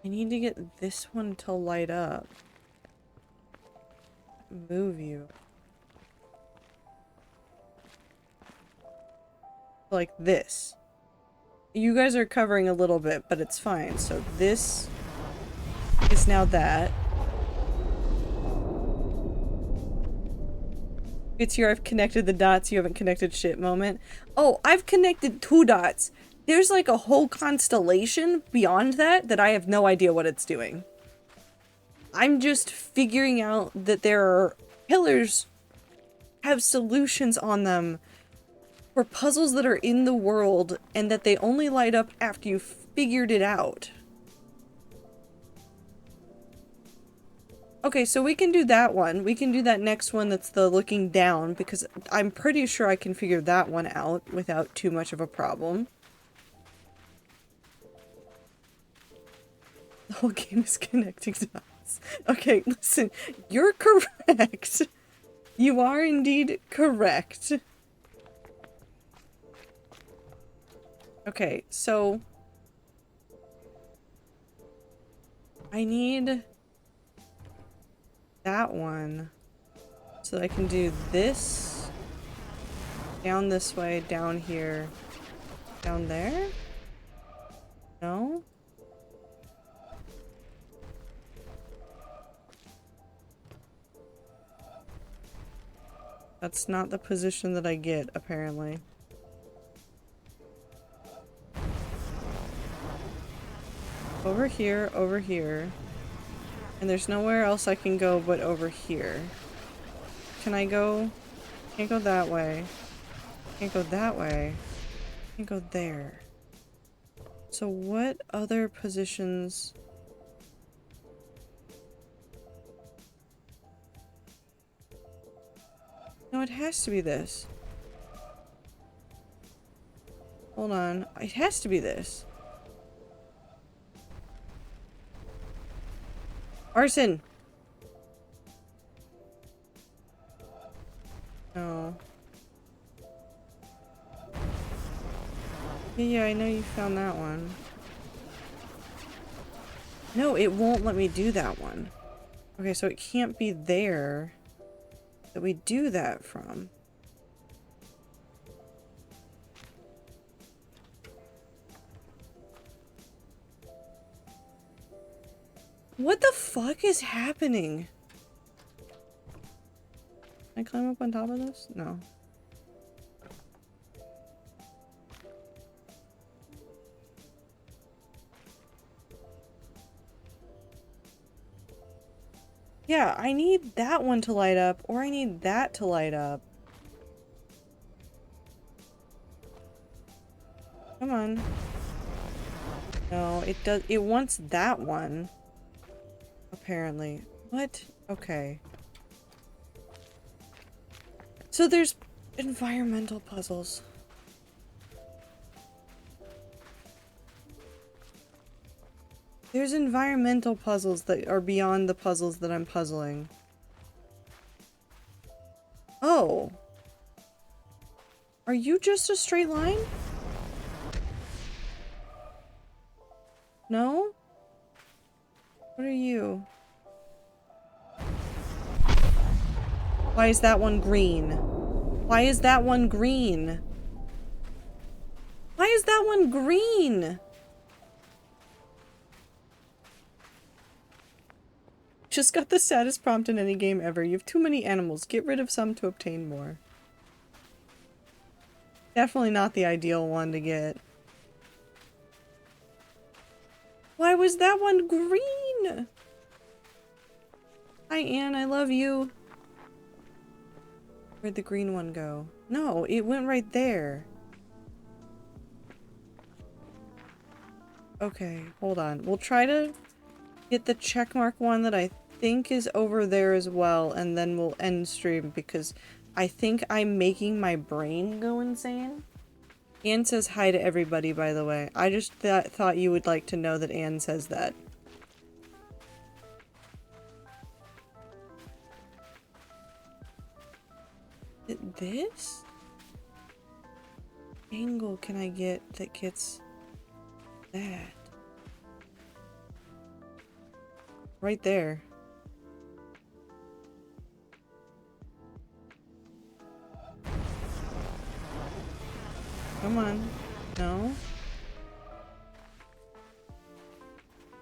I need to get this one to light up. Move you. Like this. You guys are covering a little bit, but it's fine. So this is now that. It's here, I've connected the dots, you haven't connected shit moment. Oh, I've connected 2 dots. There's like a whole constellation beyond that I have no idea what it's doing. I'm just figuring out that there are pillars have solutions on them for puzzles that are in the world and that they only light up after you've figured it out. Okay, so we can do that one. We can do that next one that's the looking down, because I'm pretty sure I can figure that one out without too much of a problem. The whole game is connecting dots. Okay, listen, you're correct. You are indeed correct. Okay, so I need that one so that I can do this down this way, down here, down there? No? That's not the position that I get, apparently. Over here, and there's nowhere else I can go but over here. Can I go? Can't go that way. Can't go that way. Can't go there. So what other positions? No, it has to be this. Hold on. It has to be this. Arson! No. Yeah, I know you found that one. No, it won't let me do that one. Okay, so it can't be there that we do that from. What the fuck is happening? Can I climb up on top of this? No. Yeah, I need that one to light up, or I need that to light up. Come on. No, it does. It wants that one. Apparently. What? Okay. So there's environmental puzzles. There's environmental puzzles that are beyond the puzzles that I'm puzzling. Oh. Are you just a straight line? No? What are you? Why is that one green? Why is that one green? Why is that one green? Just got the saddest prompt in any game ever. You have too many animals. Get rid of some to obtain more. Definitely not the ideal one to get. Why was that one green? Hi, Anne. I love you. Where'd the green one go? No, it went right there. Okay, hold on. We'll try to get the checkmark one that I think is over there as well, and then we'll end stream because I think I'm making my brain go insane. Anne says hi to everybody, by the way. I just thought you would like to know that Anne says that. This angle can I get that gets that? Right there. Come on. No.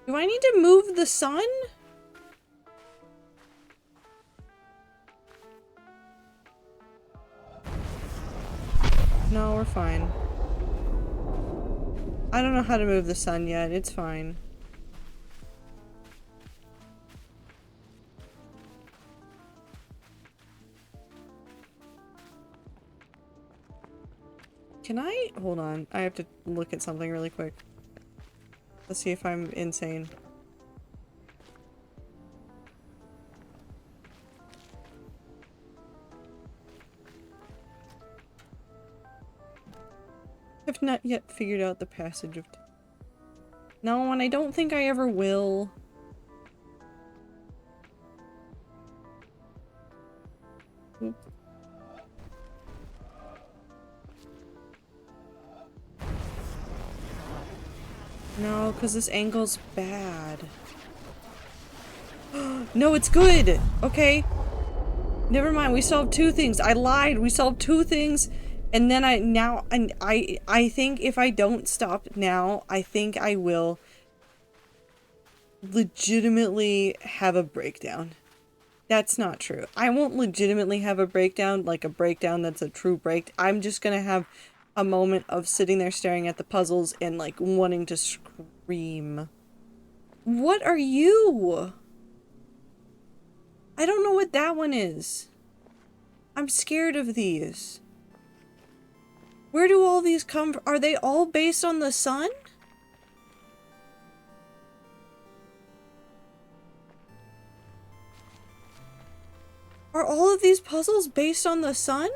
Do I need to move the sun? No, we're fine. I don't know how to move the sun yet. It's fine. Can I? Hold on. I have to look at something really quick. Let's see if I'm insane. I've not yet figured out the passage of time. No, and I don't think I ever will. Oop. No, because this angle's bad. No, it's good! Okay. Never mind, we solved two things. I lied, we solved two things. And then I think if I don't stop now, I think I will legitimately have a breakdown. That's not true. I won't legitimately have a breakdown, like a breakdown that's a true break. I'm just gonna have a moment of sitting there staring at the puzzles and like wanting to scream. What are you? I don't know what that one is. I'm scared of these. Where do all these come from? Are they all based on the sun? Are all of these puzzles based on the sun?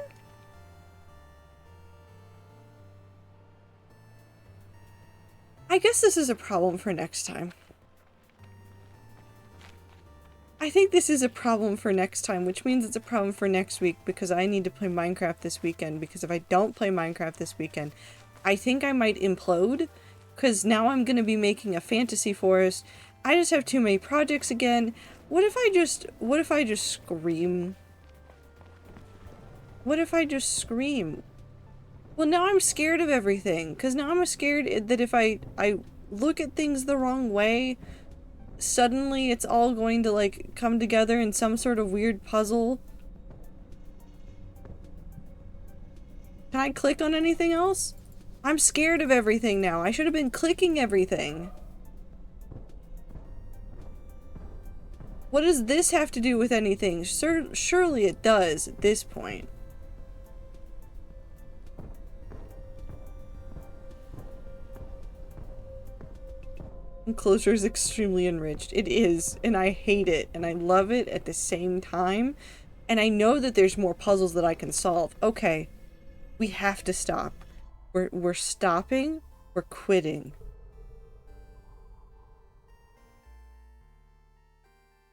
I guess this is a problem for next time. I think this is a problem for next time, which means it's a problem for next week because I need to play Minecraft this weekend, because if I don't play Minecraft this weekend, I think I might implode, because now I'm going to be making a fantasy forest. I just have too many projects again. What if I just scream? What if I just scream? Well, now I'm scared of everything, because now I'm scared that if I look at things the wrong way, suddenly it's all going to like come together in some sort of weird puzzle. Can I click on anything else? I'm scared of everything now. I should have been clicking everything. What does this have to do with anything? Surely it does at this point. Enclosure is extremely enriched. It is, and I hate it, and I love it at the same time. And I know that there's more puzzles that I can solve. Okay, we have to stop. We're stopping. We're quitting.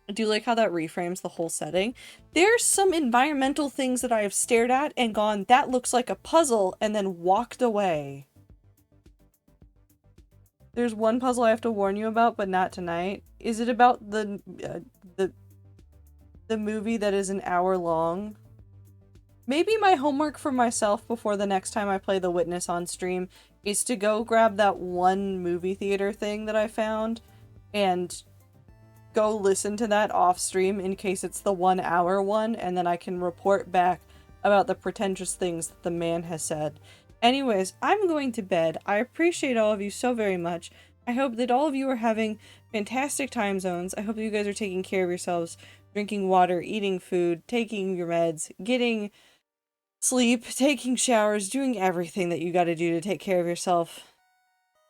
I do like how that reframes the whole setting. There's some environmental things that I have stared at and gone, that looks like a puzzle, and then walked away. There's one puzzle I have to warn you about, but not tonight. Is it about the movie that is an hour long? Maybe my homework for myself before the next time I play The Witness on stream is to go grab that one movie theater thing that I found and go listen to that off stream in case it's the 1 hour one, and then I can report back about the pretentious things that the man has said. Anyways, I'm going to bed. I appreciate all of you so very much. I hope that all of you are having fantastic time zones. I hope that you guys are taking care of yourselves, drinking water, eating food, taking your meds, getting sleep, taking showers, doing everything that you gotta do to take care of yourself.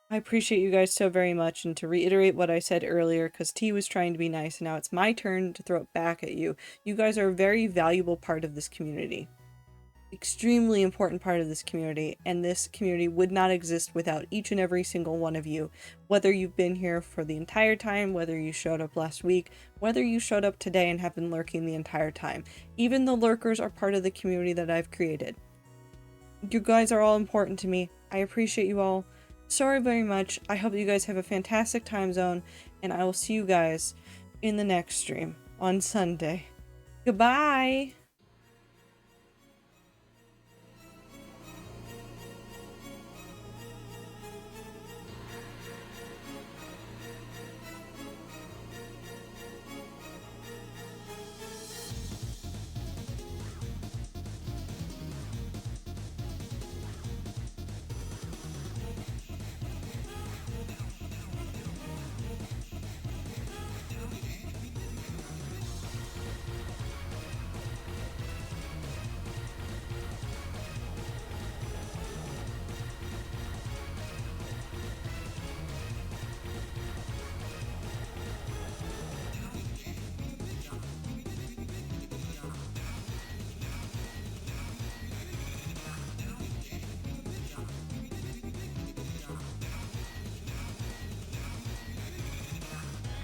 I appreciate you guys so very much, and to reiterate what I said earlier, because T was trying to be nice, and now it's my turn to throw it back at you. You guys are a very valuable part of this community. Extremely important part of this community, and this community would not exist without each and every single one of you. Whether you've been here for the entire time, whether you showed up last week, whether you showed up today and have been lurking the entire time. Even the lurkers are part of the community that I've created. You guys are all important to me. I appreciate you all so very much. I hope you guys have a fantastic time zone, and I will see you guys in the next stream on Sunday. Goodbye!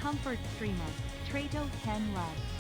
Comfort streamer, Trato 10 love.